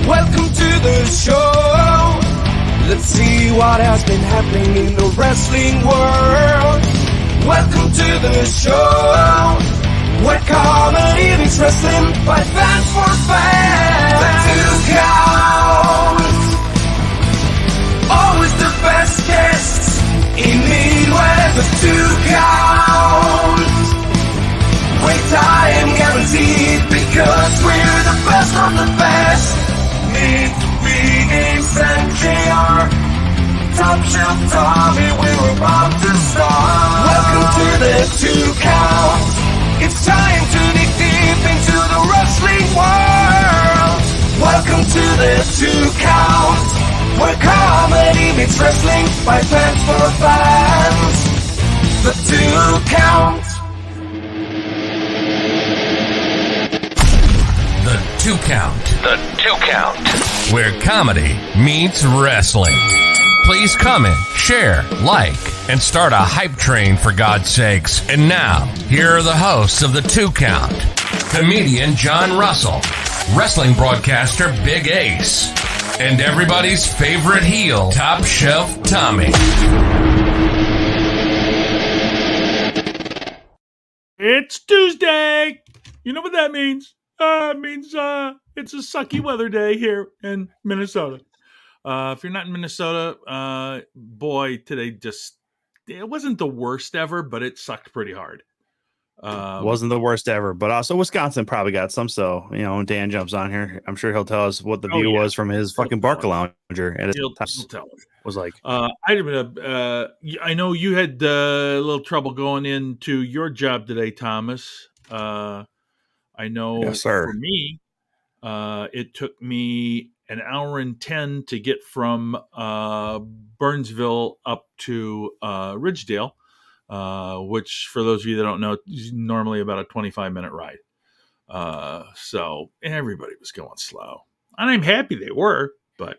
Welcome to the show. Let's see what has been happening in the wrestling world. Welcome to the show, where comedy meets wrestling by fans for fans. The Two Counts, always the best guests in Midwest. The Two Counts, wait time guaranteed because we're the best of the best. Meet Phoenix and JR, Top Shelf Tommy, we're about to start. Welcome to the Two Count. It's time to dig deep into the wrestling world. Welcome to the Two Count, where comedy meets wrestling by fans for fans. The Two Count. The Two Count. The Two Count. Where comedy meets wrestling. Please comment, share, like, and start a hype train for God's sakes. And now, here are the hosts of The Two Count. Comedian John Russell, wrestling broadcaster Big Ace, and everybody's favorite heel, Top Shelf Tommy. It's Tuesday. You know what that means? It means it's a sucky weather day here in Minnesota. If you're not in Minnesota, boy, today it wasn't the worst ever, but it sucked pretty hard. Wasn't the worst ever, but also Wisconsin probably got some. So, Dan jumps on here. I'm sure he'll tell us what the view was from his fucking Barca Lounger. And he'll tell us. Was like, I know you had a little trouble going into your job today, Thomas. I know yes, sir. For me, it took me an hour and 10 to get from Burnsville up to Ridgedale, which for those of you that don't know, is normally about a 25-minute ride. So everybody was going slow. And I'm happy they were, but,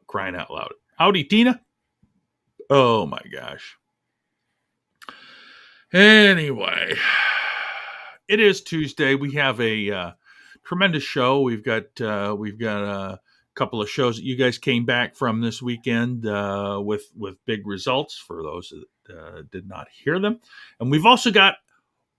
crying out loud. Howdy, Tina. Oh, my gosh. Anyway, it is Tuesday. We have a tremendous show. We've got a couple of shows that you guys came back from this weekend with big results for those that did not hear them. And we've also got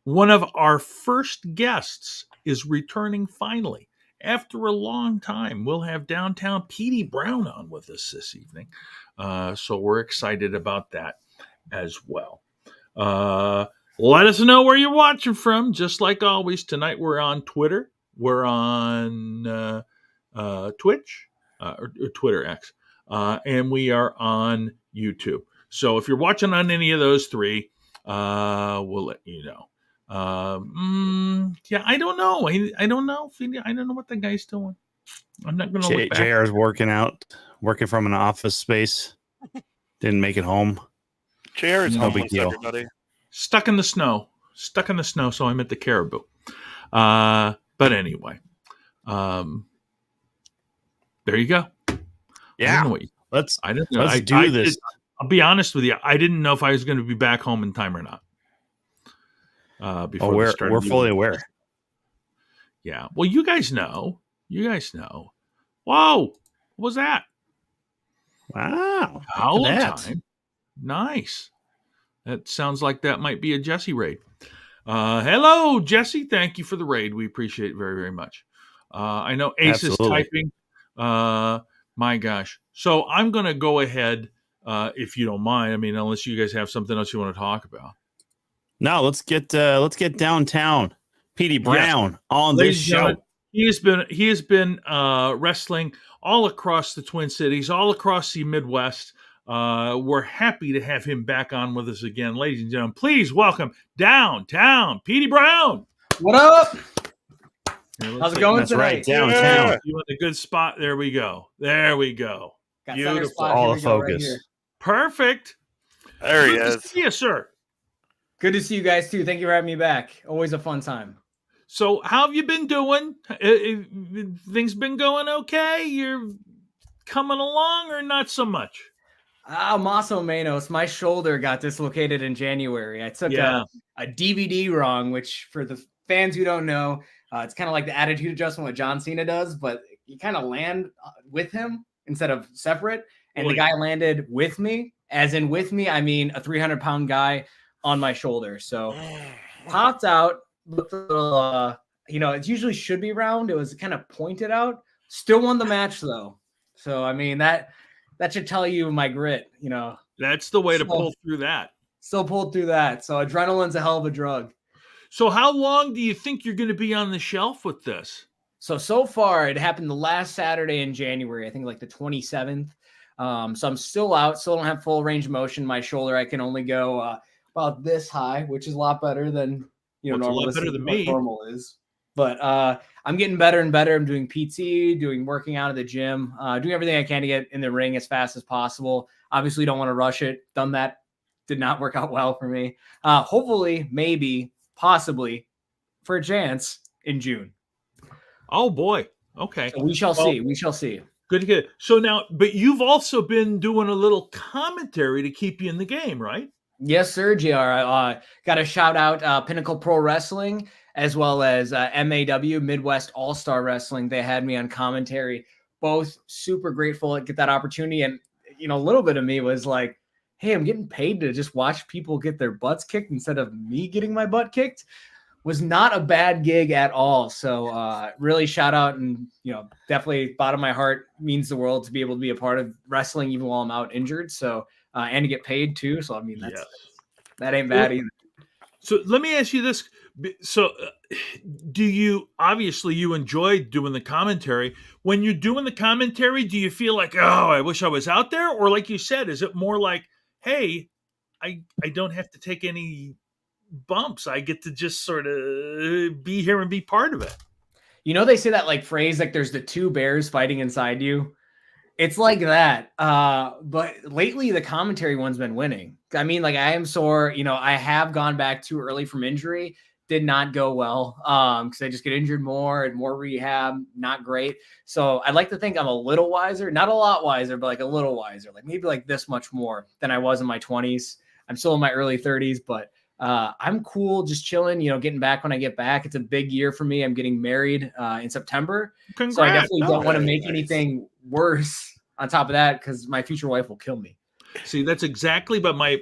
one of our first guests is returning finally. After a long time, we'll have Down Town Petey Brown on with us this evening. So we're excited about that as well. Let us know where you're watching from. Just like always, tonight we're on Twitter. We're on Twitch, or Twitter X, and we are on YouTube. So if you're watching on any of those three, we'll let you know. Yeah, I don't know. I don't know. I don't know what the guy's doing. I'm not going to look back. JR's working from an office space. Didn't make it home. JR is no big deal. Everybody. Stuck in the snow. So I'm at the Caribou. But anyway, there you go. Yeah. Let's do this. I'll be honest with you. I didn't know if I was going to be back home in time or not. Before we're fully aware. Yeah. Well, you guys know. Whoa. What was that? Wow. Howl time. Nice. That sounds like that might be a Jesse raid. Hello, Jesse. Thank you for the raid. We appreciate it very, very much. I know Ace is typing. My gosh. So I'm going to go ahead, if you don't mind. I mean, unless you guys have something else you want to talk about. No, let's get Downtown Petey Brown on this show. He has been wrestling all across the Twin Cities, all across the Midwest. We're happy to have him back on with us again. Ladies and gentlemen, please welcome Downtown Petey Brown. What up? How's it going tonight? Right, Downtown. Yeah. You in a good spot. There we go. Got beautiful. All the focus. Right. Perfect. There he is. Yes, sir. Good to see you guys too. Thank you for having me back. Always a fun time. So how have you been doing? Things been going okay? You're coming along or not so much? Más o menos. My shoulder got dislocated in January. I a DVD wrong, which for the fans who don't know, it's kind of like the attitude adjustment what John Cena does, but you kind of land with him instead of separate. And the guy landed with me, as in with me, I mean a 300-pound guy on my shoulder. So popped out, looked a little, it usually should be round. It was kind of pointed out. Still won the match though. So I mean that should tell you my grit. That's the way to pull through that. Still pulled through that. So adrenaline's a hell of a drug. So how long do you think you're going to be on the shelf with this? So far it happened the last Saturday in January. I think like the 27th. So I'm still out. Still don't have full range of motion. My shoulder, I can only go about this high, which is a lot better than normal. A lot better than me. Normal is. But I'm getting better and better. I'm doing PT, working out at the gym, doing everything I can to get in the ring as fast as possible. Obviously, don't want to rush it. Done that. Did not work out well for me. Hopefully, maybe, possibly, for a chance in June. Oh boy. Okay. So we shall see. We shall see. Good. So now, but you've also been doing a little commentary to keep you in the game, right? Yes, sir, JR. Got to shout out Pinnacle Pro Wrestling as well as MAW, Midwest All-Star Wrestling. They had me on commentary. Both super grateful to get that opportunity. And, a little bit of me was like, hey, I'm getting paid to just watch people get their butts kicked instead of me getting my butt kicked. Was not a bad gig at all. So really shout out, and definitely bottom of my heart, means the world to be able to be a part of wrestling even while I'm out injured. So and to get paid too. So I mean that ain't bad either. So let me ask you this. So do you enjoy doing the commentary? When you're doing the commentary, do you feel like, oh, I wish I was out there? Or like you said, is it more like, hey, I don't have to take any bumps. I get to just sort of be here and be part of it. They say that like phrase, like there's the two bears fighting inside you. It's like that. But lately the commentary one's been winning. I mean, like I am sore, I have gone back too early from injury. Did not go well. Cause I just get injured more and more rehab. Not great. So I'd like to think I'm a little wiser, not a lot wiser, but like a little wiser, like maybe like this much more than I was in my 20s. I'm still in my early 30s, but I'm cool, just chilling, getting back when I get back. It's a big year for me. I'm getting married in September. Congrats. So I definitely don't want to make anything worse on top of that because my future wife will kill me. See, that's exactly, but my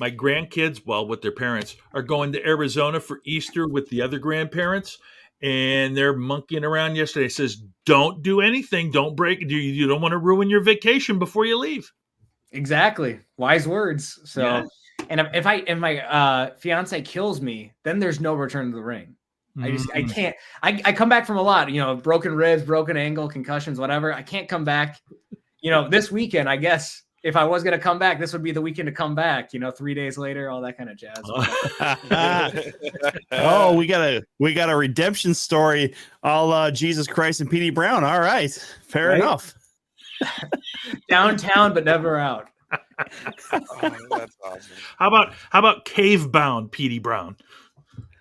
grandkids, with their parents, are going to Arizona for Easter with the other grandparents, and they're monkeying around yesterday. It says, don't do anything. Don't break. You don't want to ruin your vacation before you leave. Exactly. Wise words. So. Yeah. And if my fiance kills me, then there's no return to the ring. I can't. I come back from a lot, broken ribs, broken ankle, concussions, whatever. I can't come back. This weekend, I guess if I was gonna come back, this would be the weekend to come back. 3 days later, all that kind of jazz. Oh, we got a redemption story. All Jesus Christ and Petey Brown. All right, fair enough. Downtown, but never out. That's awesome. How about cave bound Petey Brown?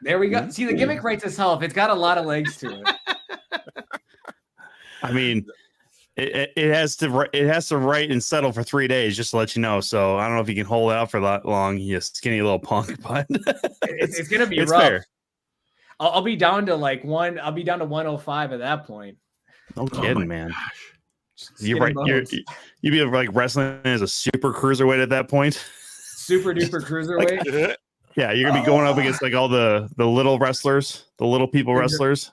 There we go. See, the gimmick writes itself. It's got a lot of legs to it. I mean, it has to write and settle for 3 days, just to let you know. So I don't know if you can hold it out for that long, you skinny little punk, but it's gonna be rough. Fair. I'll be down to I'll be down to 105 at that point. No kidding, man. You'd be like wrestling as a super cruiserweight at that point. Super duper cruiserweight. Yeah, you're gonna be going up against like all the little wrestlers, the little people wrestlers.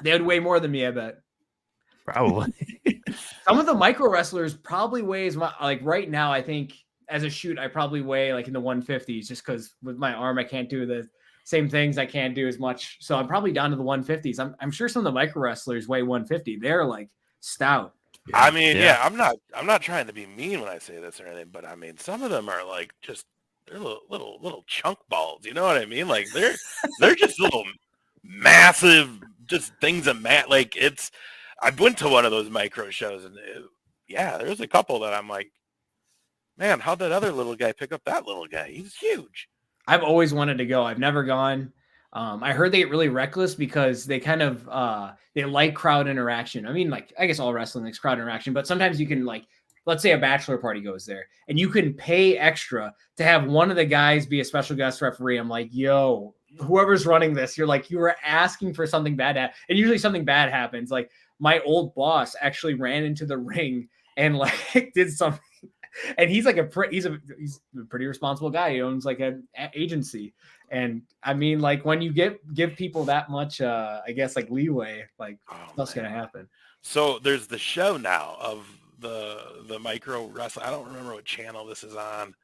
They would weigh more than me, I bet. Probably. Some of the micro wrestlers probably weighs like right now. I think as a shoot, I probably weigh like in the 150s, just because with my arm I can't do the same things. I can't do as much, so I'm probably down to the 150s. I'm sure some of the micro wrestlers weigh 150. They're like stout. Yeah. I mean, yeah, I'm not trying to be mean when I say this or anything, but I mean, some of them are like they're little chunk balls. You know what I mean? Like they're just little massive, just things of like it's. I went to one of those micro shows, and there's a couple that I'm like, man, how'd that other little guy pick up that little guy? He's huge. I've always wanted to go. I've never gone. I heard they get really reckless because they kind of they like crowd interaction. I mean, like I guess all wrestling likes crowd interaction, but sometimes you can like let's say a bachelor party goes there, and you can pay extra to have one of the guys be a special guest referee. I'm like, yo, whoever's running this, you're like, you were asking for something bad to happen. And usually something bad happens. Like my old boss actually ran into the ring and like did something. And he's like he's a pretty responsible guy. He owns like an agency. And I mean, like when you give people that much, I guess like leeway, like what's going to happen? So there's the show now of the micro wrestling. I don't remember what channel this is on.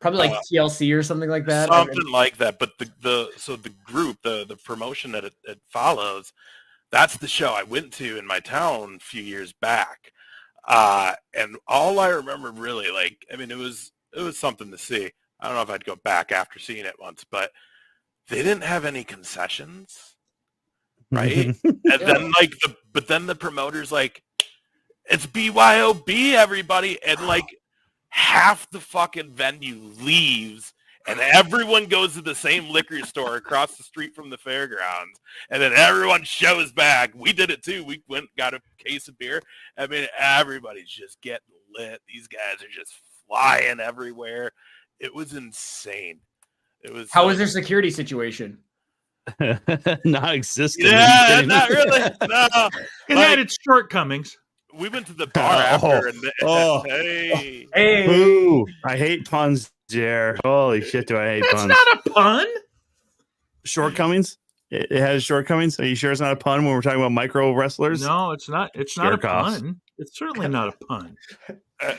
Probably like TLC or something like that. Something like that. But the group, the promotion that it follows, that's the show I went to in my town a few years back. And all I remember really, like, I mean, it was something to see. I don't know if I'd go back after seeing it once, but they didn't have any concessions, right? And then the promoter's like, it's BYOB, everybody, and like half the fucking venue leaves, and everyone goes to the same liquor store across the street from the fairgrounds, and then everyone shows back. We did it too. We went, got a case of beer. I mean, everybody's just getting lit. These guys are just flying everywhere. It was insane. It was. How was their security situation? Non-existent. Yeah, not really. No, It had its shortcomings. We went to the bar after, and hey, Boo. I hate puns, Jer. Holy shit, do I hate That's puns? not a pun. Shortcomings? It has shortcomings? Are you sure it's not a pun when we're talking about micro wrestlers? No, it's not. It's not a pun. It's certainly not a pun.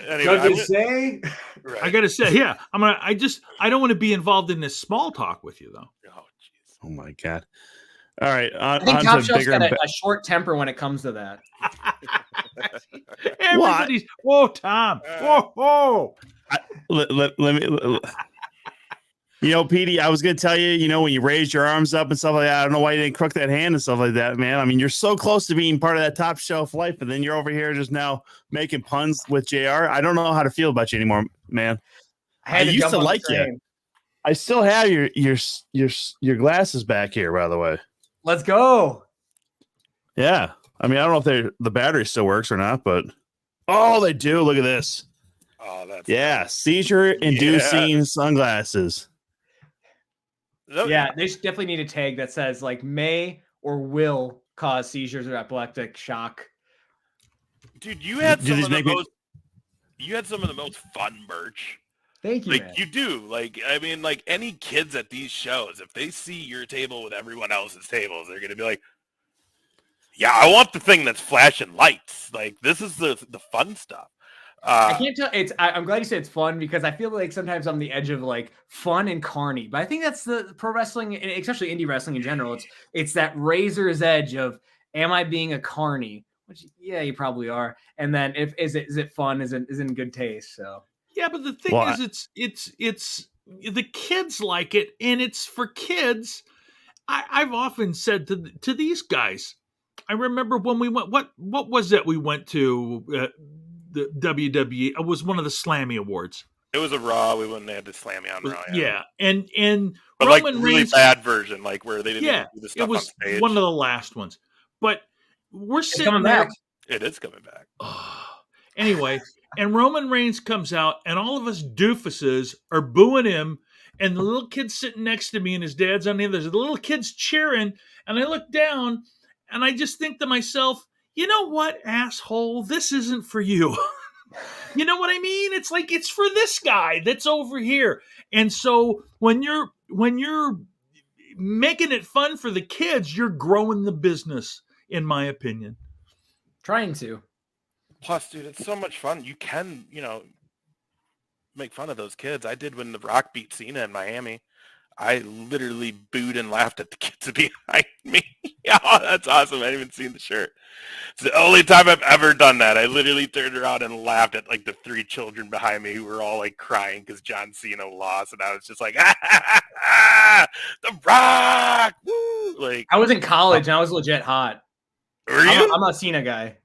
Anyway, I gotta say, yeah, I don't want to be involved in this small talk with you, though. Oh my god! All right, I think Top Shelf's got a short temper when it comes to that. Everybody's whoa, Tom, whoa. Let me. You know, Petey, I was going to tell you, you know, when you raised your arms up and stuff like that, I don't know why you didn't crook that hand and stuff like that, man. I mean, you're so close to being part of that top shelf life, and then you're over here just now making puns with JR. I don't know how to feel about you anymore, man. I used to like you. I still have your glasses back here, by the way. Let's go. Yeah. I mean, I don't know if the battery still works or not, but they do. Look at this. Oh, that's seizure-inducing sunglasses. Yeah, they definitely need a tag that says like may or will cause seizures or epileptic shock. Dude, you had some of the most fun merch. Thank you. Like man. you do. Like I mean, like any kids at these shows, if they see your table with everyone else's tables, they're gonna be like, "Yeah, I want the thing that's flashing lights." Like this is the fun stuff. I can't tell. I'm glad you said it's fun because I feel like sometimes I'm on the edge of like fun and carny, but I think that's the pro wrestling, especially indie wrestling in general. It's that razor's edge of am I being a carny? Which yeah, you probably are. And then is it fun? Is in good taste? So yeah, but the thing is, it's the kids like it, and it's for kids. I've often said to these guys. I remember when we went. What was that we went to? The WWE. It was one of the Slammy Awards. It was a Raw. We wouldn't have the Slammy on Raw. Yeah, and but Roman like really Reigns, bad version, like where they didn't do the stuff it was on stage. One of the last ones. But we're sitting coming there. back. It is coming back. Anyway, and Roman Reigns comes out, and all of us doofuses are booing him, and the little kid's sitting next to me, and his dad's on the other. The little kid's cheering, and I look down, and I just think to myself, you know what, asshole? This isn't for you. You know what I mean? It's like it's for this guy that's over here. And so when you're making it fun for the kids, you're growing the business, in my opinion. Trying to. Plus, dude, it's so much fun. You can, make fun of those kids. I did when The Rock beat Cena in Miami. I literally booed and laughed at the kids behind me. Oh, that's awesome. I haven't even seen the shirt. It's the only time I've ever done that. I literally turned around and laughed at like the 3 children behind me who were all like crying because John Cena lost. And I was just like, The Rock! Woo! Like, I was in college and I was legit hot. Were you? I'm a Cena guy.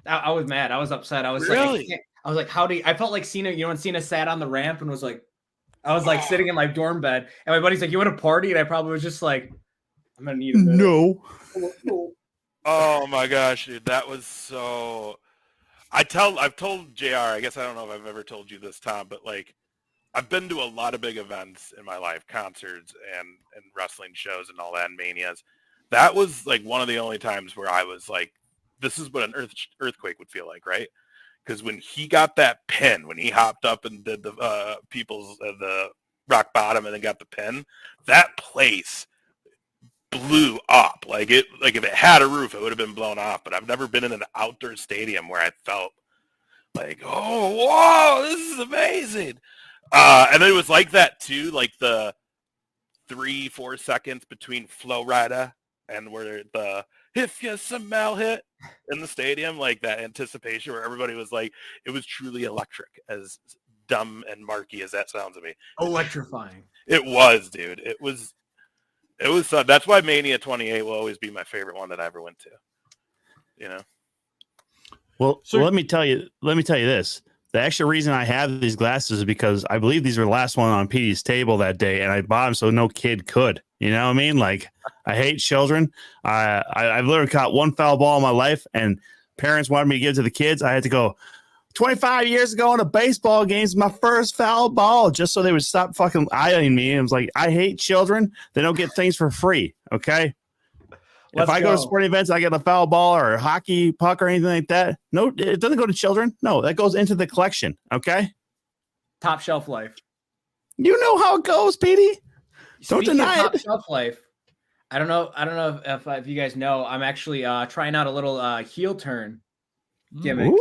I was mad. I was upset. I was really? like, how do you, I felt like Cena, when Cena sat on the ramp and was like, I was like sitting in my dorm bed, and my buddy's like, "You want a party?" And I probably was just like, "I'm gonna need a bit." No. Oh my gosh, dude, that was so. I've told JR, I guess I don't know if I've ever told you this, Tom, but like I've been to a lot of big events in my life, concerts and wrestling shows and all that, and manias. That was like one of the only times where I was like, this is what an earthquake would feel like, right? Because when he got that pin, when he hopped up and did the the rock bottom and then got the pin, that place blew up. Like if it had a roof, it would have been blown off. But I've never been in an outdoor stadium where I felt like, oh, whoa, this is amazing. And it was like that too, like the 3-4 seconds between Flow Rida and where the if you smell hit in the stadium, like that anticipation where everybody was like, it was truly electric, as dumb and marky as that sounds to me. Electrifying. It was, dude. It was fun. That's why Mania 28 will always be my favorite one that I ever went to. You know? Well, let me tell you this. The actual reason I have these glasses is because I believe these were the last one on Petey's table that day, and I bought them so no kid could. You know what I mean? Like, I hate children. I've literally caught one foul ball in my life, and parents wanted me to give it to the kids. I had to go 25 years ago in a baseball game, my first foul ball, just so they would stop fucking eyeing me. And I was like, I hate children. They don't get things for free. Okay. If I go to sporting events, I get a foul ball or a hockey puck or anything like that. No, it doesn't go to children. No, that goes into the collection. Okay. Top shelf life. You know how it goes, Petey. Don't deny top it. Shelf life. I don't know if you guys know. I'm actually trying out a little heel turn gimmick.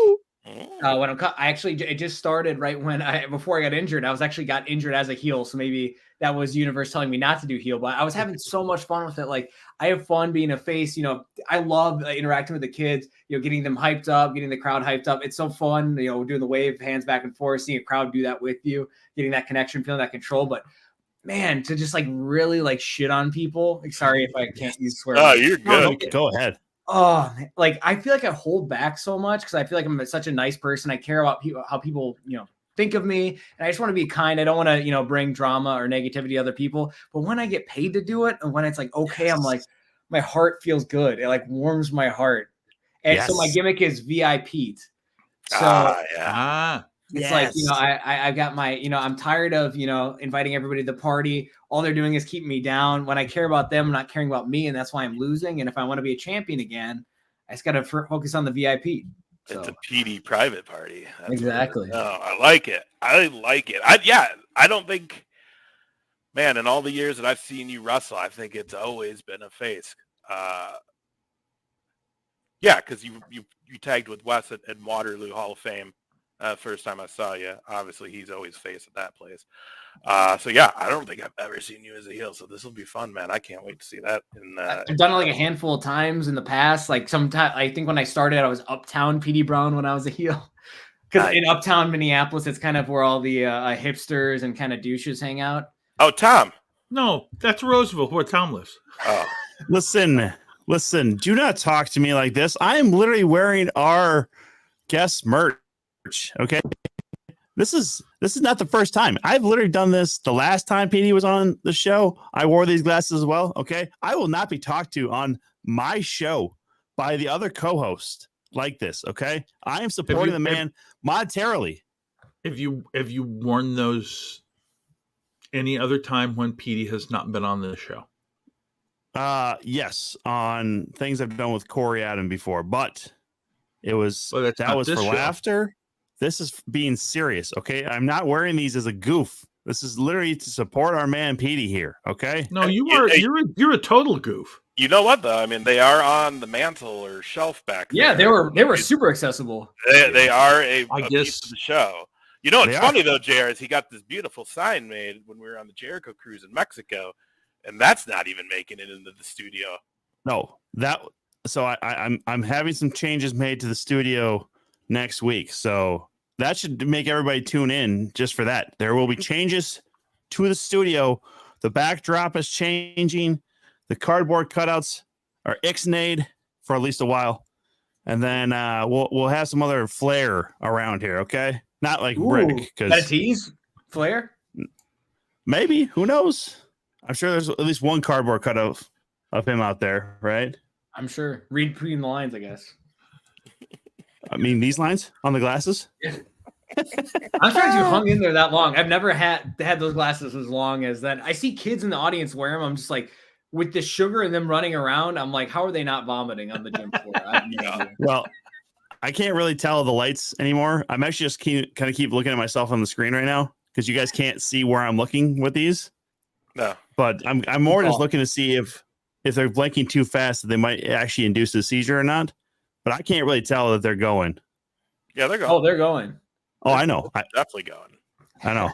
It just started right before I got injured. I got injured as a heel, so maybe that was universe telling me not to do heel. But I was having so much fun with it. Like, I have fun being a face. You know, I love interacting with the kids. You know, getting them hyped up, getting the crowd hyped up. It's so fun. You know, doing the wave hands back and forth, seeing a crowd do that with you, getting that connection, feeling that control. But man, to just like really like shit on people. Like, sorry if I can't use swear. Oh, you're good. Go ahead. Oh, like I feel like I hold back so much because I feel like I'm such a nice person. I care about people, how people, think of me, and I just want to be kind. I don't want to, bring drama or negativity to other people. But when I get paid to do it, and when it's like, okay, I'm like, my heart feels good. It like warms my heart. And so my gimmick is VIP'd. So it's like, I've got my, I'm tired of, inviting everybody to the party. All they're doing is keeping me down. When I care about them, I'm not caring about me. And that's why I'm losing. And if I want to be a champion again, I just got to focus on the VIP. It's a Petey private party. That's exactly. I like it. I don't think, man, in all the years that I've seen you wrestle, I think it's always been a face. Because you tagged with Wes at Waterloo Hall of Fame. First time I saw you. Obviously, he's always face at that place. I don't think I've ever seen you as a heel. So this will be fun, man. I can't wait to see that. I've done it like a handful of times in the past. Like sometimes, I think when I started, I was Uptown Petey Brown when I was a heel. Because in Uptown Minneapolis, it's kind of where all the hipsters and kind of douches hang out. Oh, Tom. No, that's Roseville, where Tom lives. Oh, listen. Do not talk to me like this. I am literally wearing our guest merch. Okay, this is not the first time. I've literally done this. The last time Petey was on the show, I wore these glasses as well. Okay, I will not be talked to on my show by the other co-host like this. Okay, I am supporting the man monetarily. Have you worn those any other time when Petey has not been on the show? Yes, on things I've done with Corey Adam before, but it was that was for laughter. This is being serious, okay? I'm not wearing these as a goof. This is literally to support our man Petey here, okay? No, you're a total goof. You know what though? I mean, they are on the mantle or shelf back there. Yeah, they were super accessible. They are a guess piece of the show. You know what's funny though, JR, is he got this beautiful sign made when we were on the Jericho cruise in Mexico, and that's not even making it into the studio. No, I'm having some changes made to the studio next week, so that should make everybody tune in just for that. There will be changes to the studio. The backdrop is changing. The cardboard cutouts are ixnayed for at least a while, and then we'll have some other flair around here. Okay, not like brick. That a tease flair? Maybe, who knows? I'm sure there's at least one cardboard cutout of him out there, right? I'm sure. Read between the lines, I guess. I mean, these lines on the glasses. I'm surprised you hung in there that long. I've never had those glasses as long as that. I see kids in the audience wear them. I'm just like, with the sugar and them running around, I'm like, how are they not vomiting on the gym floor? I have no idea. Well, I can't really tell the lights anymore. I'm actually just kind of keep looking at myself on the screen right now because you guys can't see where I'm looking with these. No, But I'm more just looking to see if they're blinking too fast, they might actually induce a seizure or not. But I can't really tell that they're going. yeah, they're going. Oh, they're going. Oh, I know. Definitely going. I know.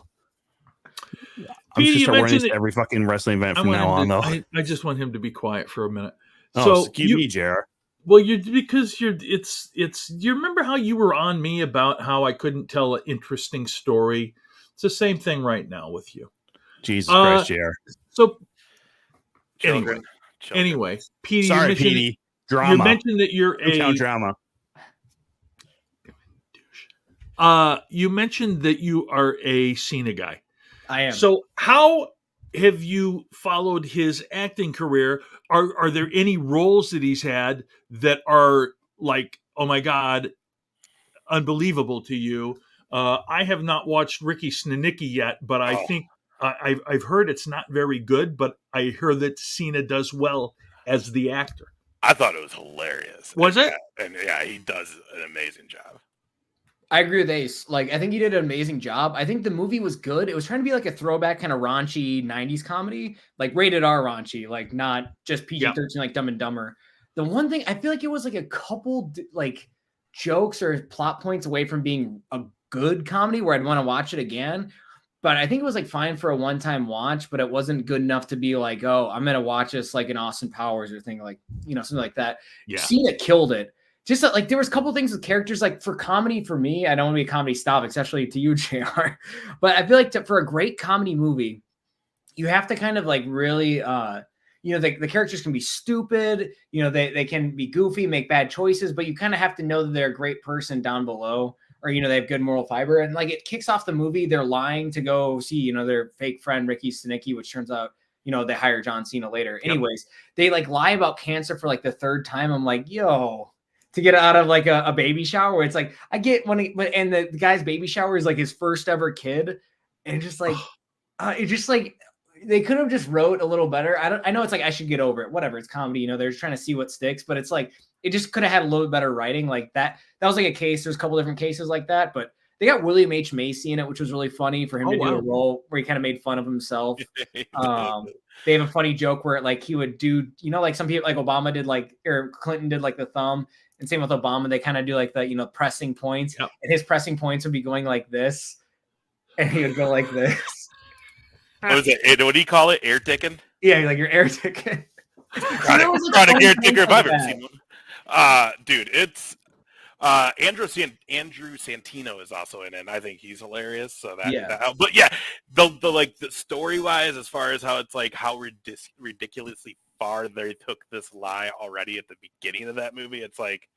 I'm Petey, just you start wearing mentioned this it- every fucking wrestling event I from want now him on, to- though. I just want him to be quiet for a minute. Oh, So excuse me, JR. well, it's you remember how you were on me about how I couldn't tell an interesting story? It's the same thing right now with you. Jesus Christ, JR. So Children. anyway, Petey, Sorry, you mentioned, Petey. you Drama. mentioned that you're Town drama. you mentioned that you are a Cena guy. I am. So how have you followed his acting career? Are there any roles that he's had that are like, oh my God, unbelievable to you? I have not watched Ricky Snenicki yet, but I think I've heard it's not very good, but I heard that Cena does well as the actor. I thought it was hilarious. Was it? And yeah, he does an amazing job. I agree with Ace. Like, I think he did an amazing job. I think the movie was good. It was trying to be like a throwback kind of raunchy 90s comedy, like rated R raunchy, like not just PG-13 like Dumb and Dumber. The one thing, I feel like it was like a couple like jokes or plot points away from being a good comedy where I'd want to watch it again. But I think it was like fine for a one-time watch, but it wasn't good enough to be like, oh, I'm going to watch this like an Austin Powers or thing like, something like that. Yeah. Cena killed it. Just like there was a couple things with characters, like for comedy, for me, I don't want to be a comedy snob, especially to you, JR. But I feel like for a great comedy movie, you have to kind of like really, the characters can be stupid, they can be goofy, make bad choices, but you kind of have to know that they're a great person down below, or, they have good moral fiber. And like it kicks off the movie, they're lying to go see, their fake friend, Ricky Snenicki, which turns out, they hire John Cena later. Yep. Anyways, they like lie about cancer for like the third time. I'm like, yo. To get out of like a baby shower where it's like, I get and the guy's baby shower is like his first ever kid. And just like, it's just like, they could have just wrote a little better. I know it's like, I should get over it. Whatever. It's comedy, they're just trying to see what sticks, but it's like, it just could have had a little bit better writing like that. That was like a case. There's a couple different cases like that, but they got William H. Macy in it, which was really funny for him to do a role where he kind of made fun of himself. They have a funny joke where like he would do, like some people like Obama did like, or Clinton did like the thumb. And same with Obama, they kind of do like the, pressing points. Yep. And his pressing points would be going like this. And he would go like this. What was it? What do you call it? Air ticking? Yeah, like your air ticking. Chronic air ticker if I've ever seen one. Dude, it's Andrew Santino is also in it, and I think he's hilarious. So but yeah, the story wise, as far as how it's like how ridiculously far they took this lie already at the beginning of that movie, it's like,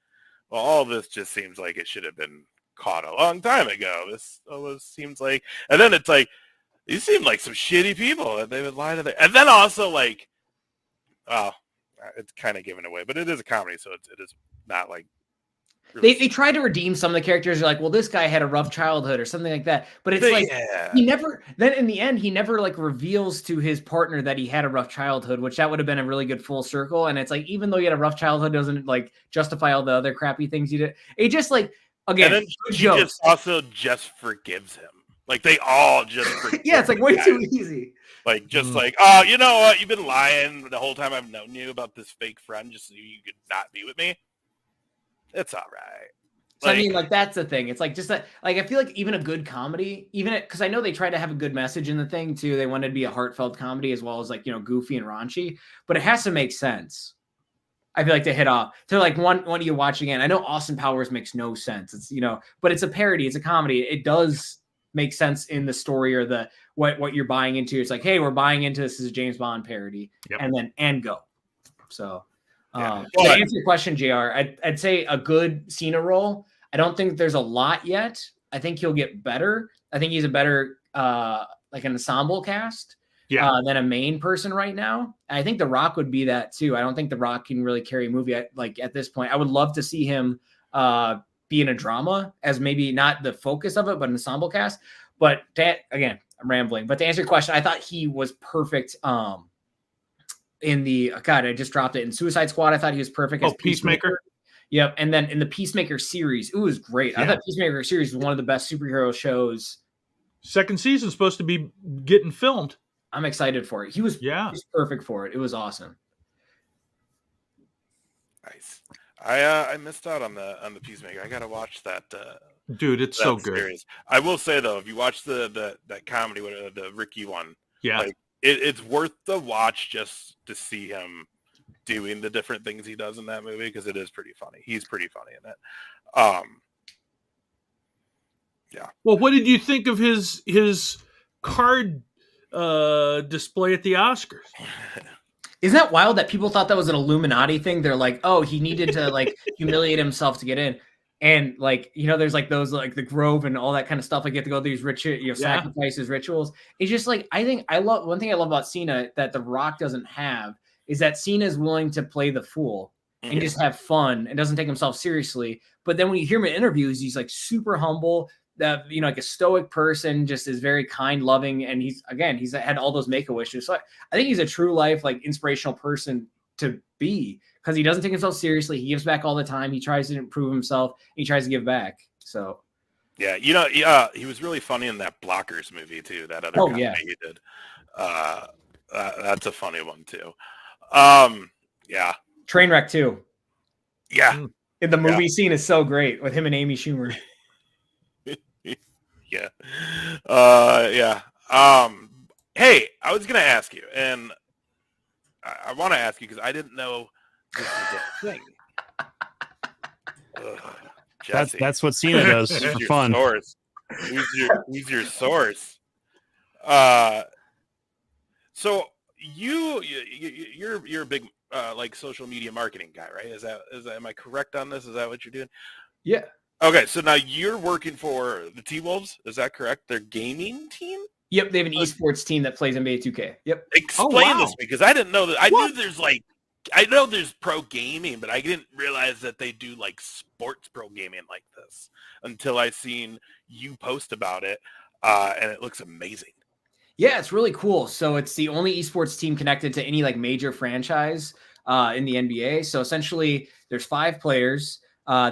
well, all this just seems like it should have been caught a long time ago. This almost seems like, and then it's like these seem like some shitty people that they would lie to and then also like, oh, it's kind of given away, but it is a comedy, so it is not like. They try to redeem some of the characters. They're like, well, this guy had a rough childhood or something like that. But it's he never, then in the end, he never like reveals to his partner that he had a rough childhood, which that would have been a really good full circle. And it's like, even though he had a rough childhood, doesn't like justify all the other crappy things he did. It just like, again, and then he just also just forgives him. Like they all just forgive yeah, it's like way too easy. Like just like, oh, you know what? You've been lying the whole time I've known you about this fake friend just so you could not be with me. It's all right. So I mean, like that's the thing. It's like just that, like I feel like even a good comedy, because I know they tried to have a good message in the thing too. They wanted to be a heartfelt comedy as well as like goofy and raunchy, but it has to make sense. I feel like to hit off to like one of you watch again. I know Austin Powers makes no sense. It's but it's a parody. It's a comedy. It does make sense in the story or the what you're buying into. It's like, hey, we're buying into this as a James Bond parody, and go. So. To answer your question, JR, I'd say a good Cena role. I don't think there's a lot yet. I think he'll get better. I think he's a better like an ensemble cast than a main person right now. And I think The Rock would be that too. I don't think The Rock can really carry a movie at this point. I would love to see him be in a drama as maybe not the focus of it, but an ensemble cast. But again, I'm rambling. But to answer your question, I thought he was perfect. In the God, I just dropped it in Suicide Squad. I thought he was perfect as Peacemaker. Yep, and then in the Peacemaker series, it was great. I thought Peacemaker series was one of the best superhero shows. Second season's supposed to be getting filmed. I'm excited for it. He was perfect for it. It was awesome. Nice. I missed out on the Peacemaker. I gotta watch that. Dude, it's so good. Series. I will say though, if you watch that comedy, the Ricky one, like it's worth the watch just to see him doing the different things he does in that movie, because it is pretty funny. He's pretty funny in it. Yeah. Well, what did you think of his card display at the Oscars? Isn't that wild that people thought that was an Illuminati thing? They're like, oh, he needed to like humiliate himself to get in. And like, there's like those like the Grove and all that kind of stuff. Like you have to go through these sacrifices, rituals. It's just like, one thing I love about Cena that The Rock doesn't have is that Cena is willing to play the fool and just have fun and doesn't take himself seriously. But then when you hear him in interviews, he's like super humble, that like a stoic person, just is very kind, loving, and he's had all those Make-A-Wishes. So I think he's a true life like inspirational person to be, because he doesn't take himself seriously. He gives back all the time. He tries to improve himself. He tries to give back. So yeah, he was really funny in that Blockers movie too. That other comedy he did. That's a funny one too. Yeah. Trainwreck too. Yeah. The movie scene is so great with him and Amy Schumer. Yeah. Yeah. Hey, I was gonna ask you, and I want to ask you because I didn't know this was a thing. Jesse, that's what Cena does for fun. Source. Who's your source? So you're a big like social media marketing guy, right? Is that am I correct on this? Is that what you're doing? Yeah. Okay, so now you're working for the T-Wolves, is that correct? Their gaming team? Yep, they have an esports team that plays NBA 2K. Yep. Explain this because I didn't know that. I knew I know there's pro gaming, but I didn't realize that they do like sports pro gaming like this until I seen you post about it, and it looks amazing. Yeah, it's really cool. So it's the only esports team connected to any like major franchise in the NBA. So essentially, there's 5 players.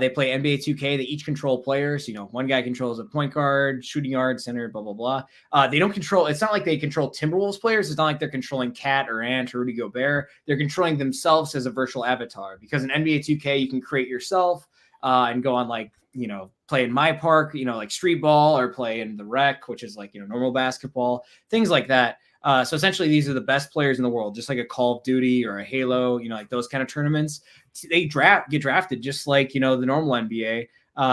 They play NBA 2K. They each control players. One guy controls a point guard, shooting guard, center, blah, blah, blah. They don't control. It's not like they control Timberwolves players. It's not like they're controlling Cat or Ant or Rudy Gobert. They're controlling themselves as a virtual avatar, because in NBA 2K, you can create yourself and go on like, play in My Park, like street ball, or play in the Rec, which is like, normal basketball, things like that. So essentially, these are the best players in the world, just like a Call of Duty or a Halo, like those kind of tournaments. They get drafted just like, the normal NBA.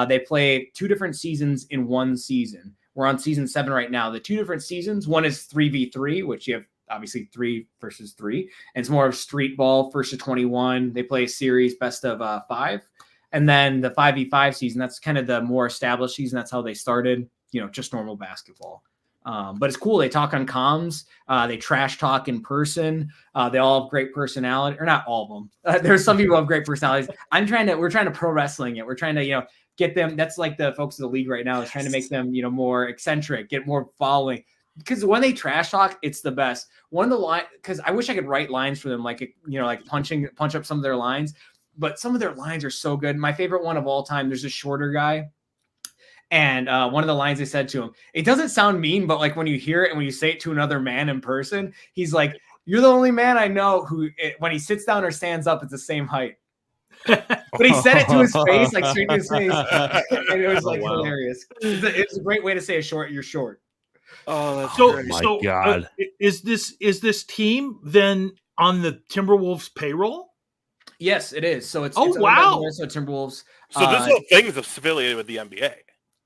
They play 2 different seasons in one season. We're on season 7 right now. The 2 different seasons, one is 3v3, which you have obviously 3 versus 3. And it's more of street ball, 1st to 21. They play a series best of 5. And then the 5v5 season, that's kind of the more established season. That's how they started, just normal basketball. But it's cool. They talk on comms. They trash talk in person. They all have great personality, or not all of them. There's some people who have great personalities. We're trying to pro wrestling it. We're trying to, get them. That's like the folks of the league right now is trying to make them, more eccentric, get more following. Because when they trash talk, it's the best. One of the lines, because I wish I could write lines for them, like, like punch up some of their lines. But some of their lines are so good. My favorite one of all time, there's a shorter guy. And one of the lines they said to him, it doesn't sound mean, but like when you hear it and when you say it to another man in person, he's like, "You're the only man I know who, when he sits down or stands up, it's the same height." But he said it to his face, like straight to his face, and it was like hilarious. It's a great way to say you're short. Oh, that's so God. Is this team then on the Timberwolves payroll? Yes, it is. So it's wow. Minnesota Timberwolves. So this whole thing is affiliated with the NBA.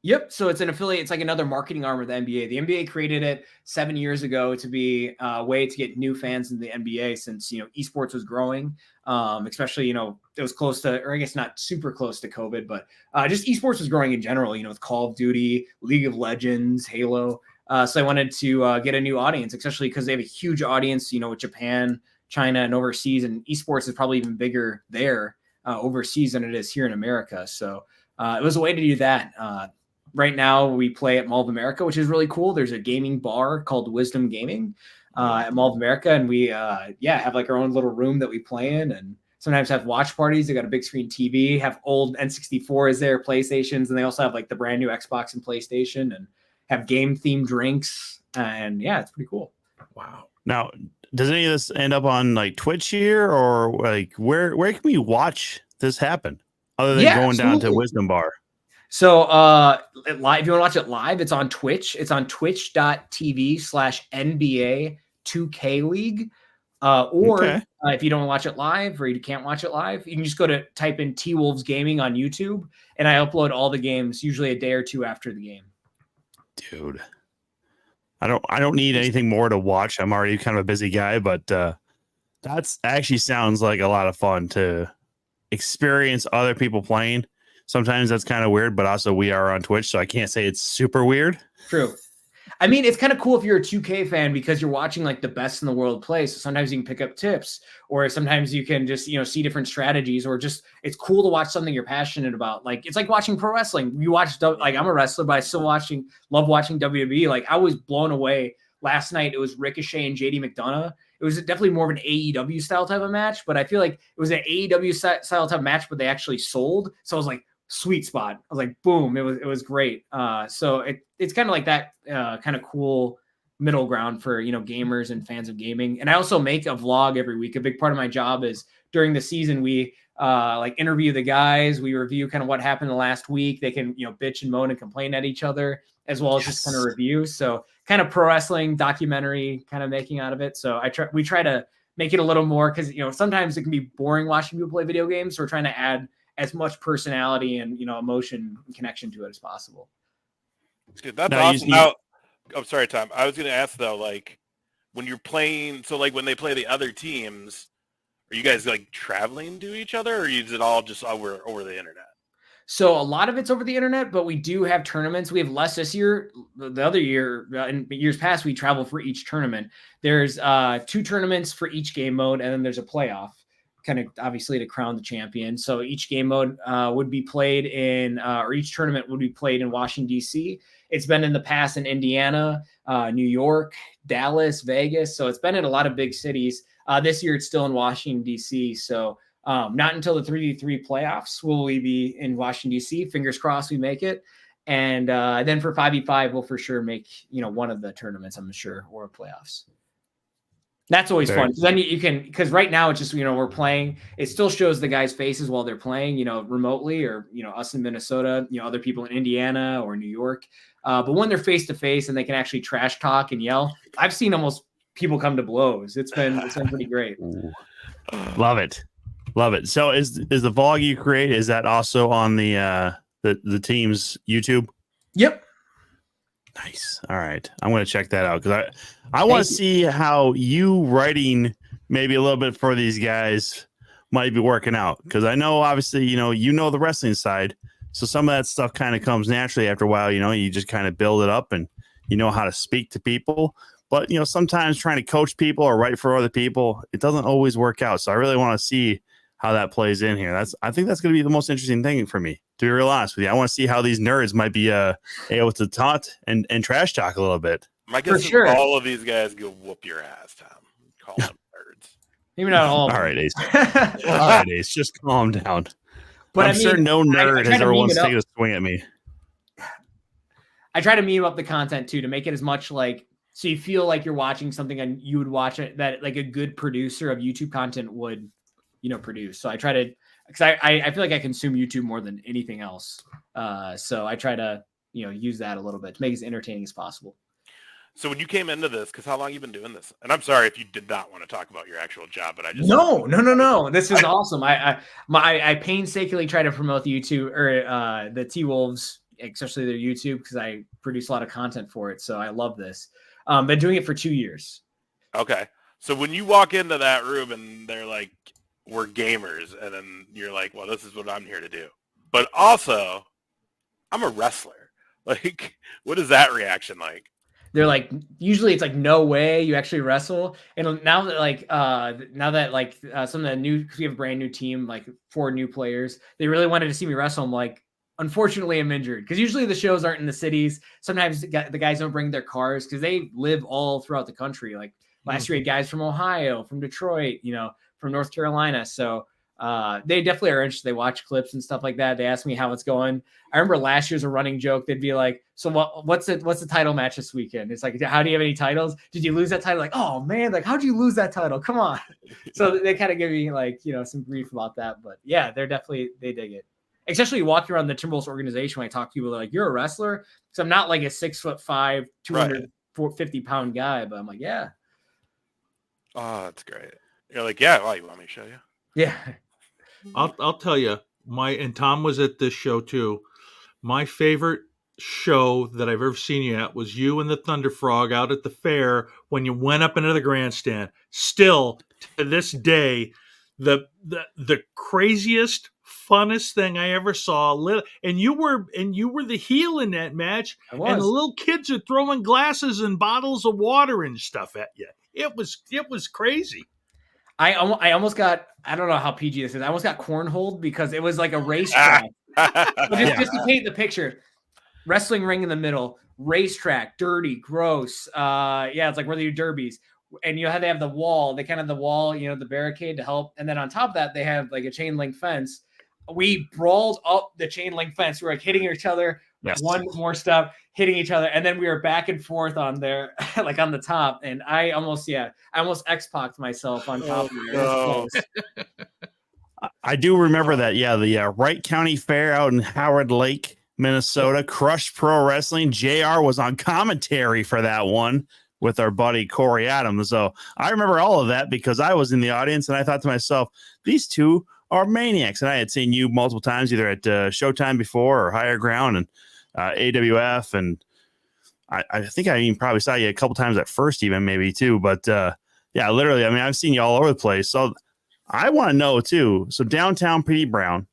Yep. So it's an affiliate. It's like another marketing arm of the NBA. The NBA created it 7 years ago to be a way to get new fans in the NBA, since, esports was growing, especially, it was close to, or I guess not super close to COVID, but just esports was growing in general, with Call of Duty, League of Legends, Halo. So I wanted to get a new audience, especially because they have a huge audience, with Japan, China, and overseas, and esports is probably even bigger there overseas than it is here in America. So it was a way to do that. Right now we play at Mall of America, which is really cool. There's a gaming bar called Wisdom Gaming at Mall of America. And we, have like our own little room that we play in, and sometimes have watch parties. They got a big screen TV, have old N64s there, PlayStations. And they also have like the brand new Xbox and PlayStation, and have game themed drinks. And yeah, it's pretty cool. Wow. Now, does any of this end up on like Twitch here, or like where can we watch this happen other than going down to Wisdom Bar? So if you want to watch it live, it's on Twitch. It's on twitch.tv/NBA 2K League. If you don't watch it live, or you can't watch it live, you can just type in T-Wolves Gaming on YouTube, and I upload all the games usually a day or two after the game. Dude, I don't need anything more to watch. I'm already kind of a busy guy, but that's actually sounds like a lot of fun to experience other people playing. Sometimes that's kind of weird, but also we are on Twitch, so I can't say it's super weird. True. I mean, it's kind of cool if you're a 2K fan, because you're watching like the best in the world play. So sometimes you can pick up tips, or sometimes you can just, see different strategies, or just, it's cool to watch something you're passionate about. Like, it's like watching pro wrestling. You watch, like, I'm a wrestler, but I still love watching WWE. Like, I was blown away last night. It was Ricochet and JD McDonough. It was definitely more of an AEW style type of match, but I feel like it was an AEW style type of match, but they actually sold. So I was like, sweet spot. I was like, boom, it was great. So it's kind of like that kind of cool middle ground for, gamers and fans of gaming. And I also make a vlog every week. A big part of my job is during the season, we interview the guys. We review kind of what happened the last week. They can, bitch and moan and complain at each other, as well as just kind of review. So kind of pro wrestling documentary kind of making out of it. So we try to make it a little more, because, sometimes it can be boring watching people play video games. So we're trying to add as much personality and, emotion and connection to it as possible. Dude, that's awesome. I'm sorry, Tom. I was going to ask though, like when you're playing, so like when they play the other teams, are you guys like traveling to each other, or is it all just over the internet? So a lot of it's over the internet, but we do have tournaments. We have less this year. The other year, in years past, we travel for each tournament. There's 2 tournaments for each game mode, and then there's a playoff, kind of obviously to crown the champion. So each game mode would be played in, or each tournament would be played in Washington, D.C. It's been in the past in Indiana, New York, Dallas, Vegas. So it's been in a lot of big cities. This year it's still in Washington, D.C. So not until the 3v3 playoffs will we be in Washington, D.C. Fingers crossed we make it. And then for 5v5, we'll for sure make, one of the tournaments, I'm sure, or playoffs. That's always fun. Then you can, because right now it's just, we're playing. It still shows the guys' faces while they're playing, remotely, or, us in Minnesota, other people in Indiana or New York. But when they're face to face and they can actually trash talk and yell, I've seen almost people come to blows. It's been pretty great. Love it. So is the vlog you create, is that also on the team's YouTube? Yep. Nice. All right. I'm going to check that out, because I want to see how you writing maybe a little bit for these guys might be working out. Because I know, obviously, you know the wrestling side. So some of that stuff kind of comes naturally after a while. You just kind of build it up, and you know how to speak to people. But, sometimes trying to coach people or write for other people, it doesn't always work out. So I really want to see how that plays in here. I think that's going to be the most interesting thing for me, to be real honest with you. I want to see how these nerds might be able to taunt and trash talk a little bit. My guess is all of these guys go whoop your ass, Tom. Call them nerds. Maybe not all. All right, Ace. All right, Ace. Just calm down. But I'm sure no nerd has ever once taken a swing at me. I try to meme up the content too, to make it as much like, so you feel like you're watching something and you would watch it that like a good producer of YouTube content would, produce. So I try to, because I feel like I consume YouTube more than anything else. So I try to, use that a little bit to make it as entertaining as possible. So when you came into this, because how long you been doing this? And I'm sorry if you did not want to talk about your actual job, but I just no. This is awesome. I painstakingly try to promote the YouTube or the T-Wolves, especially their YouTube, because I produce a lot of content for it. So I love this. Been doing it for 2 years. Okay. So when you walk into that room and they're like, we're gamers, and then you're like, well, this is what I'm here to do. But also, I'm a wrestler. Like, what is that reaction like? They're like, usually it's like, no way you actually wrestle. And now that some of the new, because we have a brand new team, like 4 new players, they really wanted to see me wrestle. I'm like, unfortunately am injured because usually the shows aren't in the cities. Sometimes the guys don't bring their cars because they live all throughout the country. Like last year, we had guys from Ohio, from Detroit, from North Carolina. So they definitely are interested. They watch clips and stuff like that. They ask me how it's going. I remember last year's a running joke. They'd be like, so what's the title match this weekend? It's like, how do you have any titles? Did you lose that title? Like, oh man, like how'd you lose that title? Come on. So they kind of give me like, some grief about that. But yeah, they dig it. Especially walking around the Timberwolves organization when I talk to people, they're like, you're a wrestler? So I'm not like a 6'5", 250-pound guy, but I'm like, yeah. Oh, that's great. You're like, yeah, well, you want me to show you? Yeah. I'll tell you, and Tom was at this show too. My favorite show that I've ever seen you at was you and the Thunder Frog out at the fair when you went up into the grandstand. Still to this day, the craziest, funnest thing I ever saw. And you were the heel in that match. And the little kids are throwing glasses and bottles of water and stuff at you. It was crazy. I almost got, I don't know how PG this is. I almost got cornholed because it was like a racetrack. Just to paint the picture, wrestling ring in the middle, racetrack, dirty, gross. It's like where they do derbies. And they have the wall. They kind of have the wall, the barricade to help. And then on top of that, they have like a chain link fence. We brawled up the chain link fence. We were like hitting each other. Yes. One more step, hitting each other, and then we were back and forth on there, like on the top. And I almost X-Pac'd myself on top of there. I do remember that. Yeah, the Wright County Fair out in Howard Lake, Minnesota, Crush Pro Wrestling. JR was on commentary for that one with our buddy Corey Adams. So I remember all of that because I was in the audience and I thought to myself, these two are maniacs. And I had seen you multiple times, either at Showtime before or Higher Ground and AWF. And I think I even probably saw you a couple times at first, even maybe too. But yeah, literally, I mean, I've seen you all over the place. So I want to know too. So Down Town Petey Brown,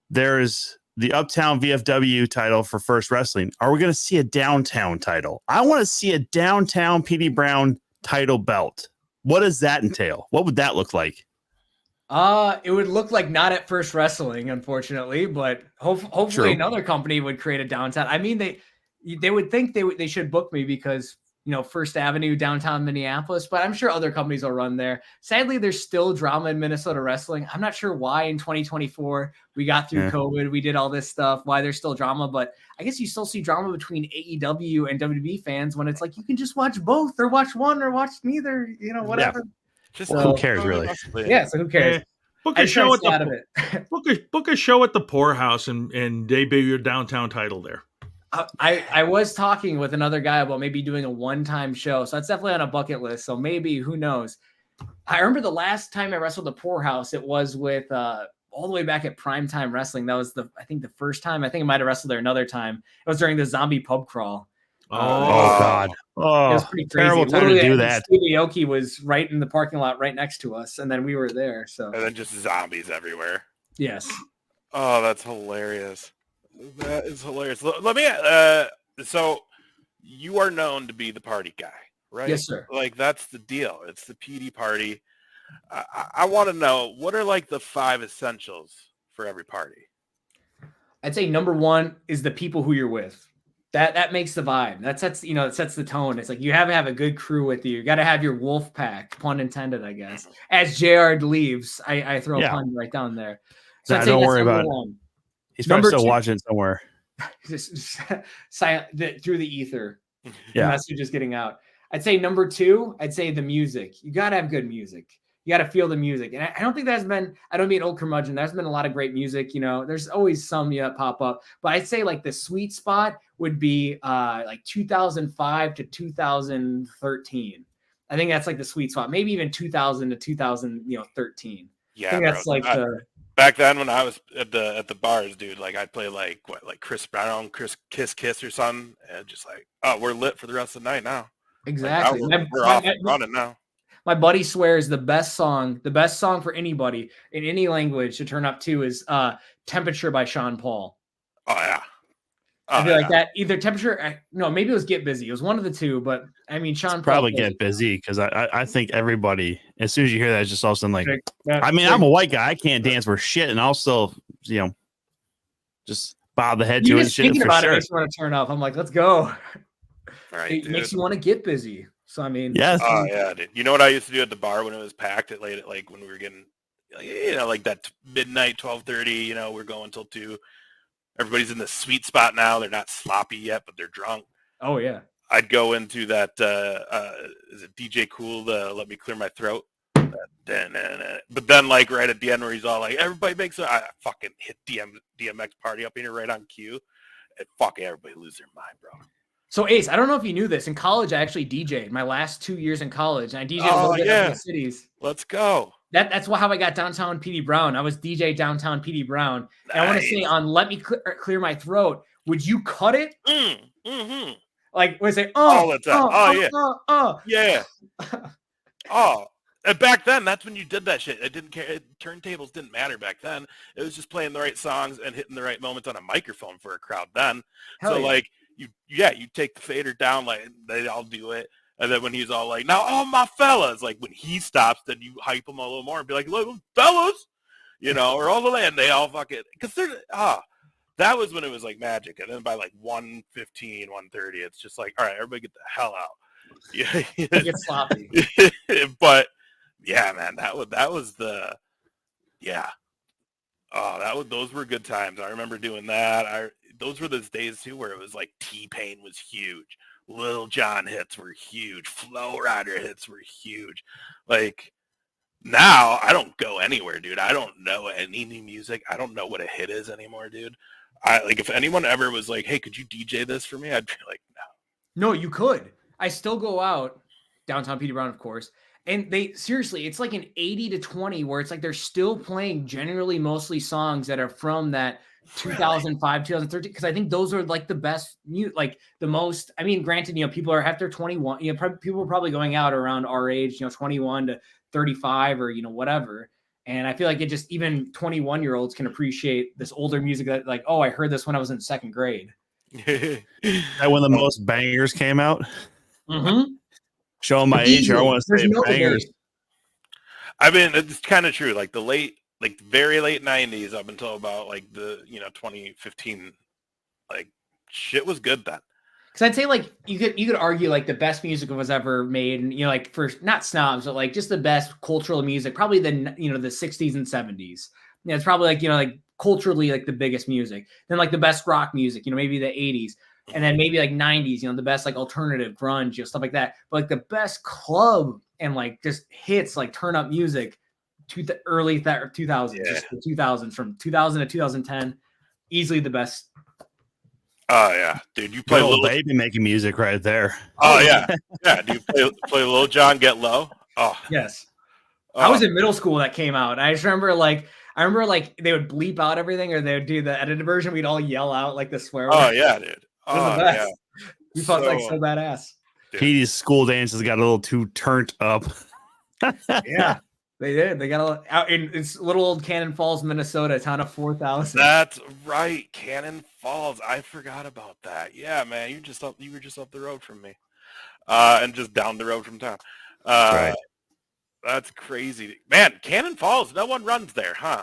there's the Uptown VFW title for First Wrestling. Are we going to see a downtown title? I want to see a Down Town Petey Brown title belt. What does that entail? What would that look like? It would look like not at First Wrestling, unfortunately, but hopefully True. Another company would create a downtown. I mean, they would think they should book me because First Avenue, downtown Minneapolis, but I'm sure other companies will run there. Sadly, there's still drama in Minnesota wrestling. I'm not sure why in 2024 we got through COVID, we did all this stuff, why there's still drama, but I guess you still see drama between AEW and WWE fans when it's like you can just watch both or watch one or watch neither, whatever. Yeah. Just who cares, really? Yeah, so who cares? Book a show at book a show at the Poorhouse and debut your downtown title there. I was talking with another guy about maybe doing a one-time show, so that's definitely on a bucket list. So maybe, who knows? I remember the last time I wrestled the Poorhouse, it was with all the way back at Primetime Wrestling. That was the first time. I think I might have wrestled there another time. It was during the Zombie Pub Crawl. Oh God! Oh, it was pretty crazy. Terrible time to do that. Stevie Aoki was right in the parking lot, right next to us, and then we were there. So and then just zombies everywhere. Yes. Oh, that's hilarious. That is hilarious. Let me. So you are known to be the party guy, right? Yes, sir. Like that's the deal. It's the Petey Party. I want to know, what are like the 5 essentials for every party? I'd say number 1 is the people who you're with. That makes the vibe. That sets the tone. It's like you have to have a good crew with you. You got to have your wolf pack, pun intended, I guess. As JR leaves, I throw a pun right down there. So I'd say don't worry about it. He's probably still watching it somewhere. Just silent through the ether. Yeah. The message is getting out. I'd say number 2, I'd say the music. You got to have good music. You got to feel the music. And I don't think that's been, I don't mean old curmudgeon. There's been a lot of great music. There's always some that pop up. But I'd say like the sweet spot would be like 2005 to 2013. I think that's like the sweet spot. Maybe even 2000 to 2013. Yeah, I think that's like back then when I was at the bars, dude. Like I'd play like Chris Brown, Kiss or something, and just like, oh, we're lit for the rest of the night now. Exactly. Like, we're off and running now. My buddy swears the best song for anybody in any language to turn up to is Temperature by Sean Paul. Oh, yeah. I feel like that. Either Temperature, no, maybe it was Get Busy. It was one of the two, but I mean, Sean Paul. Probably Get Busy, because I think everybody, as soon as you hear that, it's just all of a sudden like, I mean, I'm a white guy. I can't dance for shit, and I'll still, just bob the head You to it. just Shit, thinking for about sure. it makes me want to turn up. I'm like, let's go. Right, It dude. makes you want to get busy. So I mean, Yes. Oh yeah, dude. You know what I used to do at the bar when it was packed at late, like when we were getting, like that midnight, 12:30. We're going till 2. Everybody's in the sweet spot now. They're not sloppy yet, but they're drunk. oh yeah. I'd go into that. Is it DJ Cool? Let Me Clear My Throat. But then, like right at the end, where he's all like, "Everybody makes it," I fucking hit DMX Party up in here right on cue, and fucking everybody lose their mind, bro. So Ace, I don't know if you knew this. In college, I actually DJ'd my last 2 years in college, and I DJ'd a little bit in the cities. Let's go. That's how I got Downtown Petey Brown. I was DJ Downtown Petey Brown. And I want to say on Let Me Clear My Throat, would you cut it? Mm-hmm. Like, was it, All the time. Yeah. And back then, that's when you did that shit. It didn't care. Turntables didn't matter back then. It was just playing the right songs and hitting the right moments on a microphone for a crowd then. Hell so, yeah. like, you take the fader down, like, they all do it. And then when he's all like, now, all my fellas, like, when he stops, then you hype him a little more and be like, look, fellas, or all the land, they all fucking, because that was when it was, like, magic. And then by, like, 1:15, 1:30, it's just like, all right, everybody get the hell out. Yeah. Get sloppy. But, yeah, man, that was the, yeah. Oh, those were good times. I remember doing that. Those were those days, too, where it was, like, T-Pain was huge. Lil Jon hits were huge. Flow Rider hits were huge. Like, now I don't go anywhere, dude. I don't know any new music. I don't know what a hit is anymore, dude. If anyone ever was like, hey, could you DJ this for me? I'd be like, no. No, you could. I still go out, Downtown Petey Brown, of course. And seriously, it's like an 80-20 where it's like they're still playing generally mostly songs that are from that 2005, 2013, because I think those are like the best, like the most. I mean, granted, people are after 21. People are probably going out around our age, 21 to 35 or whatever. And I feel like it just even 21-year-olds can appreciate this older music that like, oh, I heard this when I was in second grade. That when the most bangers came out. Mm-hmm. Showing my age, I want to say bangers. I mean, it's kind of true. Like very late 90s up until about like the 2015, like shit was good then. Because I'd say like you could argue like the best music was ever made, and like for not snobs, but like just the best cultural music, probably the the 60s and 70s. It's probably like like culturally like the biggest music. Then like the best rock music, maybe the 80s. And then maybe like 90s, the best like alternative grunge, stuff like that. But like the best club and like just hits, like turn up music, early 2000s, just the 2000s, from 2000 to 2010, easily the best. Oh yeah, dude, you play Little Baby making music right there. Oh yeah, yeah. Do you play Lil Jon Get Low? Oh yes. I was in middle school that came out. I just remember like they would bleep out everything, or they would do the edited version. We'd all yell out like the swear. Oh yeah, dude. Oh, yeah. We felt like so badass. Petey's school dances got a little too turned up. Yeah, they did. They got out in it's little old Cannon Falls, Minnesota, a town of 4,000. That's right, Cannon Falls. I forgot about that. Yeah, man, you were just up the road from me, and just down the road from town. Right. That's crazy, man. Cannon Falls. No one runs there, huh?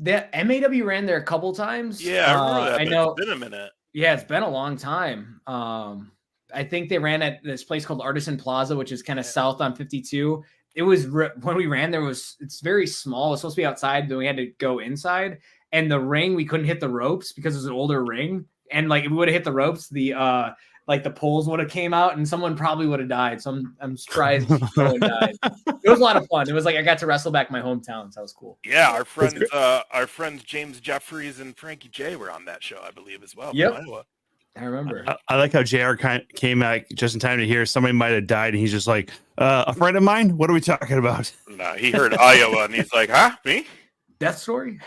The MAW ran there a couple times. Yeah, I remember that. I know. It's been a minute. Yeah, it's been a long time. I think they ran at this place called Artisan Plaza, which is kind of south on 52. It was when we ran there it's very small. It's supposed to be outside, then we had to go inside. And the ring, we couldn't hit the ropes because it was an older ring. And like if we would have hit the ropes, the poles would have came out, and someone probably would have died. So I'm surprised no one died. It was a lot of fun. It was like I got to wrestle back my hometown, so that was cool. Yeah, our friends James Jeffries and Frankie J were on that show, I believe, as well. Yep. I remember. I like how JR came back just in time to hear somebody might have died, and he's just like, a friend of mine? What are we talking about? No, he heard Iowa, and he's like, huh? Me? Death story?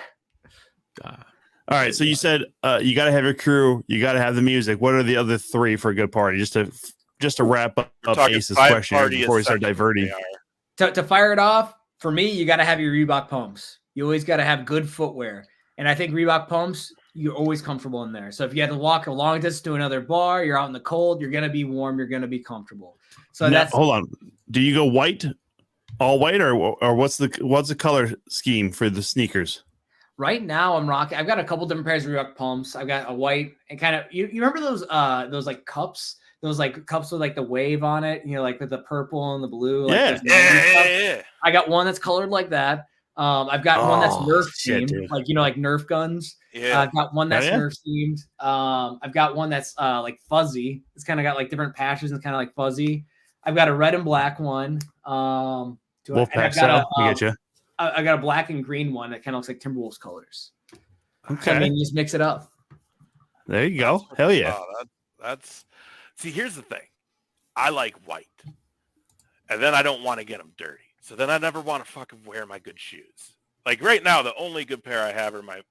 All right, so you said you got to have your crew, you got to have the music. What are the other three for a good party? Just to wrap up Ace's question before we start diverting. To fire it off, for me, you got to have your Reebok pumps. You always got to have good footwear. And I think Reebok pumps, you're always comfortable in there. So if you had to walk a long distance to another bar, you're out in the cold, you're going to be warm, you're going to be comfortable. So now, that's hold on. Do you go white, all white, or what's the color scheme for the sneakers? Right now I'm rocking. I've got a couple different pairs of Reebok pumps. I've got a white and kind of you remember those like cups, those like cups with like the wave on it, like with the purple and the blue. Like Yeah. I got one that's colored like that. I've got one that's Nerf themed, like like Nerf guns. Yeah. I've got one that's Nerf themed. I've got one that's like fuzzy. It's kind of got like different patches and kind of like fuzzy. I've got a red and black one. Wolfpack style. We get you. I got a black and green one that kind of looks like Timberwolves colors. Okay. I mean, just mix it up. There you go. Hell yeah. That's see, here's the thing. I like white. And then I don't want to get them dirty. So then I never want to fucking wear my good shoes. Like right now, the only good pair I have are my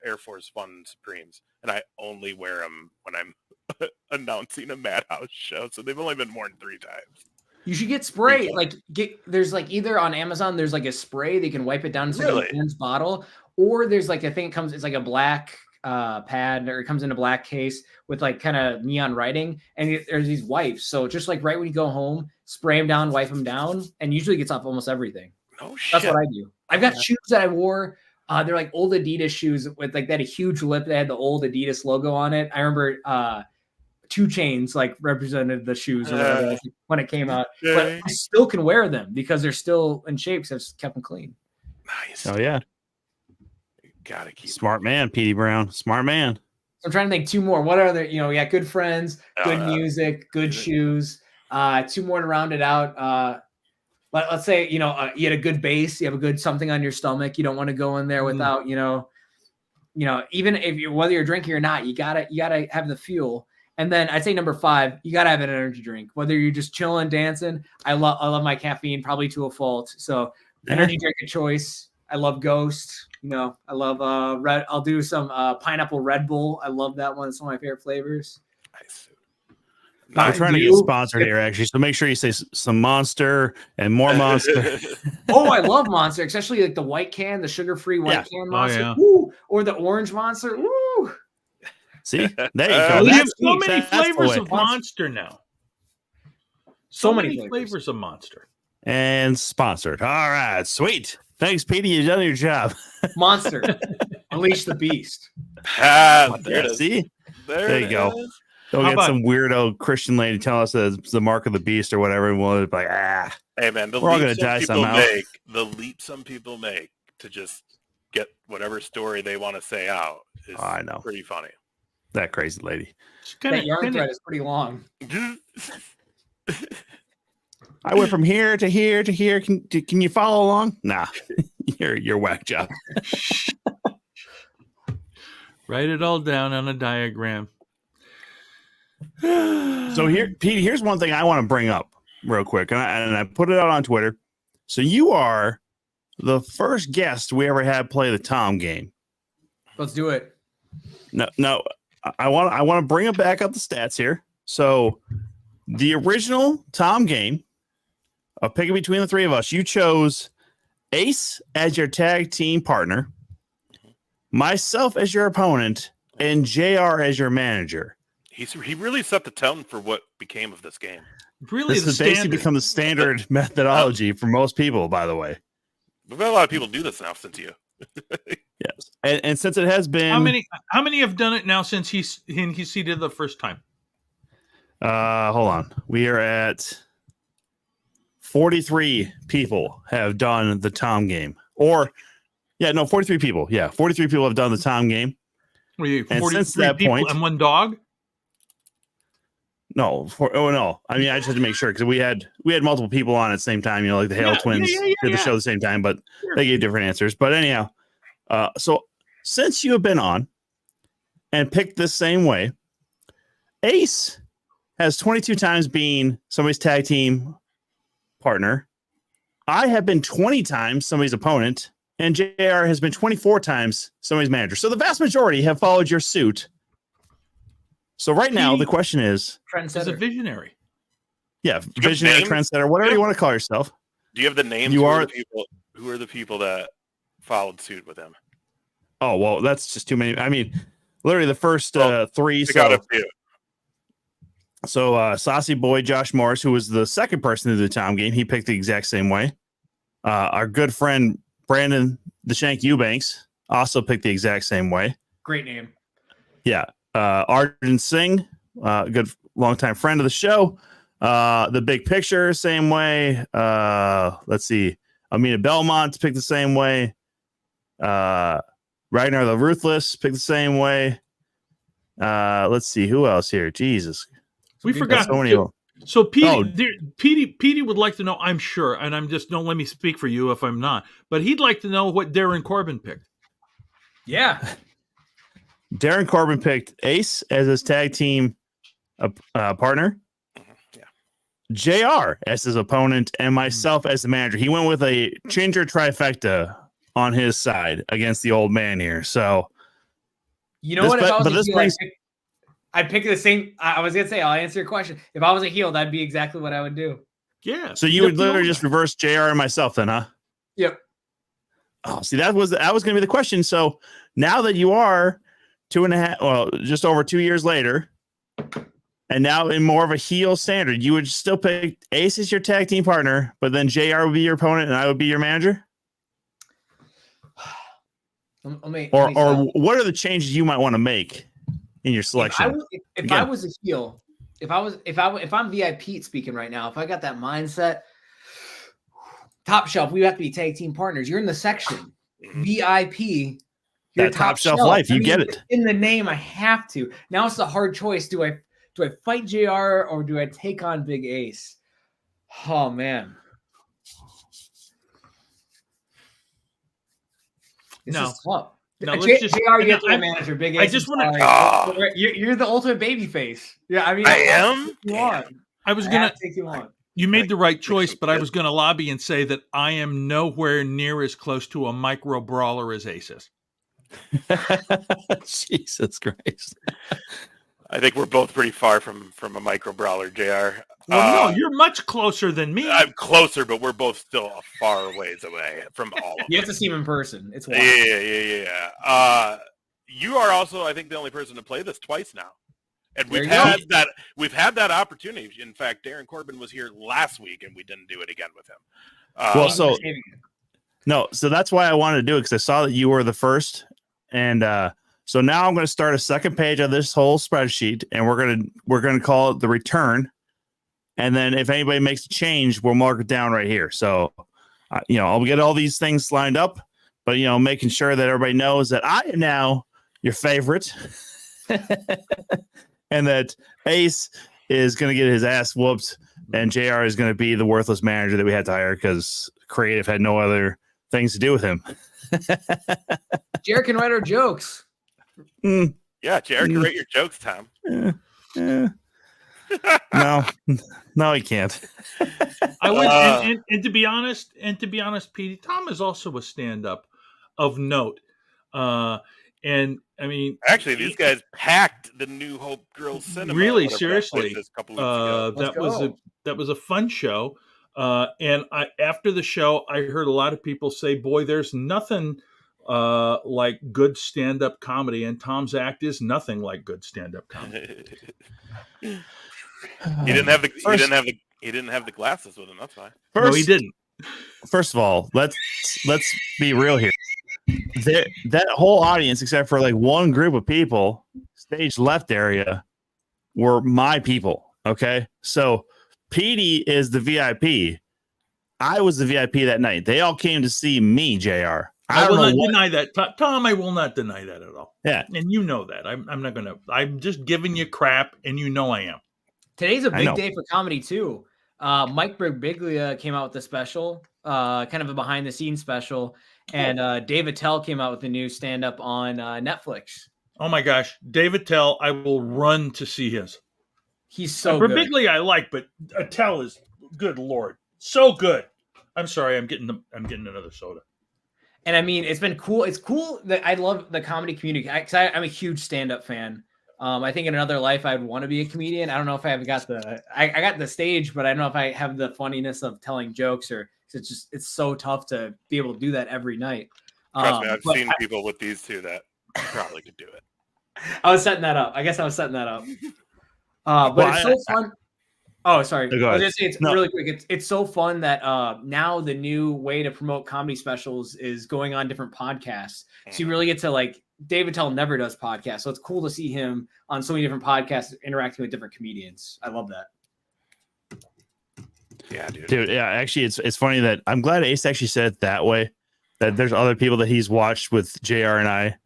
Air Force One Supremes. And I only wear them when I'm announcing a Madhouse show. So they've only been worn 3 times. You should get spray. There's like either on Amazon, there's like a spray that you can wipe it down. It's like an orange bottle, or there's like, I think it's like a black pad, or it comes in a black case with like kind of neon writing. And there's these wipes. So just like right when you go home, spray them down, wipe them down, and usually gets off almost everything. Oh shit. That's what I do. I've got shoes that I wore. They're like old Adidas shoes with like that a huge lip that had the old Adidas logo on it. I remember 2 Chainz like represented the shoes or whatever when it came out, but I still can wear them because they're still in shape. So I've kept them clean. Nice. Oh yeah. Gotta keep smart man, Petey Brown. Smart man. So I'm trying to think 2 more. What are there? We got good friends, good music, good shoes. 2 more to round it out. Let's say you had a good base, you have a good something on your stomach. You don't want to go in there without even if whether you're drinking or not, you gotta have the fuel. And then I'd say number 5, you gotta have an energy drink. Whether you're just chilling, dancing, I love my caffeine probably to a fault. So energy drink of choice. I love Ghost. I love red. I'll do some pineapple Red Bull. I love that one. It's one of my favorite flavors. Nice. We're trying to get sponsored here, actually. So make sure you say some Monster and more Monster. Oh, I love Monster, especially like the white can, the sugar-free white can Monster. Yeah. Woo! Or the orange Monster. Woo! See, there you go. We have so That's many the flavors way. of Monster now. So many flavors of Monster. And sponsored. All right, sweet. Thanks, Petey. You've done your job. Monster. Unleash the beast. There it is. See? There you go. is. Don't How get about- some weirdo Christian lady telling us that it's the mark of the beast or whatever, and we'll be like, Hey man, We're all gonna die somehow. The leap some people make to just get whatever story they want to say out is I know. pretty funny. that crazy lady. That yarn thread is pretty long. I went from here to here to here. Can you follow along? Nah, you're whack job. Write it all down on a diagram. So here, Pete, here's one thing I want to bring up real quick, and I put it out on Twitter. So you are the first guest we ever had play the Tom game. Let's do it. No, I want to bring it back up the stats here. So the original Tom game, a pick between the 3 of us, you chose Ace as your tag team partner, myself as your opponent, and JR as your manager. He really set the tone for what became of this game. Really, This has basically become the standard methodology for most people, by the way. We've had a lot of people do this now since you. Yes, and since it has been how many have done it now since he did the first time? hold on, we are at 43 people have done the Tom game, 43 people. Yeah, 43 people have done the Tom game. Were you And 43 since that people point- and one dog? No, I mean, I just had to make sure because we had multiple people on at the same time. Like the Hale twins did the show at the same time, but they gave different answers. But anyhow, so since you have been on and picked this same way, Ace has 22 times being somebody's tag team partner. I have been 20 times somebody's opponent, and JR has been 24 times somebody's manager. So the vast majority have followed your suit. So right now, the question is, He's a visionary. yeah, visionary, trendsetter, whatever you want to call yourself. Do you have the names? You who are- the people that followed suit with him? Oh, well, that's just too many. I mean, literally the first 3. I got a few. So Saucy Boy Josh Morris, who was the second person to do the Tom game, he picked the exact same way. Our good friend Brandon the Shank Eubanks also picked the exact same way. Great name. Yeah. Arjun Singh, good longtime friend of the show. The Big Picture, same way. Let's see. Amina Belmont picked the same way. Ragnar the Ruthless picked the same way. Let's see who else here. Jesus, We forgot. so many. So Petey, Oh. Petey would like to know, I'm sure, and I'm just, don't let me speak for you if I'm not, but he'd like to know what Darren Corbin picked. Yeah. Darren Corbin picked Ace as his tag team partner. JR as his opponent, and myself as the manager. He went with a ginger trifecta on his side against the old man here. So, You know This- what? If but- I was but a this heel, brings- I'd pick the same. I was gonna say, I'll answer your question. If I was a heel, that'd be exactly what I would do. Yeah. so you would literally just reverse JR and myself then, huh? Yep. Oh, see, that was going to be the question. So now that you are 2.5, well, just over 2 years later, and now in more of a heel standard, you would still pick Ace as your tag team partner, but then JR would be your opponent and I would be your manager? Or what are the changes you might want to make in your selection? If I was a heel, if I'm VIP speaking right now, if I got that mindset, top shelf, we have to be tag team partners. You're in the section. VIP. That top shelf life, you get it. In the name, I have to. Now it's a hard choice. Do I fight JR or do I take on Big Ace? Oh man. This No. is tough. No, JR, let's just- you have to be I- a manager. Big Ace. I just I'm wanna- sorry. You're the ultimate baby face. Yeah, I mean, I am? You on. I was I going have to, to take you on. you made the right choice, some but I good- was going to lobby and say that I am nowhere near as close to a micro brawler as Ace is. Jesus Christ. I think we're both pretty far from a micro brawler, JR. Well, no, you're much closer than me. I'm closer, but we're both still a far ways away from all of You them. have to see him in person. It's wild. Yeah. You are also, I think, the only person to play this twice now, and There we've you go. had that. We've had that opportunity. In fact, Darren Corbin was here last week, and we didn't do it again with him. Well, so that's why I wanted to do it, because I saw that you were the first, and so now I'm going to start a second page of this whole spreadsheet, and we're gonna call it the return, and then if anybody makes a change, we'll mark it down right here. So, I'll get all these things lined up, but making sure that everybody knows that I am now your favorite, and that Ace is going to get his ass whooped, and JR is going to be the worthless manager that we had to hire because creative had no other things to do with him. Jared can write our jokes. Yeah, Jared can rate your jokes, Tom. No, he can't. I would, and to be honest, Petey, Tom is also a stand-up of note. And I mean, Actually, these guys packed the New Hope Girls Cinema. Really, whatever that seriously, place is, a couple weeks ago. that was a fun show. And after the show, I heard a lot of people say, "Boy, there's nothing like good stand-up comedy," and Tom's act is nothing like good stand-up comedy. He didn't have the glasses with him. That's why. No, he didn't. First of all, let's be real here. That whole audience, except for like one group of people, stage left area, were my people. Okay, so Petey is the VIP. I was the VIP that night. They all came to see me, JR. I will not deny that, Tom. I will not deny that at all. Yeah, and you know that. I'm not gonna. I'm just giving you crap, and you know I am. Today's a big day for comedy too. Mike Birbiglia came out with a special, kind of a behind the scenes special, and David Tell came out with a new stand up on Netflix. Oh my gosh, David Tell! I will run to see his. He's so good. Birbiglia I like, but Tell is good. Lord, so good. I'm sorry, I'm getting another soda. And I mean, it's been cool. It's cool that I love the comedy community because I'm a huge stand-up fan. I think in another life I'd want to be a comedian. I don't know if I got I got the stage, but I don't know if I have the funniness of telling jokes, or it's so tough to be able to do that every night. Trust me, I've seen people with these two that probably could do it. I was setting that up. I guess I was setting that up. But it's so fun. Oh, sorry. Go I was ahead. gonna say it's No. really quick. It's so fun that now the new way to promote comedy specials is going on different podcasts. So you really get to like David Tell never does podcasts. So it's cool to see him on so many different podcasts interacting with different comedians. I love that. Yeah, dude. Dude, yeah, actually, it's funny that I'm glad Ace actually said it that way. That there's other people that he's watched with JR and I,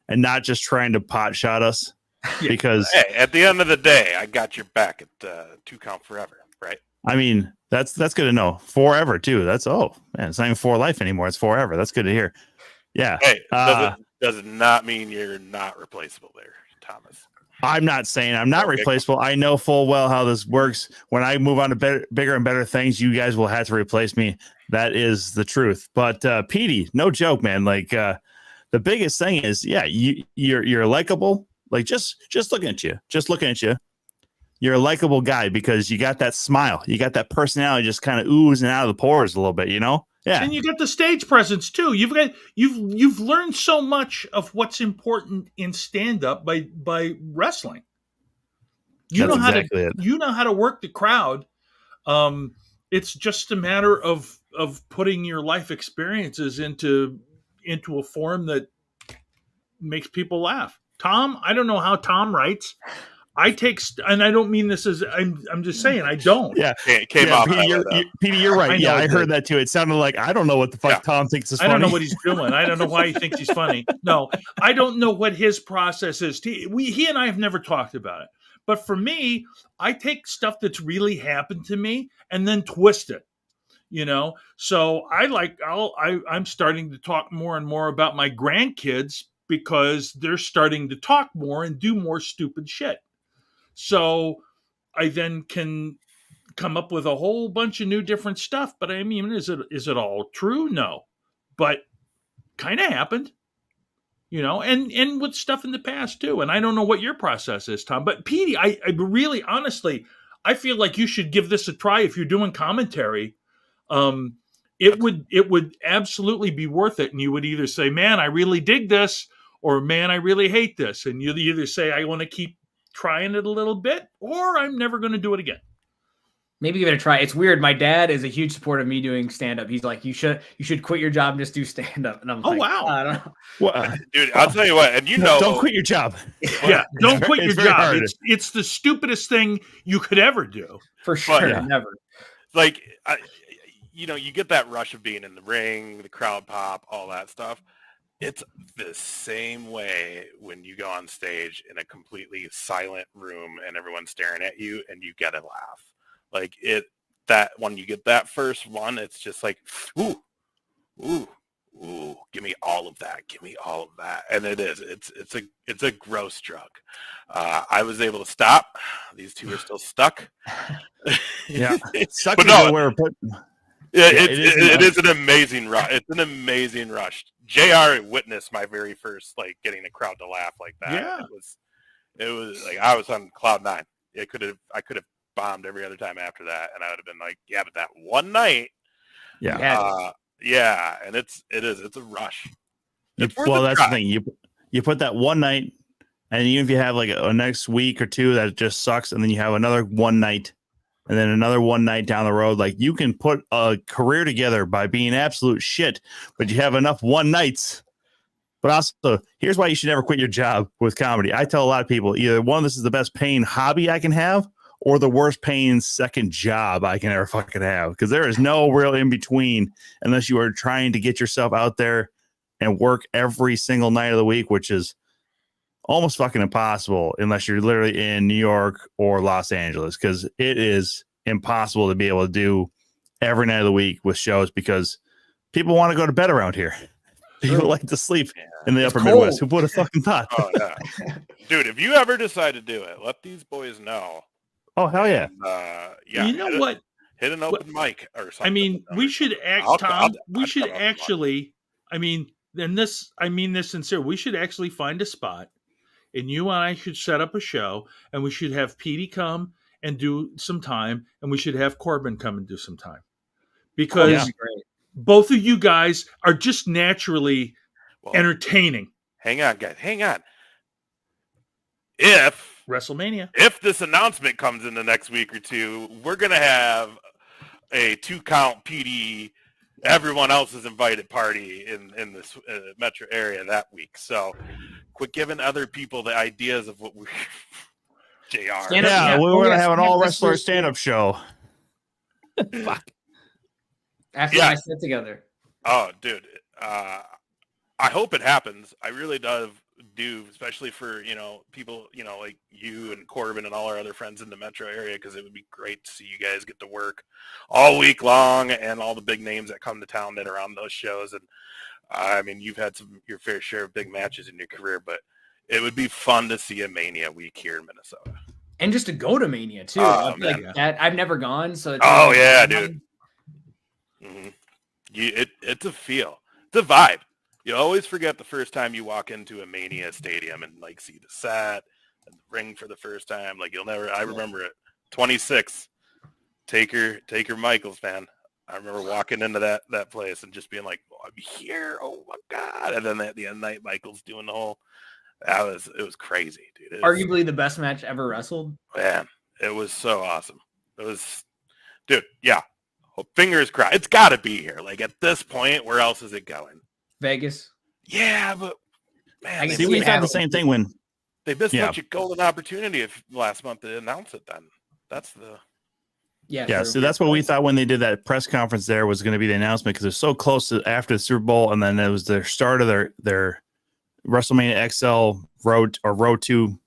and not just trying to pot shot us. Because Hey, at the end of the day, I got your back at 2 count forever, right? I mean, that's good to know. Forever too. That's man, it's not even for life anymore. It's forever. That's good to hear. Yeah. Hey, does it not mean you're not replaceable there, Thomas? I'm not saying I'm not replaceable. I know full well how this works. When I move on to bigger and better things, you guys will have to replace me. That is the truth. But Petey, no joke, man. Like the biggest thing is, yeah, you're likable. Like just looking at you, you're a likable guy because you got that smile, you got that personality, just kind of oozing out of the pores a little bit, you know. Yeah, and you got the stage presence too. You've learned so much of what's important in stand up by wrestling. You know how to work the crowd. It's just a matter of putting your life experiences into a form that makes people laugh. Tom, I don't know how Tom writes. I take, and I don't mean this as I'm just saying I don't. Yeah, came off. Petey, you're right. I heard that too. It sounded like I don't know what the fuck Tom thinks is funny. I don't know what he's doing. I don't know why he thinks he's funny. No, I don't know what his process is. He and I have never talked about it. But for me, I take stuff that's really happened to me and then twist it. You know, so I'm starting to talk more and more about my grandkids because they're starting to talk more and do more stupid shit. So I then can come up with a whole bunch of new different stuff. But I mean, is it all true? No, but kind of happened, you know, and with stuff in the past too. And I don't know what your process is, Tom, but Petey, I really, honestly, I feel like you should give this a try if you're doing commentary. It would absolutely be worth it. And you would either say, man, I really dig this, or man, I really hate this. And you'll either say, I want to keep trying it a little bit, or I'm never going to do it again. Maybe give it a try. It's weird. My dad is a huge supporter of me doing stand-up. He's like, you should quit your job and just do stand-up. And I'm like, wow. I don't know. Well, dude, I'll tell you what, and you know, don't quit your job. Yeah, don't quit your job. Hard. It's the stupidest thing you could ever do. For sure. Yeah. Never. Like, you get that rush of being in the ring, the crowd pop, all that stuff. It's the same way when you go on stage in a completely silent room and everyone's staring at you and you get a laugh. Like that when you get that first one, it's just like, ooh, give me all of that. Give me all of that. And it is. It's a gross drug. I was able to stop. These two are still stuck. Yeah. Stuck but no, nowhere, but it is an amazing rush. It's an amazing rush. JR witnessed my very first getting a crowd to laugh like that. Yeah. It was like I was on cloud 9. I could have bombed every other time after that, and I would have been like, yeah, but that one night, and it's a rush. That's the thing. You put that one night, and even if you have like a next week or two that just sucks, and then you have another one night, and then another one night down the road, like you can put a career together by being absolute shit, but you have enough one nights. But also, here's why you should never quit your job with comedy. I tell a lot of people, either one, this is the best paying hobby I can have, or the worst paying second job I can ever fucking have. Because there is no real in between unless you are trying to get yourself out there and work every single night of the week, which is almost fucking impossible unless you're literally in New York or Los Angeles, because it is impossible to be able to do every night of the week with shows because people want to go to bed around here. People like to sleep in the upper Midwest. Who would have fucking thought? Oh, yeah. Dude, if you ever decide to do it, let these boys know. Oh, hell yeah. You know what? Hit an open mic or something. I mean, we should actually, I mean this sincere. We should actually find a spot, and you and I should set up a show, and we should have Petey come and do some time, and we should have Corbin come and do some time. Because both of you guys are just naturally entertaining. Hang on, guys. Hang on. If WrestleMania. If this announcement comes in the next week or two, we're going to have a 2-count PD, everyone else is invited party in this metro area that week. So quit giving other people the ideas of what we JR. Yeah, we were going to have an all-wrestler stand-up show. Fuck. After I sit together. Oh, dude. I hope it happens. I really do, especially for, people, like you and Corbin and all our other friends in the metro area, because it would be great to see you guys get to work all week long and all the big names that come to town that are on those shows. And I mean, you've had your fair share of big matches in your career, but it would be fun to see a Mania week here in Minnesota. And just to go to Mania too. I've never gone. So it's dude. Mm-hmm. It's a feel. It's a vibe. You always forget the first time you walk into a Mania stadium and like see the set and the ring for the first time. Like I remember it. 26, Taker Michaels, man. I remember walking into that place and just being like, oh, I'm here. Oh my God. And then at the end of the night, Michaels doing the whole, it was crazy, dude. Arguably the best match ever wrestled. Man, it was so awesome. It was, dude. Yeah. Fingers crossed. It's got to be here. Like at this point, where else is it going? Vegas. Yeah, but man, we thought the same thing when they missed such a golden opportunity last month to announce it. Then that's the So that's what we thought when they did that press conference. There was going to be the announcement because it's so close to after the Super Bowl, and then it was the start of their WrestleMania XL Road 2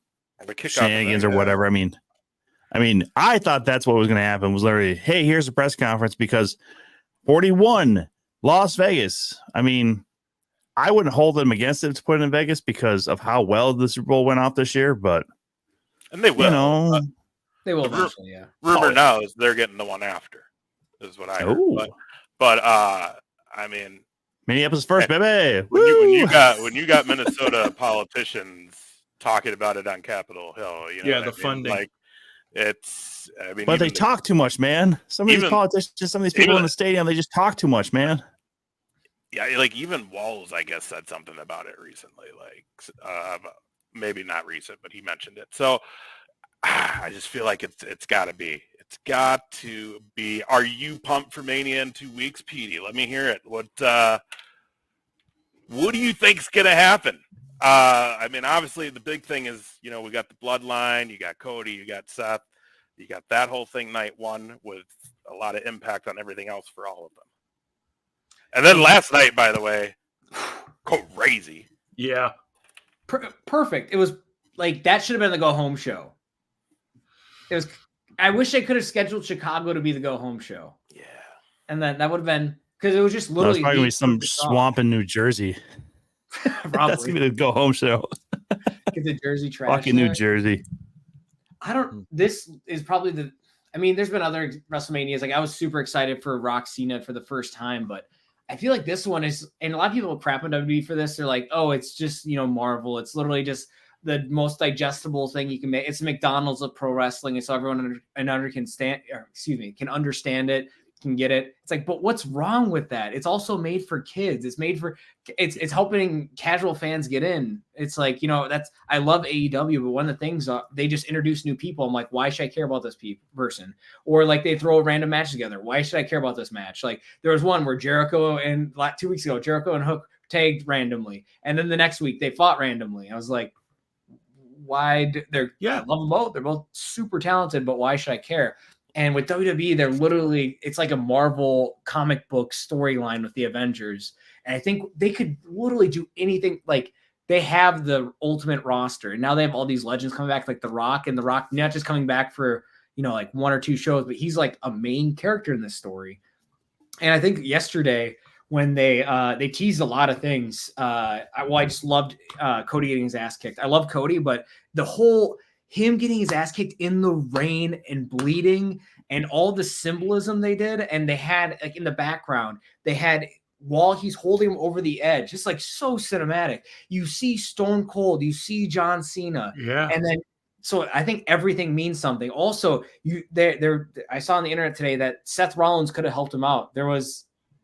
shenanigans or whatever. I mean, I thought that's what was going to happen. Was literally, hey, here's a press conference because 41 Las Vegas. I mean, I wouldn't hold them against it to put it in Vegas because of how well the Super Bowl went off this year, and they will. They will eventually, yeah. Rumor now is they're getting the one after, is what I heard. But I mean, Minneapolis first, baby. When you got Minnesota politicians talking about it on Capitol Hill, the funding. Like it's. I mean, but they talk too much, man. Some of these politicians, some of these people in the stadium, they just talk too much, man. Yeah, like even Walls, I guess, said something about it recently. Like, maybe not recent, but he mentioned it. So I just feel like it's got to be. It's got to be. Are you pumped for Mania in 2 weeks, Petey? Let me hear it. What do you think's gonna happen? I mean, obviously the big thing is, we got the Bloodline, you got Cody, you got Seth, you got that whole thing night one with a lot of impact on everything else for all of them. And then last night, by the way, crazy. Yeah. Perfect. It was like, that should have been the go home show. I wish they could have scheduled Chicago to be the go home show. Yeah. And then that would have been, because it was just literally. It's probably going to be some swamp in New Jersey. Probably. That's going to be the go home show. Get the Jersey trash. Fucking New Jersey. This is probably there's been other WrestleManias. Like I was super excited for Rock Cena for the first time, but I feel like this one is, and a lot of people crap on WWE for this. They're like, oh, it's just, Marvel. It's literally just the most digestible thing you can make. It's McDonald's of pro wrestling. And so everyone can understand it, can get it. It's like, but what's wrong with that? It's also made for kids. It's helping casual fans get in. It's like, I love AEW, but one of the things they just introduce new people. I'm like, why should I care about this person? Or like they throw a random match together. Why should I care about this match? Like there was one where Jericho and 2 weeks ago, Jericho and Hook tagged randomly. And then the next week they fought randomly. I was like, why? I love them both. They're both super talented, but why should I care? And with WWE, they're literally, it's like a Marvel comic book storyline with the Avengers. And I think they could literally do anything. Like they have the ultimate roster. And now they have all these legends coming back, like The Rock, and The Rock not just coming back for, like 1 or 2 shows, but he's like a main character in this story. And I think yesterday when they teased a lot of things, I just loved Cody getting his ass kicked. I love Cody, but the whole him getting his ass kicked in the rain and bleeding and all the symbolism they did. And they had like in the background, they had while he's holding him over the edge, just like so cinematic. You see Stone Cold, you see John Cena. Yeah. And then, so I think everything means something. Also, I saw on the internet today that Seth Rollins could have helped him out.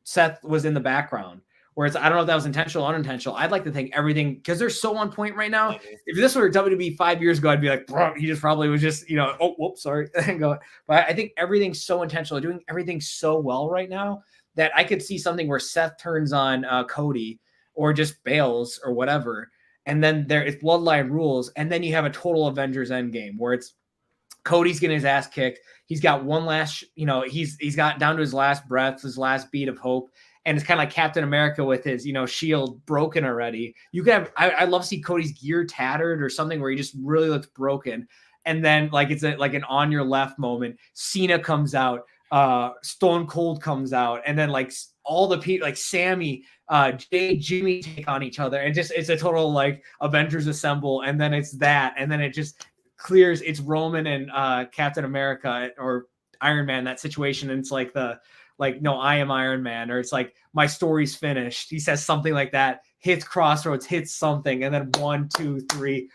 Seth was in the background Whereas I don't know if that was intentional or unintentional. I'd like to think everything, because they're so on point right now. If this were WWE 5 years ago, I'd be like, bro, he just probably was just, oh, whoops, sorry. But I think everything's so intentional, doing everything so well right now that I could see something where Seth turns on Cody or just bails or whatever. And then it's bloodline rules. And then you have a total Avengers Endgame where it's Cody's getting his ass kicked. He's got one last, he's got down to his last breath, his last beat of hope. And it's kind of like Captain America with his, shield broken already. You could have, I love to see Cody's gear tattered or something where he just really looks broken. And then like it's like an on your left moment. Cena comes out, Stone Cold comes out, and then like all the people like Sammy, Jay, Jimmy take on each other, and just it's a total like Avengers assemble, and then it's that, and then it just clears. It's Roman and Captain America or Iron Man, that situation, and it's like no, I am Iron Man, or it's like my story's finished. He says something like that, hits Crossroads, hits something, and then 1, 2, 3.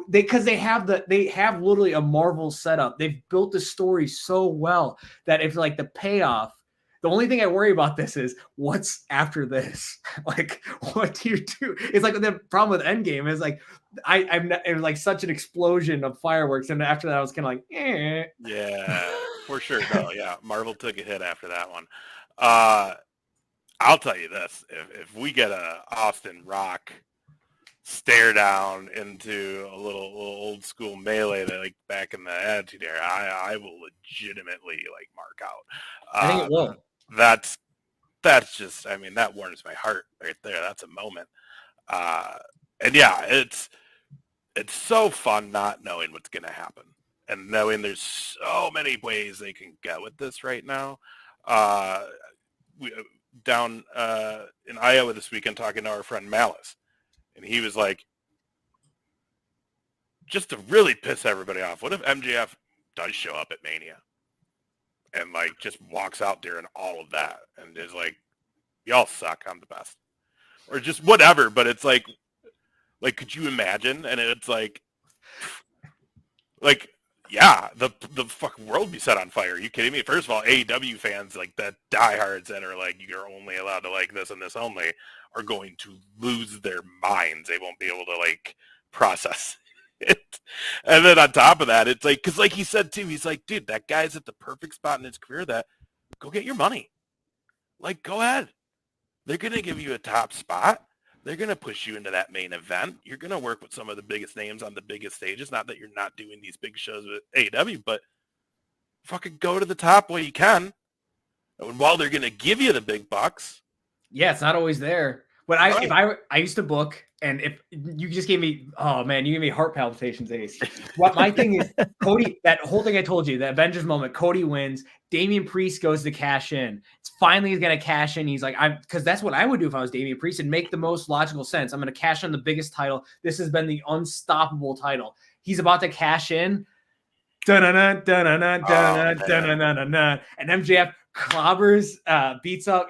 Because they have literally a Marvel setup. They've built the story so well that if like the payoff, the only thing I worry about this is what's after this. Like, what do you do? It's like the problem with Endgame is like it was like such an explosion of fireworks, and after that I was kind of like, eh. Yeah, for sure. No, yeah, Marvel took a hit after that one. I'll tell you this: if we get a Austin Rock stare down into a little old school melee that like back in the Attitude Era, I will legitimately like mark out. I think it will. That's just, I mean, that warms my heart right there. That's a moment. And yeah, it's so fun not knowing what's going to happen and knowing there's so many ways they can get with this right now. We down in Iowa this weekend talking to our friend Malice, and he was like, just to really piss everybody off, what if MJF does show up at Mania and like just walks out during all of that and is like, y'all suck, I'm the best, or just whatever. But it's like could you imagine? And it's like yeah, the fucking world be set on fire. Are you kidding me? First of all, AEW fans, like the diehards that are like, you're only allowed to like this and this only, are going to lose their minds. They won't be able to like process it. And then on top of that, it's like, because like he said too, he's like, dude, that guy's at the perfect spot in his career that go get your money. Like, go ahead. They're going to give you a top spot. They're going to push you into that main event. You're going to work with some of the biggest names on the biggest stages. Not that you're not doing these big shows with AEW, but fucking go to the top while you can. And while they're going to give you the big bucks. Yeah, it's not always there. But I used to book, and if you just gave me, oh man, you gave me heart palpitations, Ace. What my thing is, Cody, that whole thing I told you, the Avengers moment, Cody wins, Damian Priest goes to cash in. It's finally he's gonna cash in. He's like, because that's what I would do if I was Damian Priest and make the most logical sense. I'm gonna cash in the biggest title. This has been the unstoppable title. He's about to cash in. And MJF clobbers, beats up,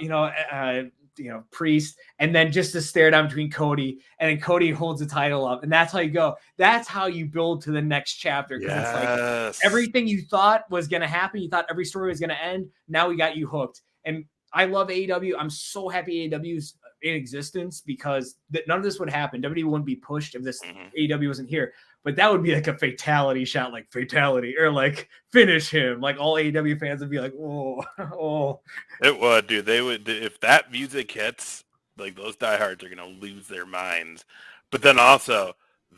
Priest, and then just a stare down between Cody, and then Cody holds the title up, and that's how you go. That's how you build to the next chapter. Yes. It's like everything you thought was going to happen, you thought every story was going to end, now we got you hooked. And I love AEW. I'm so happy AEW's in existence because none of this would happen. WWE wouldn't be pushed if this AEW wasn't here. But that would be like a fatality shot, like fatality, or like finish him. Like all AEW fans would be like, oh. It would, dude. They would, if that music hits, like those diehards are going to lose their minds. But then also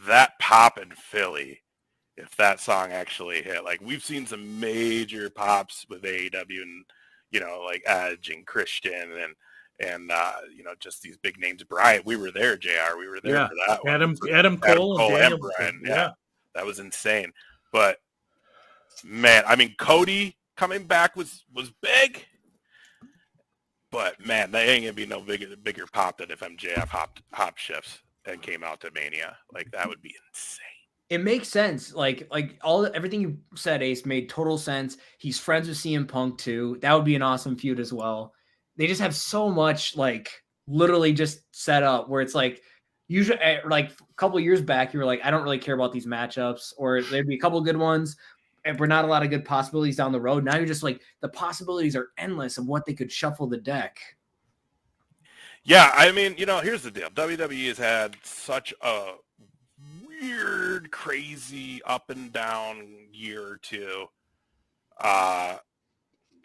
that pop in Philly, if that song actually hit, like we've seen some major pops with AEW and, like Edge and Christian and just these big names. Brian, we were there, JR. We were there for that one. Adam Cole and Brian. Yeah, that was insane. But man, I mean, Cody coming back was big. But man, they ain't gonna be no bigger pop than if MJF hop shifts and came out to Mania. Like that would be insane. It makes sense. Like everything you said, Ace, made total sense. He's friends with CM Punk too. That would be an awesome feud as well. They just have so much like literally just set up where it's like usually like a couple of years back, you were like, I don't really care about these matchups, or there'd be a couple of good ones, and we're not a lot of good possibilities down the road. Now you're just like the possibilities are endless of what they could shuffle the deck. Yeah, I mean, here's the deal. WWE has had such a weird, crazy, up and down year or two.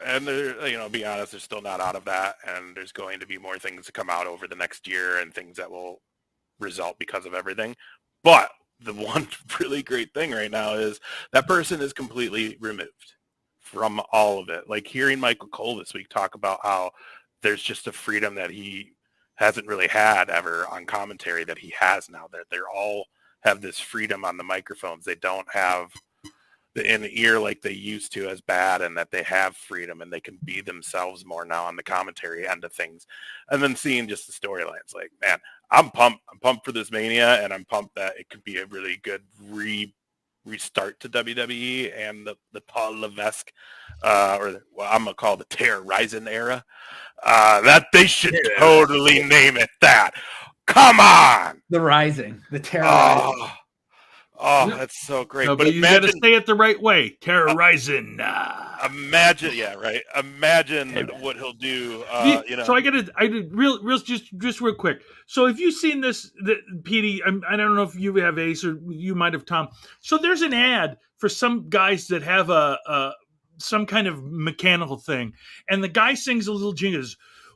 And they're, be honest, they're still not out of that. And there's going to be more things to come out over the next year and things that will result because of everything. But the one really great thing right now is that person is completely removed from all of it. Like hearing Michael Cole this week talk about how there's just a freedom that he hasn't really had ever on commentary that he has now, that they're all have this freedom on the microphones. They don't have the in ear like they used to as bad, and that they have freedom and they can be themselves more now on the commentary end of things. And then seeing just the storylines, like, man, I'm pumped. I'm pumped for this Mania, and I'm pumped that it could be a really good restart to WWE and the Paul Levesque, or what I'm going to call the Terrorizing era. That they should totally name it that. Come on! The Rising. The Terrorizing. Oh, that's so great. No, but you got to say it the right way. Terrorizing. Imagine, yeah, right. Imagine what he'll do. So I did real, just real quick. So if you've seen this, Petey, I don't know if you have Ace or you might have Tom. So there's an ad for some guys that have some kind of mechanical thing, and the guy sings a little jingle.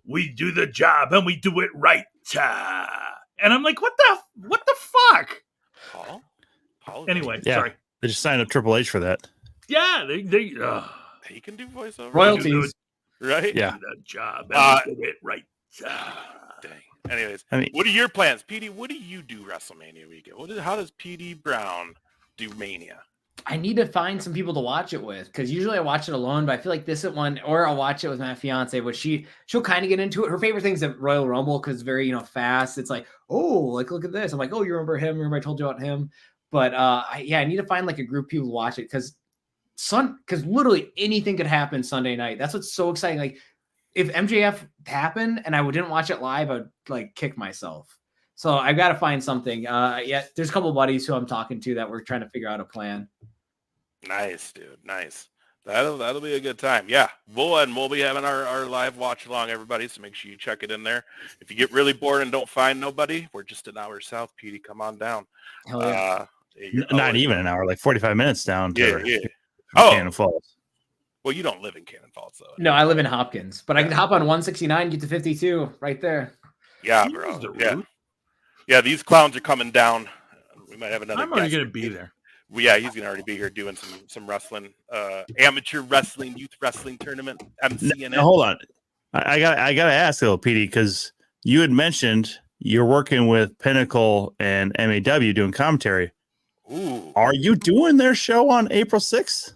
We do the job and we do it right. And I'm like, what the fuck? Paul? Anyway, Yeah. sorry. They just signed up Triple H for that. Yeah, they He can do voiceover. Royalties. Right? Yeah. do the job and we do it right. Dang. Anyways, I mean, what are your plans, Petey? What do you do WrestleMania weekend? How does Petey Brown do Mania? I need to find some people to watch it with, because usually I watch it alone, but I feel like this one, or I'll watch it with my fiance, but she'll kind of get into it. Her favorite thing's at Royal Rumble because it's very, fast. It's like, oh, like look at this. I'm like, oh, you remember him? Remember I told you about him? But I need to find like a group of people to watch it because literally anything could happen Sunday night. That's what's so exciting. Like if MJF happened and I didn't watch it live, I'd like kick myself. So I've got to find something. There's a couple of buddies who I'm talking to that we're trying to figure out a plan. Nice, dude. Nice. That'll be a good time. Yeah. We'll be having our live watch along, everybody. So make sure you check it in there. If you get really bored and don't find nobody, we're just an hour south, Petey. Come on down. Hell yeah. Not even an hour, like 45 minutes down to Cannon Falls. Well, you don't live in Cannon Falls, though. No, I live in Hopkins, but I can hop on 169, get to 52 right there. Yeah, bro. Yeah. Yeah, these clowns are coming down. We might have another. I'm already going to be there. Yeah, he's gonna already be here doing some wrestling, amateur wrestling, youth wrestling tournament. MCing. Now, hold on, I gotta ask though, Petey, because you had mentioned you're working with Pinnacle and MAW doing commentary. Ooh, are you doing their show on April 6th?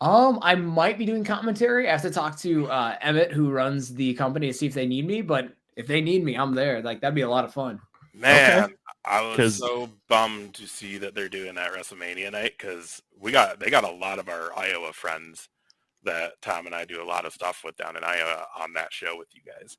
I might be doing commentary. I have to talk to Emmett, who runs the company, to see if they need me. But if they need me, I'm there. Like that'd be a lot of fun. Man. Okay. I was so bummed to see that they're doing that WrestleMania night because they got a lot of our Iowa friends that Tom and I do a lot of stuff with down in Iowa on that show with you guys.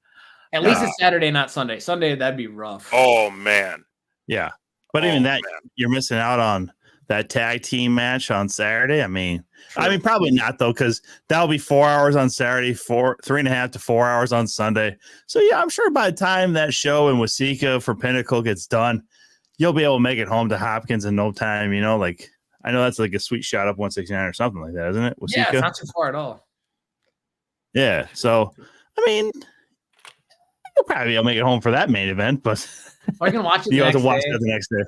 At least it's Saturday, not Sunday. Sunday, that'd be rough. Oh, man. Yeah. But even that, you're missing out on that tag team match on Saturday. I mean, probably not though, because that'll be 4 hours on Saturday, 3.5 to 4 hours on Sunday. So yeah, I'm sure by the time that show in Waseca for Pinnacle gets done, you'll be able to make it home to Hopkins in no time. Like I know that's like a sweet shot up 169 or something like that, isn't it? Waseca? Yeah, it's not too far at all. Yeah. So you'll probably be able to make it home for that main event, but I can watch it. You have to watch that the next day.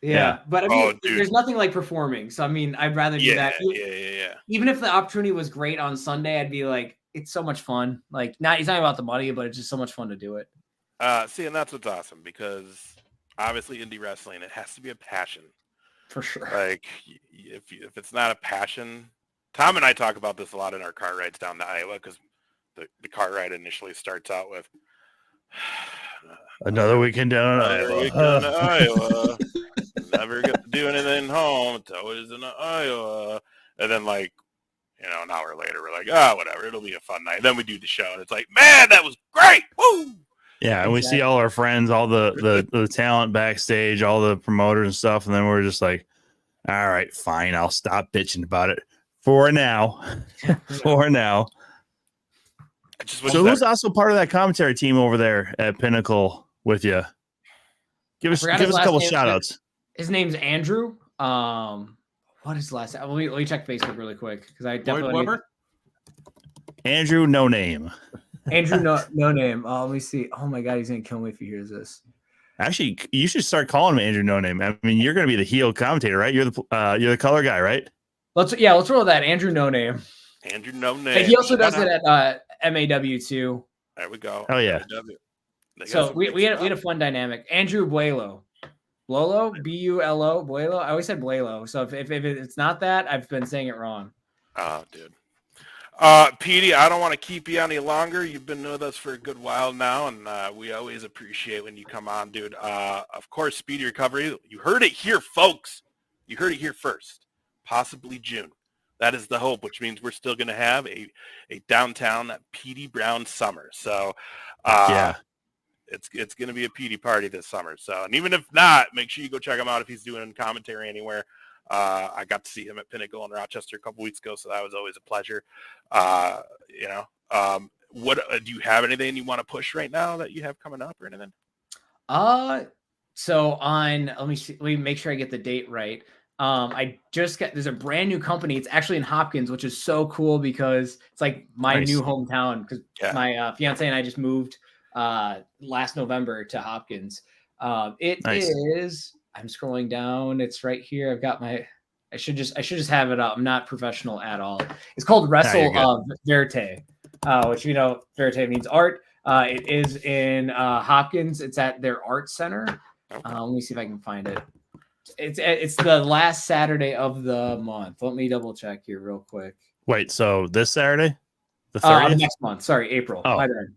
Yeah, but there's nothing like performing. So I'd rather do that. Yeah. Even if the opportunity was great on Sunday, I'd be like, it's so much fun. Like, it's not about the money, but it's just so much fun to do it. See, and that's what's awesome because obviously indie wrestling, it has to be a passion. For sure. Like, if it's not a passion, Tom and I talk about this a lot in our car rides down to Iowa because the car ride initially starts out with another weekend down in Iowa. Never get to do anything home. It's always in Iowa. And then, an hour later, we're like, whatever. It'll be a fun night. And then we do the show, and it's like, man, that was great. Woo! Yeah, and we see all our friends, all the talent backstage, all the promoters and stuff, and then we're just like, all right, fine, I'll stop bitching about it for now. For now. So who's also part of that commentary team over there at Pinnacle with you? Give us a couple shout outs. His name's Andrew. What is his last name? Let me check Facebook really quick because I definitely Andrew No Name. Andrew no name. Let me see. Oh my god, he's gonna kill me if he hears this. Actually, you should start calling him Andrew No Name. I mean, you're gonna be the heel commentator, right? You're the color guy, right? Let's roll that. Andrew No Name. Andrew No Name. And he also does it at MAW too. There we go. Oh yeah. So we had a fun dynamic. Andrew Buelo, Bulo, Buelo. I always said Buelo. So if it's not that, I've been saying it wrong. Oh, dude. Petey, I don't want to keep you any longer. You've been with us for a good while now, and we always appreciate when you come on, dude. Of course, speedy recovery. You heard it here, folks. You heard it here first. Possibly June. That is the hope, which means we're still going to have a downtown Petey Brown summer. So, yeah. It's going to be a Petey party this summer. So, and even if not, make sure you go check him out if he's doing commentary anywhere. I got to see him at Pinnacle in Rochester a couple weeks ago, so that was always a pleasure. What do you have anything you want to push right now that you have coming up or anything? So let me make sure I get the date right. There's a brand new company. It's actually in Hopkins, which is so cool because it's like my new hometown because my fiance and I just moved last November to Hopkins. It is. I'm scrolling down. It's right here. I've got I should just have it up. I'm not professional at all. It's called Wrestle Verite, which Verite means art. It is in Hopkins. It's at their art center. Okay. Let me see if I can find it. It's the last Saturday of the month. Let me double check here real quick. Wait, so this Saturday, the 30th? Next month. Sorry, April. Oh. My bad.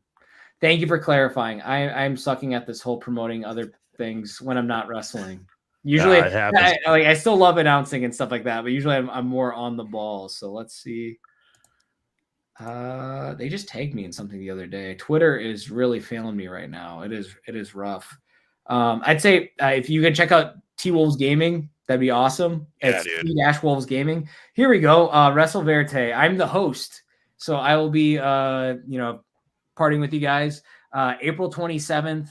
Thank you for clarifying. I'm sucking at this whole promoting other things when I'm not wrestling. Usually, I still love announcing and stuff like that, but usually I'm more on the ball. So let's see. They just tagged me in something the other day. Twitter is really failing me right now. It is rough. I'd say if you can check out T-Wolves Gaming, that'd be awesome. Yeah, it's T-Wolves Gaming. Here we go. Wrestle Verite. I'm the host, so I will be partying with you guys April 27th.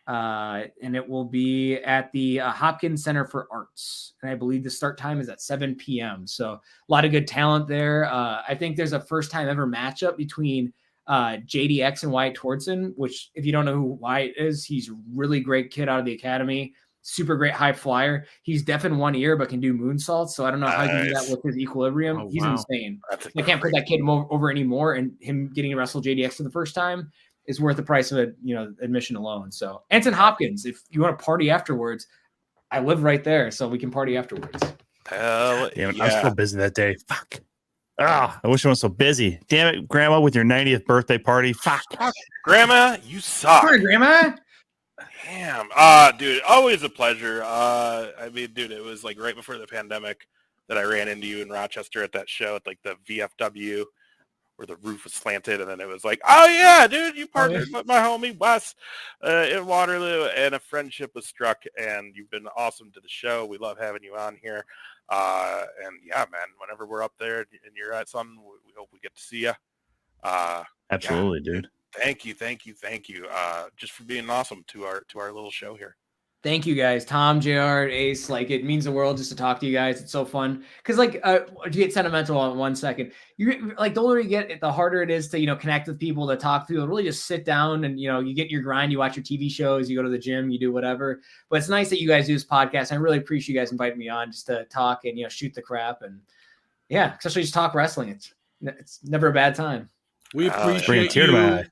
And it will be at the Hopkins Center for Arts. And I believe the start time is at 7 p.m. So a lot of good talent there. I think there's a first time ever matchup between JDX and Wyatt Tordson, which if you don't know who Wyatt is, he's a really great kid out of the academy. Super great high flyer. He's deaf in one ear, but can do moonsaults. So I don't know how he do that with his equilibrium. He's insane. I can't put that kid over anymore. And him getting to wrestle JDX for the first time is worth the price of admission alone. So Anson Hopkins, if you want to party afterwards, I live right there, so we can party afterwards. Hell yeah. I was so busy that day. Fuck. I wish I wasn't so busy. Damn it, Grandma, with your 90th birthday party. Fuck. Grandma, you suck. Sorry, Grandma. Damn. Dude, always a pleasure. I mean, dude, it was like right before the pandemic that I ran into you in Rochester at that show at like the VFW where the roof was slanted, and then it was like, oh yeah, dude, you partnered with my homie Wes in Waterloo, and a friendship was struck, and you've been awesome to the show. We love having you on here. And yeah, man, whenever we're up there and you're at something, we hope we get to see you. Absolutely, dude. Thank you. Just for being awesome to our little show here. Thank you guys, Tom, JR, Ace. Like, it means the world just to talk to you guys. It's so fun because, like, to get sentimental on 1 second, you like the older you get, the harder it is to connect with people, to talk to people, really just sit down and you get your grind, you watch your TV shows, you go to the gym, you do whatever. But it's nice that you guys do this podcast. I really appreciate you guys inviting me on just to talk and shoot the crap and especially just talk wrestling. It's never a bad time. We appreciate you.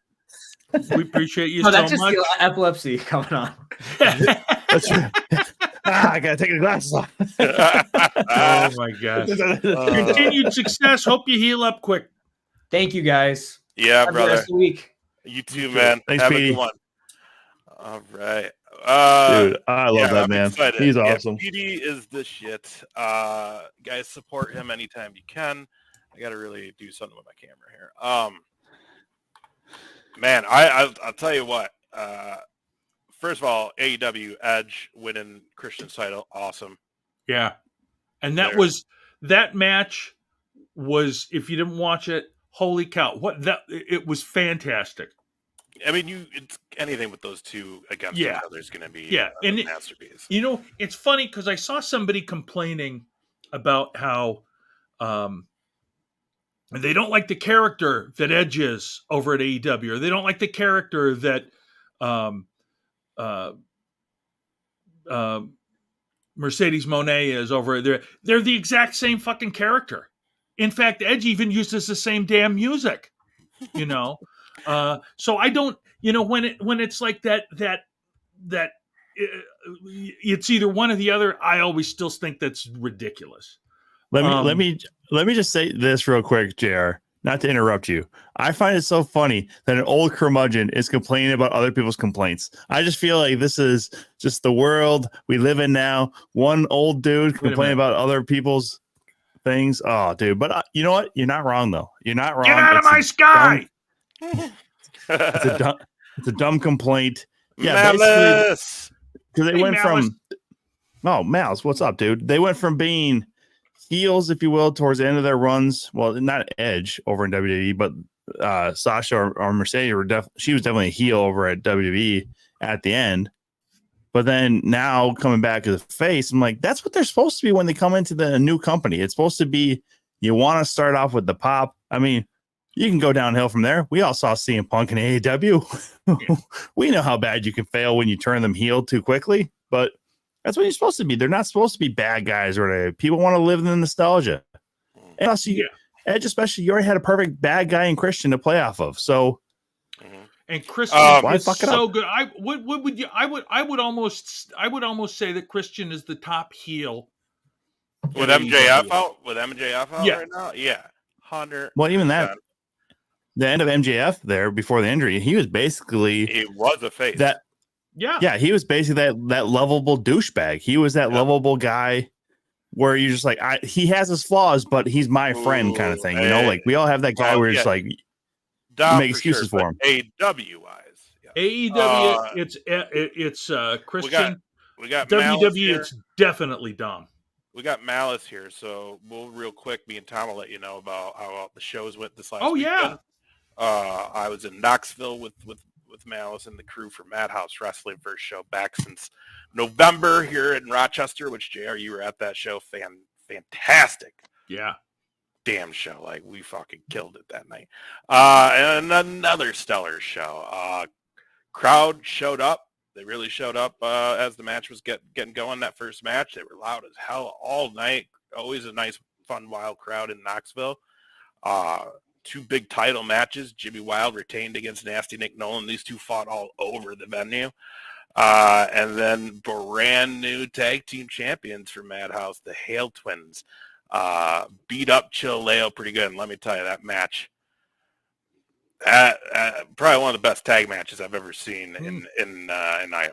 We appreciate you so that's just much. Epilepsy coming on. That's right. I gotta take the glasses off. Oh my gosh. Continued success. Hope you heal up quick. Thank you guys. Yeah, Have brother. the rest of the week. You too, man. Thanks, Have Petey. a good one. All right. Dude, I love that, man. Excited. He's awesome. Petey is the shit. Guys, support him anytime you can. I gotta really do something with my camera here. Man, I'll tell you what. First of all, AEW Edge winning Christian's title, awesome. Yeah, and that match was, if you didn't watch it, holy cow! It was fantastic. I mean, it's anything with those two against each other is going to be a masterpiece. It's funny because I saw somebody complaining about how they don't like the character that Edge is over at AEW, or they don't like the character that Mercedes Moné is over there. They're the exact same fucking character. In fact, Edge even uses the same damn music, so I don't, when it's like that it's either one or the other. I always still think that's ridiculous. Let me just say this real quick, JR, not to interrupt you. I find it so funny that an old curmudgeon is complaining about other people's complaints. I just feel like this is just the world we live in now. One old dude complaining about other people's things. Oh, dude. But you know what? You're not wrong, though. You're not wrong. Get out of my sky! It's a dumb complaint. Yeah, Malice! Because they went from... Oh, Malice, what's up, dude? They went from being heels, if you will, towards the end of their runs. Well, not Edge over in WWE, but Sasha or Mercedes she was definitely a heel over at WWE at the end. But then now coming back as a face, I'm like, that's what they're supposed to be when they come into the new company. It's supposed to be, you want to start off with the pop. I mean, you can go downhill from there. We all saw CM Punk in AEW. Yeah. We know how bad you can fail when you turn them heel too quickly, but that's what you're supposed to be. They're not supposed to be bad guys or whatever. People want to live in the nostalgia. And also, Edge, especially, you already had a perfect bad guy in Christian to play off of. So, and Christian is so good. I would almost say that Christian is the top heel with MJF out. With MJF out right now, 100. Well, even that, the end of MJF there before the injury, he was a face. He was basically that lovable douchebag. He was that lovable guy where you're just like, he has his flaws, but he's my friend kind of thing. Like we all have that guy where it's like, make excuses for him. AEW wise, AEW, it's Christian. We got WWE. It's definitely Dom. We got Malice here, so we'll real quick. Me and Tom will let you know about how the shows went this last weekend. I was in Knoxville with Malice and the crew for Madhouse Wrestling, first show back since November here in Rochester, which JR, you were at that show. Fantastic. Yeah. Damn show. Like we fucking killed it that night. And another stellar show. Crowd showed up. They really showed up as the match was getting going. That first match, they were loud as hell all night. Always a nice, fun, wild crowd in Knoxville. Two big title matches. Jimmy Wild retained against Nasty Nick Nolan. These two fought all over the venue. And then brand new tag team champions for Madhouse, the Hale Twins, beat up Chileo pretty good. And let me tell you, that match, probably one of the best tag matches I've ever seen in Iowa.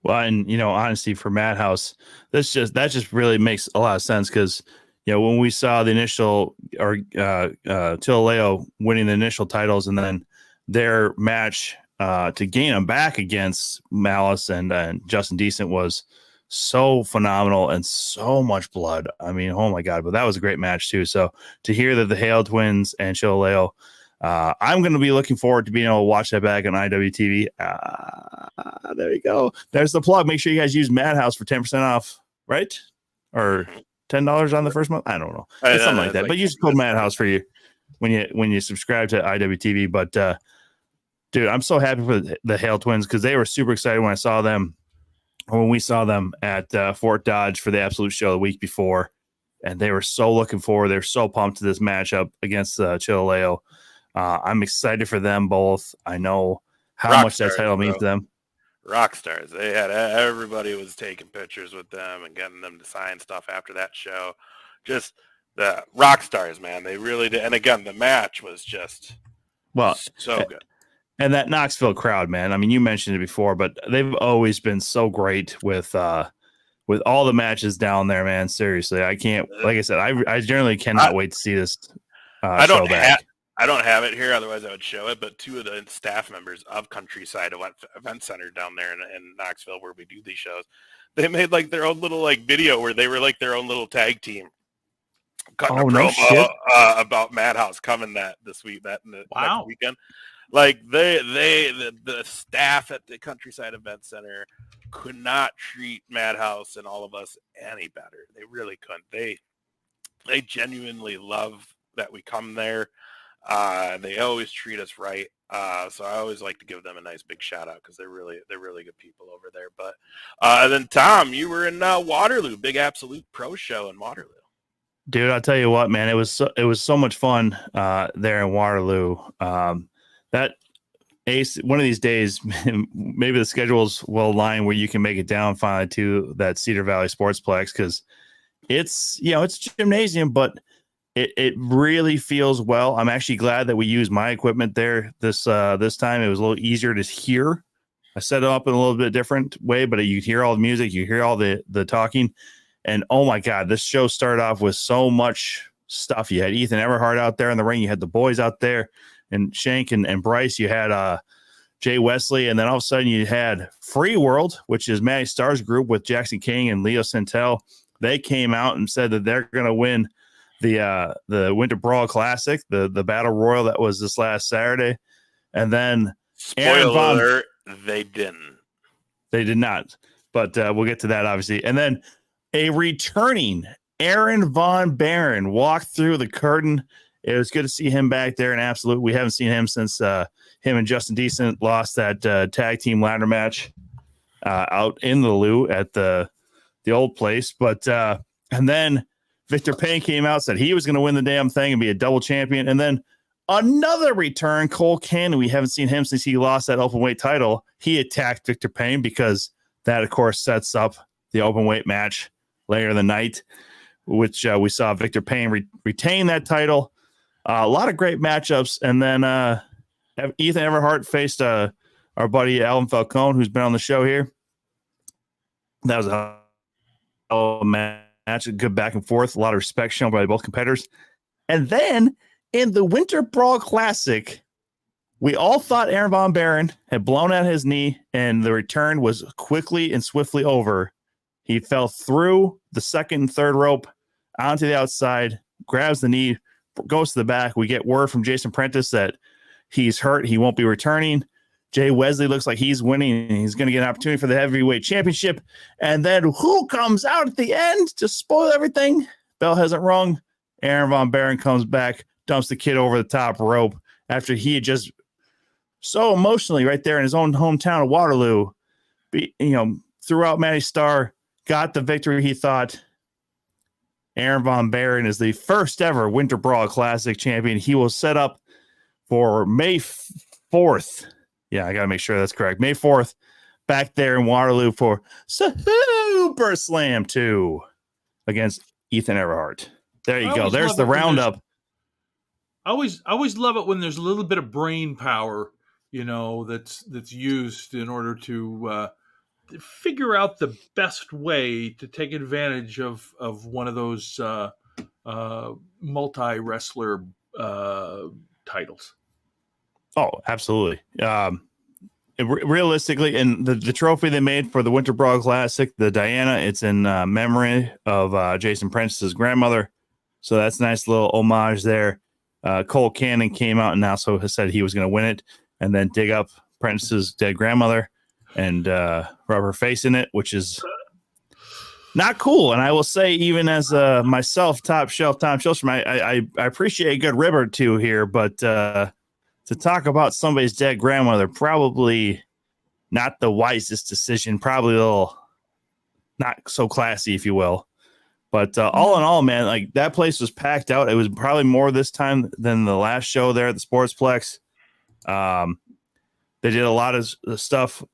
Well, and honestly, for Madhouse, that just really makes a lot of sense because when we saw the initial Chileo winning the initial titles and then their match to gain them back against Malice and Justin Decent was so phenomenal and so much blood. I mean, oh my God, but that was a great match too. So to hear that the Hale Twins and Chileo, I'm going to be looking forward to being able to watch that back on IWTV. There you go. There's the plug. Make sure you guys use Madhouse for 10% off, right? Or $10 on the first month. I don't know. It's something like that. But use code Madhouse for you when you subscribe to IWTV. But dude, I'm so happy for the Hale Twins because they were super excited when we saw them at Fort Dodge for the Absolute Show the week before, and they were so looking forward. They're so pumped to this matchup against Chileo. I'm excited for them both. I know how much that title means to them. Rock stars. They had everybody was taking pictures with them and getting them to sign stuff after that show. Just the rock stars, man. They really did. And again, the match was just so good. And that Knoxville crowd, man. I mean, you mentioned it before, but they've always been so great with all the matches down there, man. Seriously, I can't. Like I said, I generally cannot wait to see this. Show back. I don't have it here, otherwise I would show it. But two of the staff members of Countryside Event Center down there in Knoxville, where we do these shows, they made like their own little like video where they were like their own little tag team, cutting Oh, a no promo shit. about Madhouse coming next Wow. weekend. Like the staff at the Countryside Event Center could not treat Madhouse and all of us any better. They really couldn't. They genuinely love that we come there. They always treat us right. So I always like to give them a nice big shout out because they're really good people over there. But and then Tom, you were in Waterloo, Big Absolute Pro Show in Waterloo. Dude, I'll tell you what, man, it was so much fun there in Waterloo. That Ace, one of these days, maybe the schedules will align where you can make it down finally to that Cedar Valley Sportsplex, because it's it's a gymnasium, but it really feels well. I'm actually glad that we used my equipment there this time. It was a little easier to hear. I set it up in a little bit different way, but you hear all the music, you hear all the talking, and oh my God, this show started off with so much stuff. You had Ethan Everhart out there in the ring, you had the boys out there, and Shank and Bryce, you had Jay Wesley, and then all of a sudden you had Free World, which is Matty Starr's group with Jackson King and Leo Santel. They came out and said that they're going to win the Winter Brawl Classic, the Battle Royal that was this last Saturday. And then Spoiler alert, they didn't. They did not, but we'll get to that obviously. And then a returning Aaron Von Baron walked through the curtain. It was good to see him back there in Absolute. We haven't seen him since him and Justin Decent lost that tag team ladder match out in the Lou at the old place. But and then Victor Payne came out, said he was going to win the damn thing and be a double champion. And then another return, Cole Cannon. We haven't seen him since he lost that open weight title. He attacked Victor Payne because that, of course, sets up the open weight match later in the night, which we saw Victor Payne retain that title. A lot of great matchups. And then Ethan Everhart faced our buddy Alvin Falcone, who's been on the show here. That was a match, a good back and forth, a lot of respect shown by both competitors. And then in the Winter Brawl Classic, we all thought Aaron Von Baron had blown out his knee, and the return was quickly and swiftly over. He fell through the second and third rope onto the outside, grabs the knee, goes to the back. We get word from Jason Prentice that he's hurt. He won't be returning. Jay Wesley looks like he's winning, and he's going to get an opportunity for the heavyweight championship. And then who comes out at the end to spoil everything? Bell hasn't rung. Aaron Von Baron comes back, dumps the kid over the top rope after he had just so emotionally right there in his own hometown of Waterloo, threw out Matty Starr, got the victory. He thought Aaron Von Baron is the first ever Winter Brawl Classic champion. He will set up for May 4th. Yeah, I got to make sure that's correct. May 4th, back there in Waterloo for Super Slam 2 against Ethan Everhart. There you go. There's the roundup. I always love it when there's a little bit of brain power, that's used in order to figure out the best way to take advantage of one of those multi-wrestler titles. Oh, absolutely. Realistically, and the trophy they made for the Winter Brawl Classic, the Diana, it's in memory of Jason Prentice's grandmother. So that's a nice little homage there. Cole Cannon came out and also has said he was going to win it and then dig up Prentice's dead grandmother and rub her face in it, which is not cool. And I will say, even as myself, Top Shelf Tom Shilstrom, I appreciate a good rib or two here, but to talk about somebody's dead grandmother, probably not the wisest decision, probably a little not so classy, if you will. But all in all, man, like that place was packed out. It was probably more this time than the last show there at the Sportsplex. They did a lot of stuff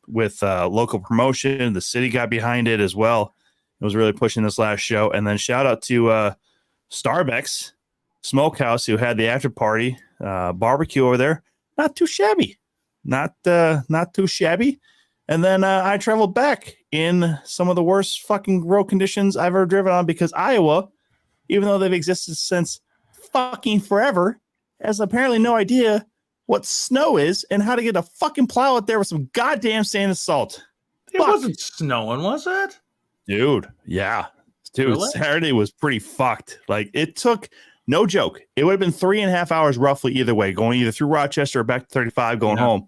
with local promotion. The city got behind it as well. It was really pushing this last show. And then shout out to Starbucks Smokehouse, who had the after party barbecue over there. Not too shabby. Not too shabby. And then I traveled back in some of the worst fucking road conditions I've ever driven on, because Iowa, even though they've existed since fucking forever, has apparently no idea what snow is and how to get a fucking plow out there with some goddamn sand and salt. It wasn't snowing, was it? Dude, yeah. It's Dude, Really? Saturday was pretty fucked. Like, it took, no joke, it would have been 3.5 hours roughly either way, going either through Rochester or back to 35, going home.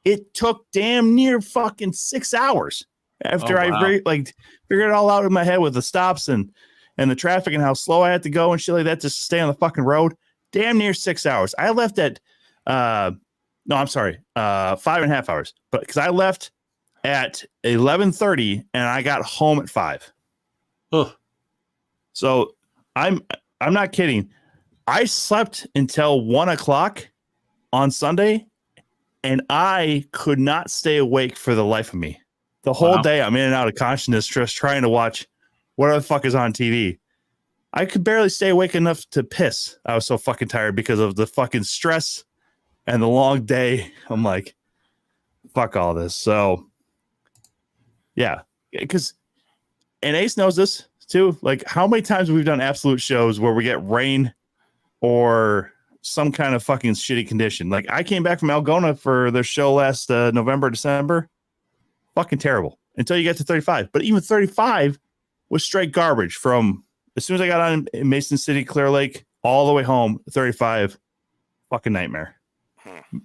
It took damn near fucking 6 hours after I figured it all out in my head with the stops and the traffic and how slow I had to go and shit like that just to stay on the fucking road. Damn near 6 hours. I left at, 5.5 hours. But because I left at 11:30 and I got home at 5. Ugh. So I'm not kidding. I slept until 1 o'clock on Sunday, and I could not stay awake for the life of me. The whole day I'm in and out of consciousness, just trying to watch whatever the fuck is on TV. I could barely stay awake enough to piss. I was so fucking tired because of the fucking stress and the long day. I'm like, fuck all this. So, yeah, because, and Ace knows this too. Like, how many times we've done absolute shows where we get rain or some kind of fucking shitty condition. Like, I came back from Algona for their show last November, December. Fucking terrible until you get to 35. But even 35 was straight garbage from as soon as I got on in Mason City, Clear Lake, all the way home. 35, fucking nightmare.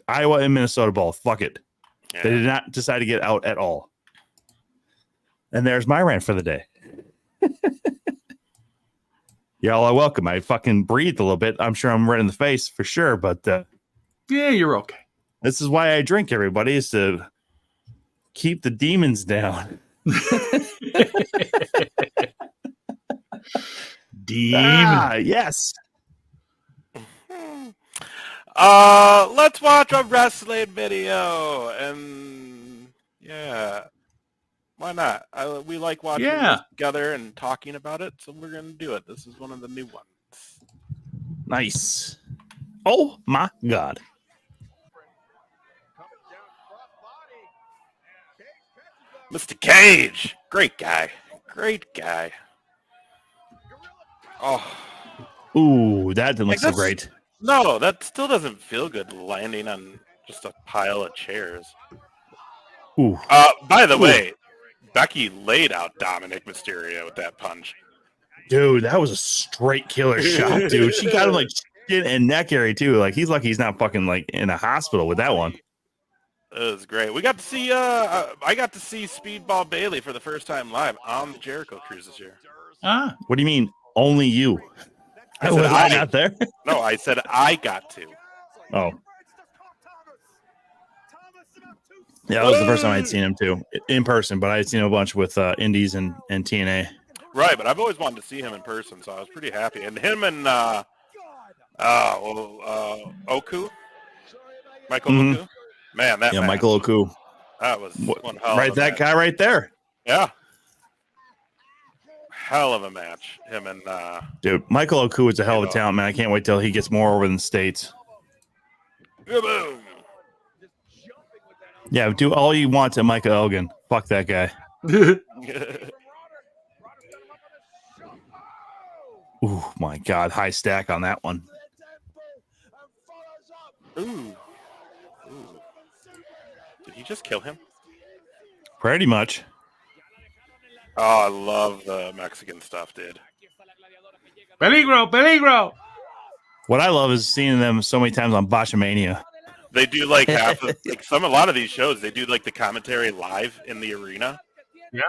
Iowa and Minnesota both. Fuck it. Yeah. They did not decide to get out at all. And there's my rant for the day. Y'all are welcome. I fucking breathed a little bit. I'm sure I'm red in the face for sure, but yeah, you're okay. This is why I drink, everybody, is to keep the demons down. Demon. Yes. Let's watch a wrestling video, and yeah, why not? We like watching this together and talking about it, so we're gonna do it. This is one of the new ones. Nice. Oh my god. Mr. Cage, great guy. Oh, ooh, that didn't look so great. No, that still doesn't feel good landing on just a pile of chairs. Ooh. By the way, Becky laid out Dominic Mysterio with that punch. Dude, that was a straight killer shot, dude. She got him like chin and neck area too. Like, he's lucky he's not fucking like in a hospital with that one. It was great. We got to see I got to see Speedball Bailey for the first time live on the Jericho Cruise this year. What do you mean only you? Was I not there? No, I said I got to. Oh. Yeah, that was the first time I'd seen him too, in person, but I had seen him a bunch with Indies and TNA. Right, but I've always wanted to see him in person, so I was pretty happy. And him and Oku, Michael Oku. Man, that match, Michael Oku. That was one hell right, of a that match. guy right there. Yeah. Hell of a match. Him and dude, Michael Oku is a hell of a talent, man. I can't wait till he gets more over in the States. Boom. Yeah, do all you want to Michael Elgin. Fuck that guy. Ooh, my God. High stack on that one. Ooh. Did he just kill him? Pretty much. Oh, I love the Mexican stuff, dude. Peligro. What I love is seeing them so many times on Botchamania. They do like half of, like a lot of these shows, they do like the commentary live in the arena. Yeah.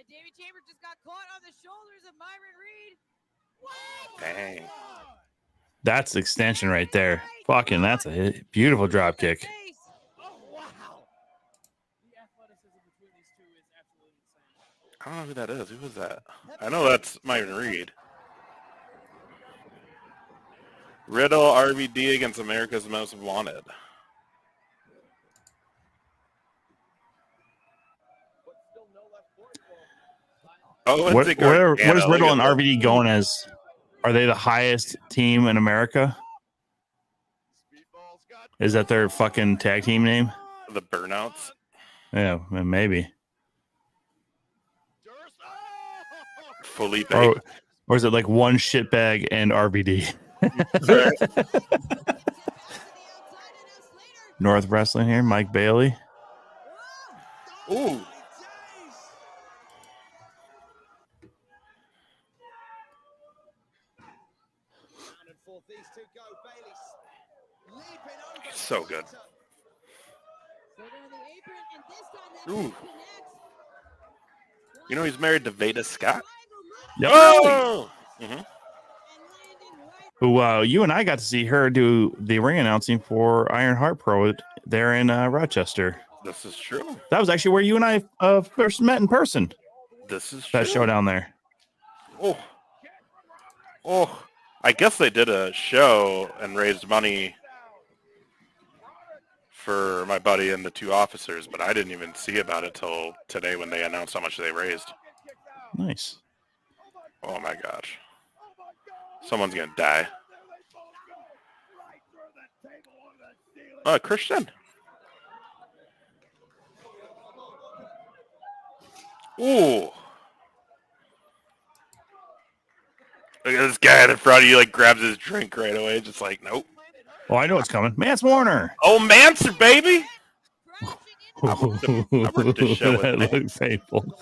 David Chambers just got caught on the shoulders of Myron Reed. Dang. That's the extension right there. Fucking, that's a beautiful drop kick. I don't know who that is. Who is that? I know that's Myron Reed. Riddle RVD against America's Most Wanted. Oh, what is Riddle and RVD going as? Are they the highest team in America? Is that their fucking tag team name? The Burnouts? Yeah, maybe. Felipe. Or is it like one shitbag and RVD? North Wrestling here, Mike Bailey. Ooh. So good. Ooh. You know he's married to Veda Scott? Yep. Oh! Mm-hmm. Who you and I got to see her do the ring announcing for Iron Heart Pro there in Rochester. This is true. That was actually where you and I first met in person. This is true. That show down there. Oh. Oh. I guess they did a show and raised money for my buddy and the two officers, but I didn't even see about it till today when they announced how much they raised. Nice. Oh my gosh. Someone's gonna die. Christian. Ooh. Look at this guy in front of you, like, grabs his drink right away, just like, nope. Oh, I know what's coming. Mance Warner. Oh, Manser, baby! I worked the show with That Mance. looks painful.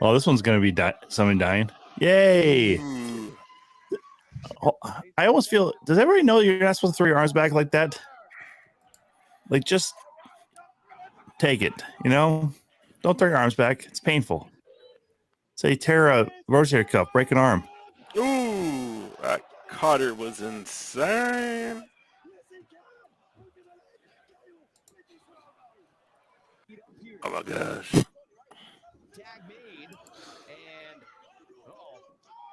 Oh, this one's going to be someone dying. Yay! Ooh. Oh, I almost feel. Does everybody know you're not supposed to throw your arms back like that? Like, just take it. You know, don't throw your arms back. It's painful. Say tear a rotator cuff, break an arm. Ooh, that cutter was insane. Oh my gosh.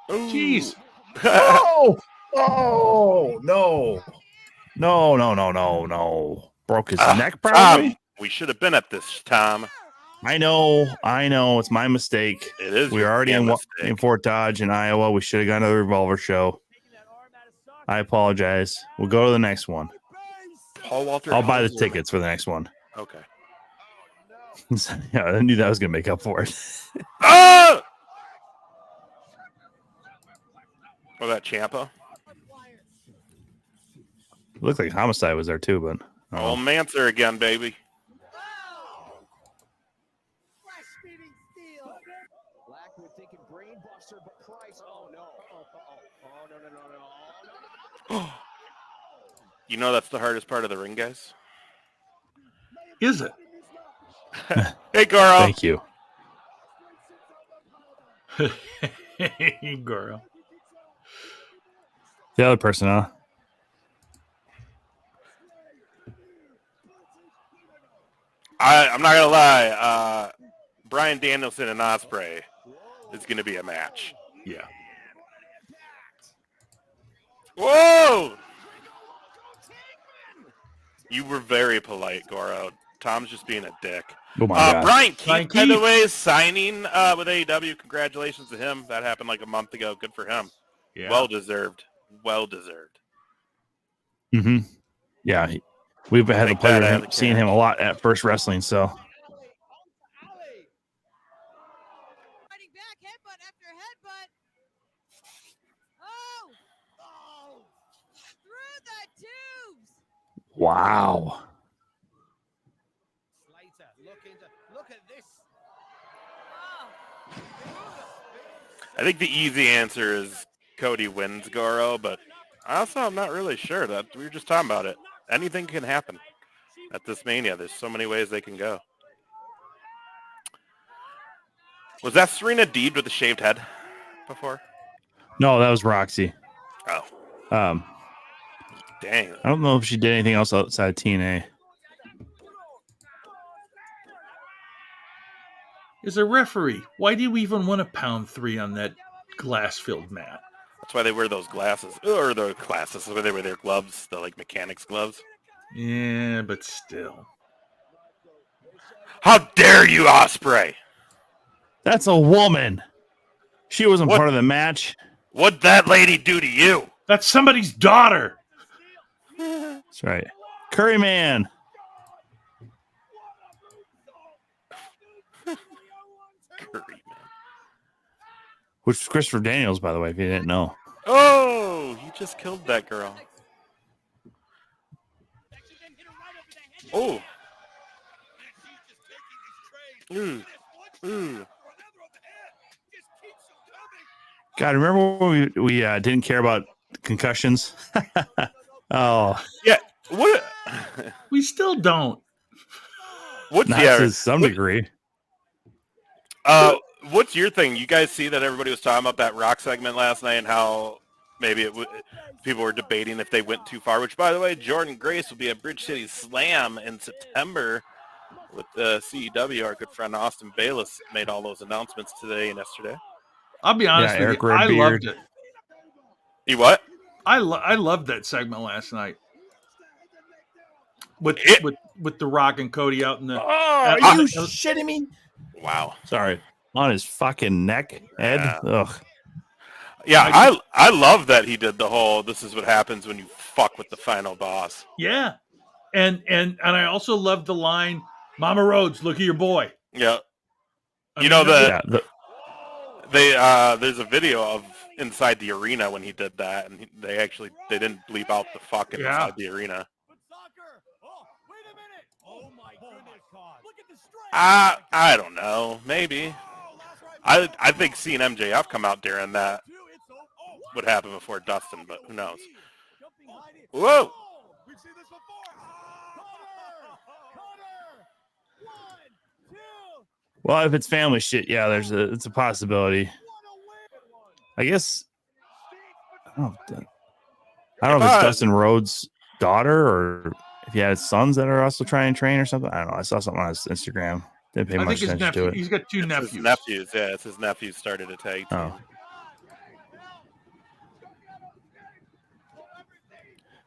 Ooh. Jeez. Oh! Oh! No! No! No! No! No! No! Broke his neck, probably. We should have been at this, Tom. I know. It's my mistake. It is. We're already in Fort Dodge in Iowa. We should have gone to the Revolver show. I apologize. We'll go to the next one. Paul Walter. I'll buy the tickets for the next one. Okay. Yeah, I knew that was going to make up for it. Oh! Oh, that Ciampa. Looked like Homicide was there too, but Oh, Manser again, baby. You know that's the hardest part of the ring, guys? Is it? Hey, Goro. Thank you. Girl. The other person, huh? I'm not going to lie. Bryan Danielson and Ospreay is going to be a match. Yeah. Whoa! You were very polite, Goro. Tom's just being a dick. Oh my God. Brian Keith, Brian by the Keith. way, is signing with AEW. Congratulations to him. That happened like a month ago. Good for him. Yeah. Well deserved. Well deserved. Mm-hmm. Yeah, we've had the Take pleasure that out of of the seeing him a lot at First Wrestling. So Fighting back, headbutt after headbutt. Oh! Through the tubes. wow. Look at this. I think the easy answer is Cody wins, Goro, but also I'm not really sure. That we were just talking about it. Anything can happen at this Mania. There's so many ways they can go. Was that Serena Deeb with the shaved head before? No, that was Roxy. Oh, dang. I don't know if she did anything else outside of TNA. As a referee, why do you even want to pound 3 on that glass-filled mat? That's why they wear those glasses. Or the glasses. That's why they wear their gloves, the like mechanics gloves. Yeah, but still. How dare you, Ospreay? That's a woman. She wasn't What? part of the match. What'd that lady do to you? That's somebody's daughter. That's right. Curry Man. Curry, man. Which was Christopher Daniels, by the way, if you didn't know. Oh, he just killed that girl. Oh. God, remember when we didn't care about concussions? Oh, Yeah. What? We still don't. What's not yeah? to some degree. What's your thing? You guys see that everybody was talking about that rock segment last night and how maybe people were debating if they went too far. Which, by the way, Jordan Grace will be at Bridge City Slam in September with the CEW. Our good friend Austin Bayless made all those announcements today and yesterday. I'll be honest with Eric you. I Redbeard. loved it. You what? I loved that segment last night with the Rock and Cody out in the. Oh, are you shitting me? Wow. Sorry. On his fucking neck, Ed. Yeah. Ugh. Yeah, I love that he did the whole "this is what happens when you fuck with the final boss." Yeah, and I also loved the line, "Mama Rhodes, look at your boy." Yeah. I There's a video of inside the arena when he did that, and they didn't bleep out the fucking inside the arena. I don't know, maybe. I think seeing MJF come out during that would happen before Dustin, but who knows? Whoa! Well, if it's family shit, yeah, it's a possibility. I guess I don't know if it's Dustin Rhodes' daughter or if he had sons that are also trying to train or something. I don't know. I saw something on his Instagram. Didn't pay much attention to it. He's got two nephews. His nephews, yeah, it's his nephews started a tag team. Oh.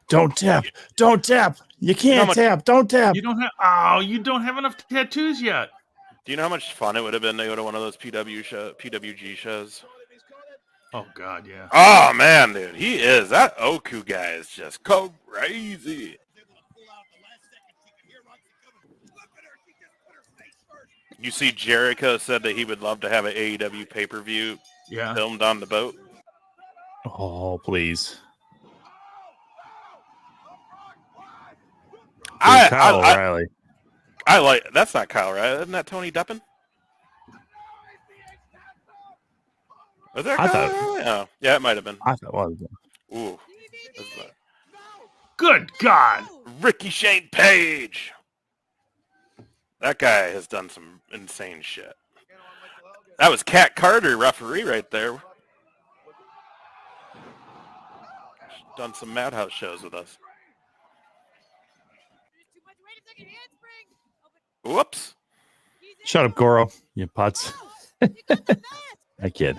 Don't tap. Don't tap. You can't tap. Don't tap. You don't have enough tattoos yet. Do you know how much fun it would have been to go to one of those PWG shows? Oh God, yeah. Oh man, dude, that Oku guy is just crazy. You see, Jericho said that he would love to have an AEW pay-per-view filmed on the boat. Oh, please. Kyle O'Reilly. That's not Kyle O'Reilly. Isn't that Tony Deppen? Was that Kyle O'Reilly? Oh, yeah, it might have been. I thought it was. Ooh. Good God. Ricky Shane Page. That guy has done some insane shit. That was Cat Carter, referee right there. She's done some Madhouse shows with us. Whoops. Shut up, Goro. You putz. I kid.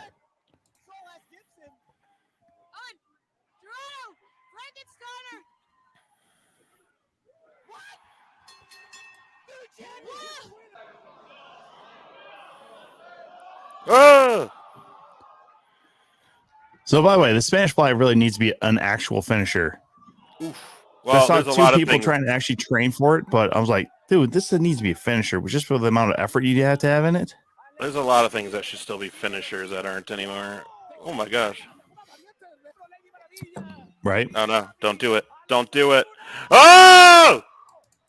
Oh! So, by the way, the Spanish Fly really needs to be an actual finisher. Oof. Well, there's a two lot people of things. trying to actually train for it, but I was like, dude, this needs to be a finisher, just for the amount of effort you have to have in it. There's a lot of things that should still be finishers that aren't anymore. Oh my gosh. Right? No, don't do it. Don't do it. Oh!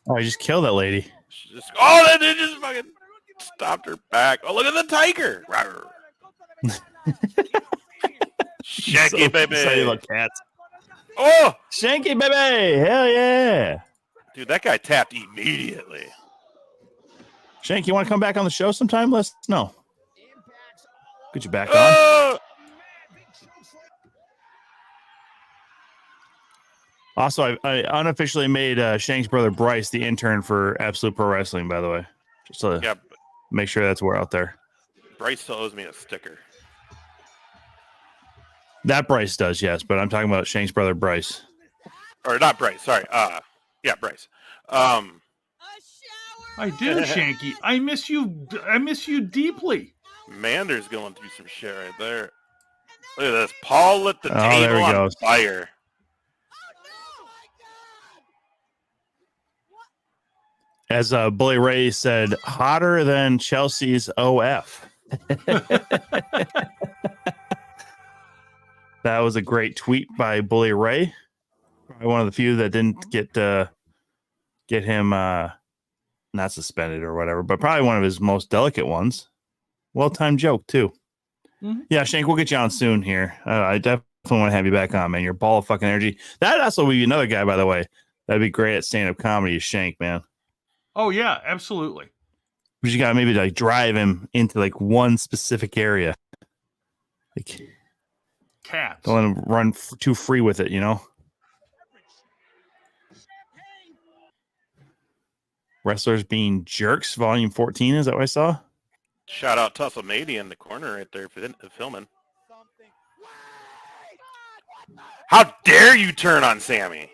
Oh, I just killed that lady. They just fucking stopped her back. Oh, look at the tiger. Shanky, baby. Excited about cats. Oh! Shanky, baby. Hell yeah. Dude, that guy tapped immediately. Shank, you want to come back on the show sometime? Let us know. Get you back on. Also, I unofficially made Shank's brother Bryce the intern for Absolute Pro Wrestling, by the way. Just to make sure that's where out there. Bryce still owes me a sticker. That Bryce does, yes, but I'm talking about Shank's brother Bryce. Or not Bryce, sorry. Yeah, Bryce. I do, Shanky. I miss you. I miss you deeply. Mander's going through some shit right there. Look at this. Paul lit the table on fire. As Bully Ray said, hotter than Chelsea's OF. That was a great tweet by Bully Ray. Probably one of the few that didn't get him not suspended or whatever, but probably one of his most delicate ones. Well-timed joke too. Mhm. Yeah, Shank, we'll get you on soon here. I definitely want to have you back on, man. Your ball of fucking energy. That also would be another guy, by the way. That'd be great at stand-up comedy. Is Shank, man. Oh yeah, absolutely. But you got maybe like drive him into like one specific area. Like, Cats. don't let him run too free with it, you know. Wrestlers being jerks, volume 14. Is that what I saw? Shout out Tussle Mady in the corner right there for filming. How dare you turn on Sammy?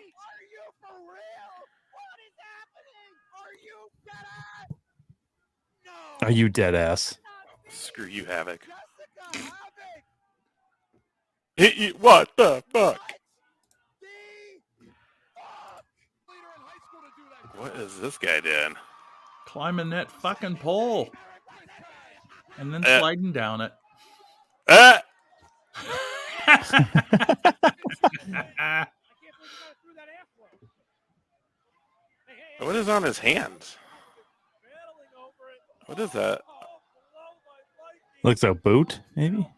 Are you dead ass? Screw you, Havoc. What the fuck? What is this guy doing? Climbing that fucking pole. And then sliding down it. What is on his hands? What is that? Looks like a boot, maybe.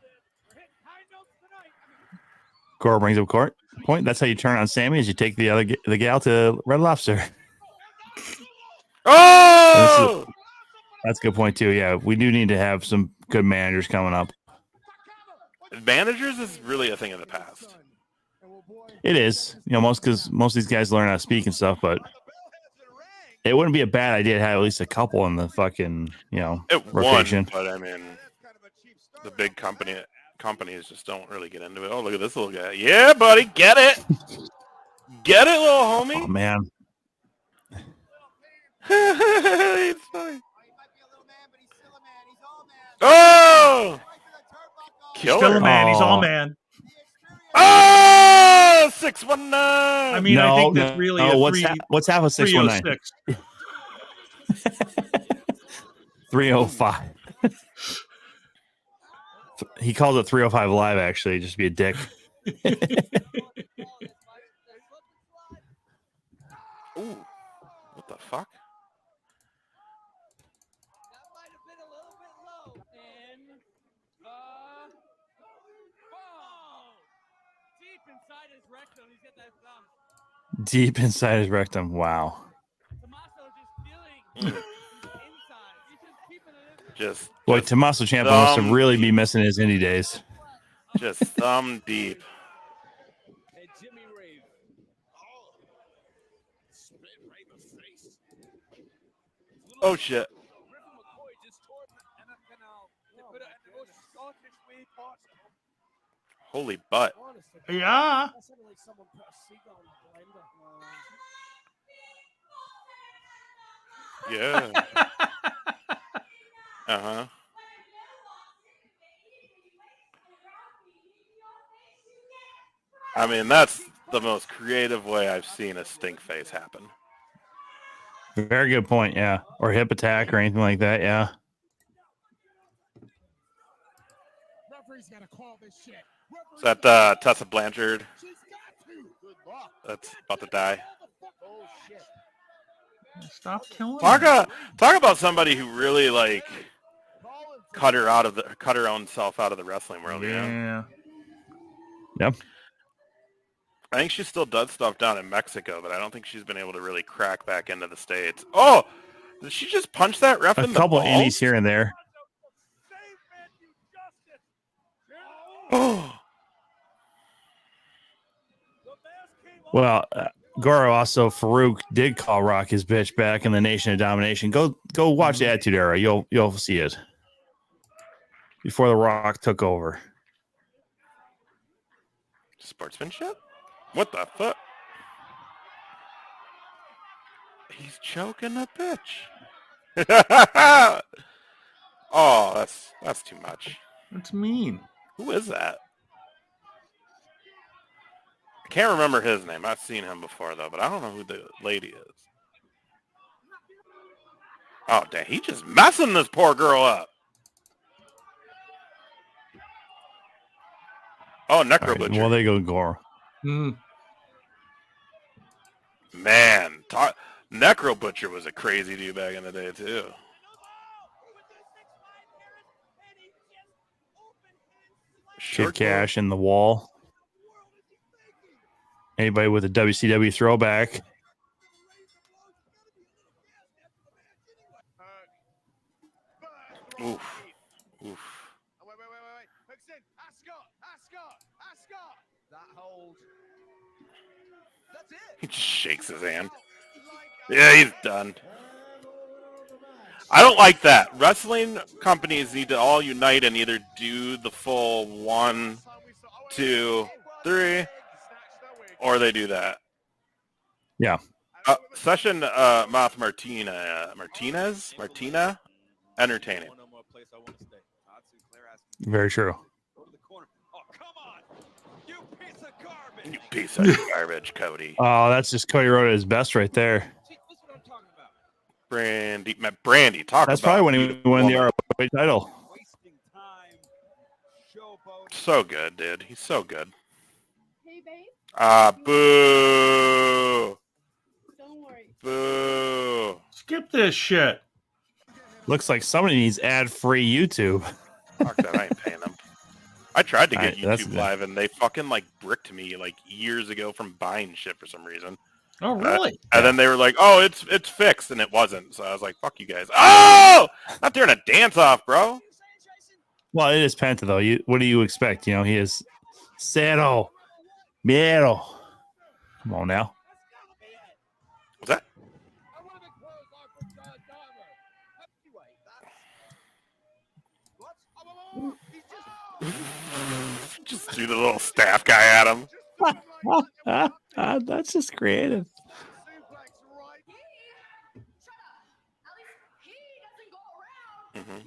Cora brings up court point. That's how you turn on Sammy, is you take the gal to Red Lobster. Oh! That's a good point too. Yeah, we do need to have some good managers coming up. Managers is really a thing of the past. It is, you know, because most of these guys learn how to speak and stuff, but it wouldn't be a bad idea to have at least a couple in the fucking, you know, rotation. But I mean, the big companies just don't really get into it. Oh, look at this little guy. Yeah, buddy, get it. Get it, little homie. Oh, man. It's fine. Oh! He's still a man. He's all man. Oh! 619. I mean, I think that's really a what's half of 619? 305. He calls it 305 live, actually, just to be a dick. Ooh, what the fuck? Deep inside his rectum. Wow. Boy, Tommaso Ciampa must have really be missing his indie days. Just thumb deep. Oh shit. Holy butt. Yeah. Yeah. Uh-huh. I mean, that's the most creative way I've seen a stink face happen. Very good point, yeah. Or hip attack or anything like that, yeah. Is that Tessa Blanchard? That's about to die. Stop killing Talk about somebody who really like cut her own self out of the wrestling world. Yeah. You know? Yep. I think she still does stuff down in Mexico, but I don't think she's been able to really crack back into the States. Oh, did she just punch that ref in the balls? A couple of indies here and there. Oh. Well, Goro also Farouk did call Rock his bitch back in the Nation of Domination. Go watch the Attitude Era. You'll see it before the Rock took over. Sportsmanship? What the fuck? He's choking a bitch. Oh, that's too much. That's mean. Who is that? I can't remember his name. I've seen him before, though, but I don't know who the lady is. Oh, dang. He just messing this poor girl up. Oh, Necro Right, Butcher. well, there you go, Goro. Mm. Man, Necro Butcher was a crazy dude back in the day too. Kid Cash in the wall. Anybody with a WCW throwback? Oof. Oof. Wait. Hooks in. Ascot. That hold. That's it. He just shakes his hand. Yeah, he's done. I don't like that. Wrestling companies need to all unite and either do the full 1, 2, 3, or they do that. Yeah. Session Moth Martina, entertaining. Very true. You piece of garbage, Cody. Oh, that's just Cody Rhoda at his best right there. Brandy, talk That's about probably when he beautiful won the woman. ROH title. So good, dude. He's so good. Hey, babe. Boo. Don't worry. Boo. Skip this shit. Looks like somebody needs ad-free YouTube. Fuck that, I ain't paying them. I tried to get That's YouTube Live, and they fucking, like, bricked me, like, years ago from buying shit for some reason. Oh, really? And then they were like, oh, it's fixed, and it wasn't. So I was like, fuck you guys. Oh! Not during a dance-off, bro. Well, it is Penta, though. What do you expect? You know, he is Cero. Miedo. Come on now. What's that? Just do the little staff guy at him. That's just creative. Mm-hmm.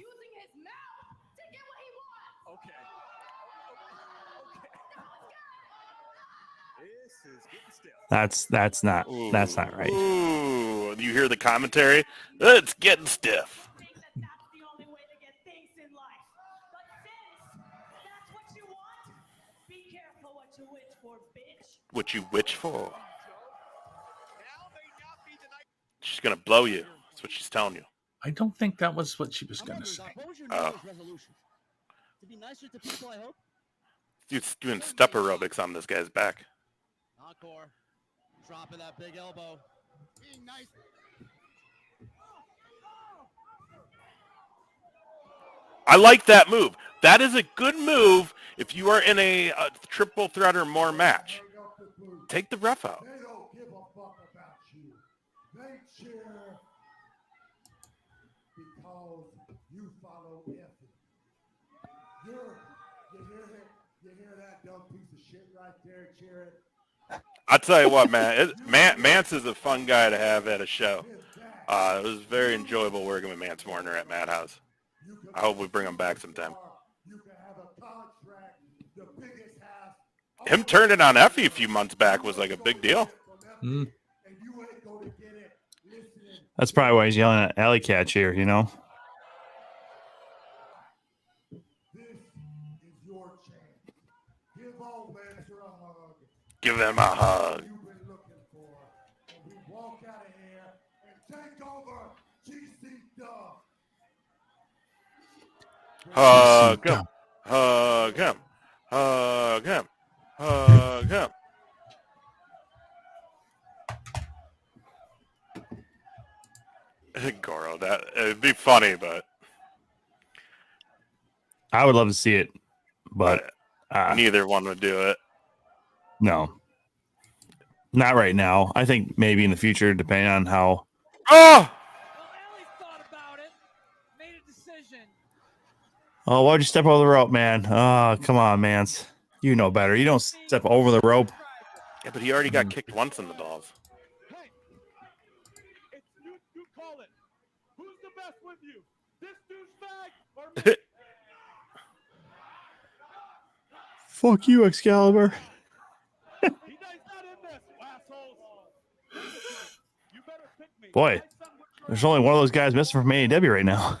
That's not right. Ooh, you hear the commentary? It's getting stiff. What you witch for? She's gonna blow you. That's what she's telling you. I don't think that was what she was going to say. Oh. Dude's doing step aerobics on this guy's back. Encore. Dropping that big elbow. Being nice. I like that move. That is a good move if you are in a triple threat or more match. Take the ref out. They don't give a fuck about you. They cheer because you follow Effie. You hear that dumb piece of shit right there cheering? I'll tell you what, man. Mance is a fun guy to have at a show. It was very enjoyable working with Mance Warner at Madhouse. I hope we bring him back sometime. Him turning on Effie a few months back was like a big deal. Mm. That's probably why he's yelling at Alley Catch here, you know? Give him a hug. Hug him. Hug him. Hug him. Hug him. Goro, it'd be funny, but I would love to see it, but neither one would do it. No. Not right now. I think maybe in the future, depending on how. Oh! Oh, why'd you step over the rope, man? Oh, come on, man. You know better. You don't step over the rope. Yeah, but he already got kicked once in the balls. Hey, you call it. Who's the best with you? This douchebag or me? Fuck you, Excalibur. He's not in this, assholes. You better pick me. Boy, there's only one of those guys missing from AEW right now.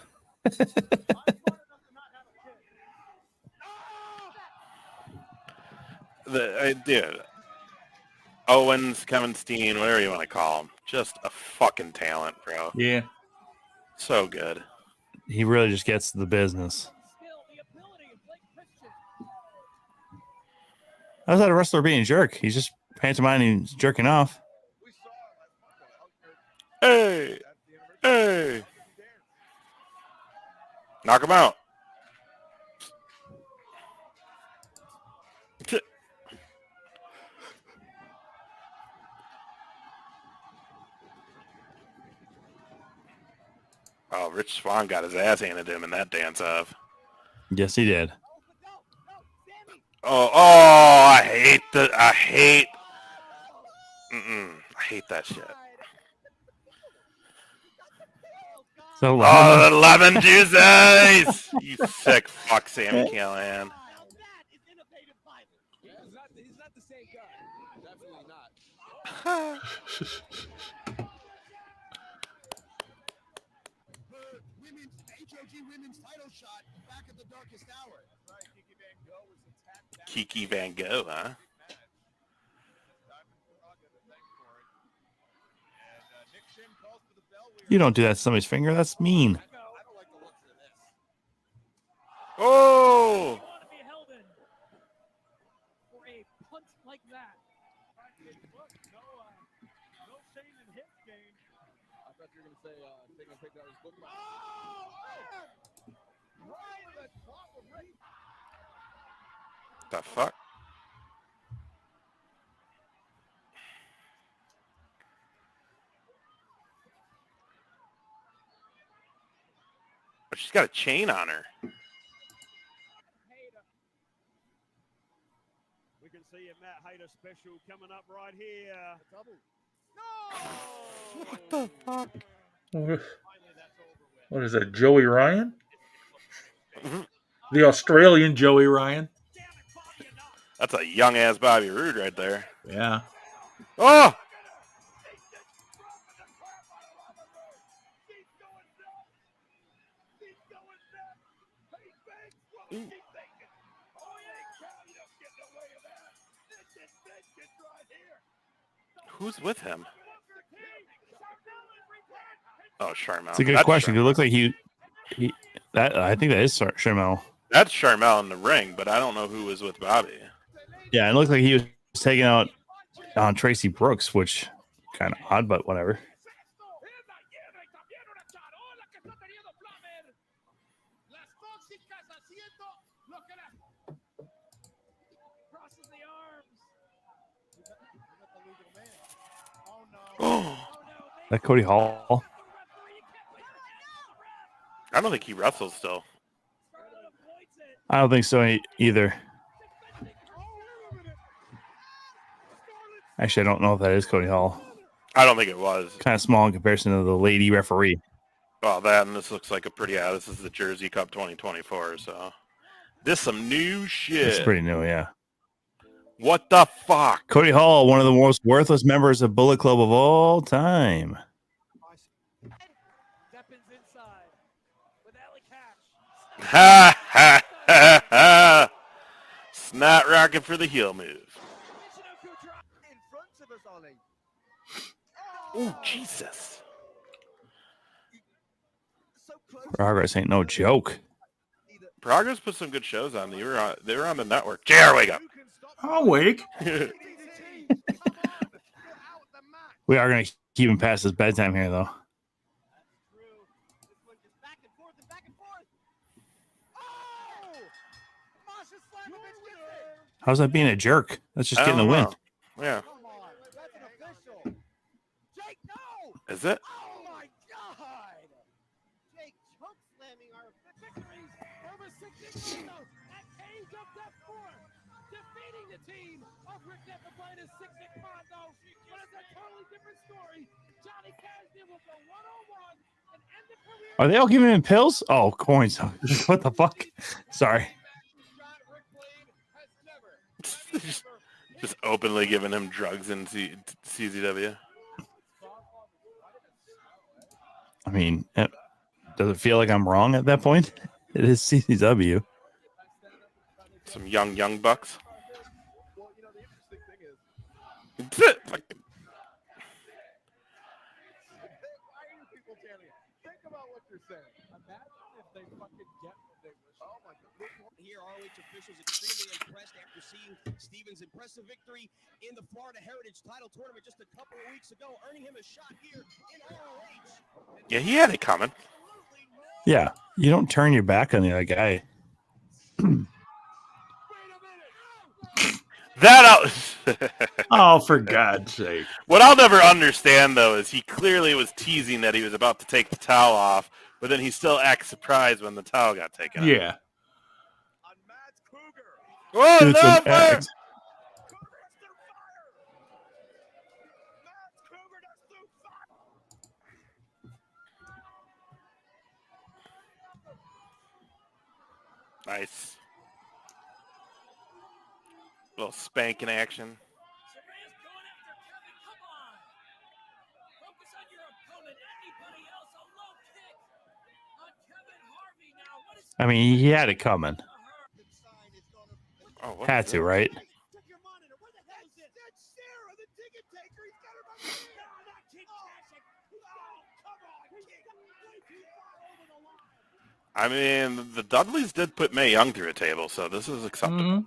Dude, Owens, Kevin Steen, whatever you want to call him, Just a fucking talent, bro. Yeah. So good. He really just gets the business. How's that a wrestler being a jerk? He's just pantomiming, jerking off. Hey! Hey! Knock him out. Oh, Rich Swann got his ass handed to him in that dance-off. Yes, he did. Oh, I hate that shit. So Oh, the lemon juices! You sick fuck, Sammy Callahan. Kiki Van Gogh, huh? you don't do that to somebody's finger. That's mean. Oh! The fuck? But she's got a chain on her. We can see a Matt Hader special coming up right here. What the fuck? What is that, Joey Ryan? The Australian Joey Ryan? That's a young ass Bobby Roode right there. Yeah. Oh! Ooh. Who's with him? Oh, Charmel. It's a good That's question. Charmel. It looks like I think that is Charmel. That's Charmel in the ring, but I don't know who was with Bobby. Yeah, it looked like he was taking out on Tracy Brooks, which kind of odd, but whatever. Oh, That Cody Hall. I don't think he wrestles still. I don't think so either. Actually, I don't know if that is Cody Hall. I don't think it was. Kind of small in comparison to the lady referee. Well, that and this looks like a pretty. Yeah, this is the Jersey Cup 2024. So this some new shit. It's pretty new, yeah. What the fuck? Cody Hall, one of the most worthless members of Bullet Club of all time. Ha ha ha ha! Snot rocket for the heel move. Oh Jesus! Progress ain't no joke. Progress put some good shows on. They were on the network. JR, wake up. I'll wake. We are going to keep him past his bedtime here, though. How's that being a jerk? That's just getting the win. Yeah. Is it? Oh my God! Jake choke slamming our victories over 6 at Cage of Death 4, defeating the team of Rick Nepopina's 6 Mondo. But it's a totally different story. Johnny Cash will go 1-on-1 and end the career. Are they all giving him pills? Oh, coins. What the fuck? Sorry. Just openly giving him drugs in CZW. I mean, does it feel like I'm wrong at that point? It is CCW. Some young bucks. people tell you. Think about what you're saying. Imagine if they fucking get what they wish. Oh my God. Here, ROH officials extremely impressed after seeing Stevens' impressive victory in the Florida Heritage title tournament just a couple of weeks ago, earning him a shot here in ROH. Yeah, he had it coming. Yeah, you don't turn your back on the other guy. That out. Oh, for God's sake. What I'll never understand, though, is he clearly was teasing that he was about to take the towel off, but then he still acts surprised when the towel got taken off. Yeah. Oh, It's no, an fire! act. Nice. Little spanking action. I mean, he had it coming. Oh, what Had is to, this? right? Check your monitor. Where the hell is it? That's Sarah, the ticket taker. He's got her by the hand. No, not King Classic. Oh, come on, King. Way too far over the line. I mean, the Dudleys did put Mae Young through a table, so this is acceptable.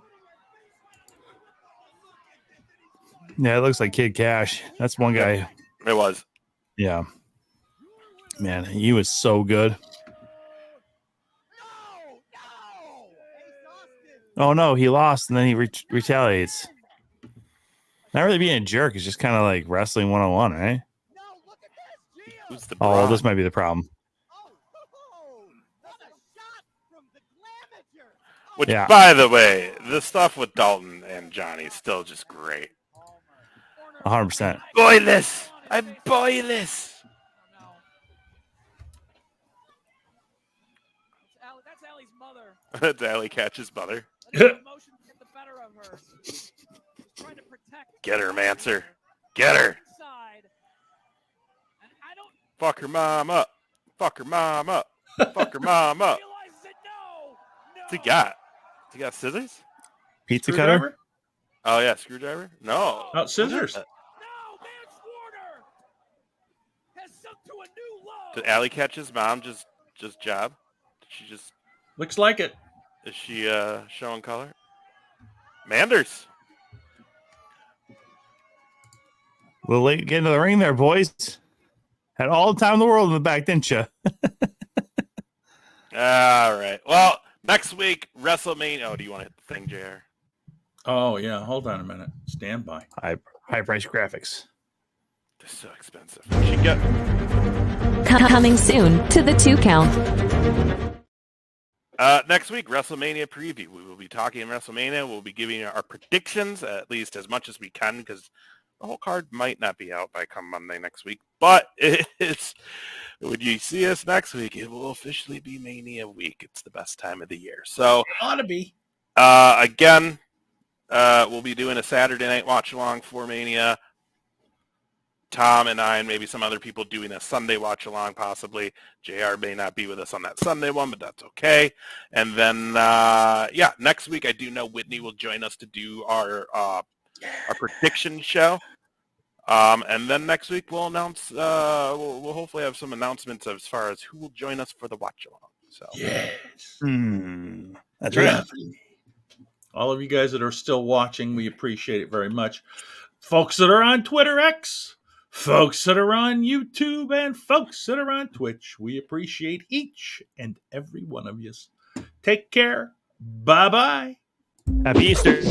Yeah, it looks like Kid Cash. That's one guy. It was. Yeah. Man, he was so good. Oh, no, he lost, and then he retaliates. Not really being a jerk. It's just kind of like wrestling 101, right? No, look at this. Gio. Who's the Oh, Braun? this might be the problem. Oh, what a shot from the Glamager. Which, Yeah. by the way, the stuff with Dalton and Johnny is still just great. 100%. Boyless! I'm boyless! That's Allie's mother. That's Allie Catch's mother. Emotions get the better of her. She's trying to protect. Get her, Manser. Get her! Inside. And I don't Fuck her mom up. Fuck her mom up. Fuck her mom up. realize it. No. What's he got? He got scissors? Pizza cutter? Screwdriver? Oh, yeah, screwdriver? No. Oh, scissors. No, Vance Warner has sunk to a new low. Did Allie Catch's mom just job? Did she just... Looks like it. Is she showing color? Manders. A little late getting to the ring there, boys. Had all the time in the world in the back, didn't you? All right. Well, next week, WrestleMania. Oh, do you want to hit the thing, JR? Oh, yeah. Hold on a minute. Stand by. High price graphics. They're so expensive. She got... Coming soon to the 2 Count. Next week, WrestleMania preview. We will be talking WrestleMania. We'll be giving our predictions, at least as much as we can, because the whole card might not be out by come Monday next week. But it's when you see us next week, it will officially be Mania week. It's the best time of the year. So Ought to be. again, we'll be doing a Saturday night watch along for Mania. Tom and I and maybe some other people doing a Sunday watch along possibly. JR may not be with us on that Sunday one, but that's okay. And then, next week I do know Whitney will join us to do our prediction show. And then next week we'll announce, we'll hopefully have some announcements as far as who will join us for the watch along. So Yes. That's right. All of you guys that are still watching, we appreciate it very much. Folks that are on Twitter X, folks that are on YouTube, and folks that are on Twitch, we appreciate each and every one of you. Take care. Bye-bye. Happy Easter.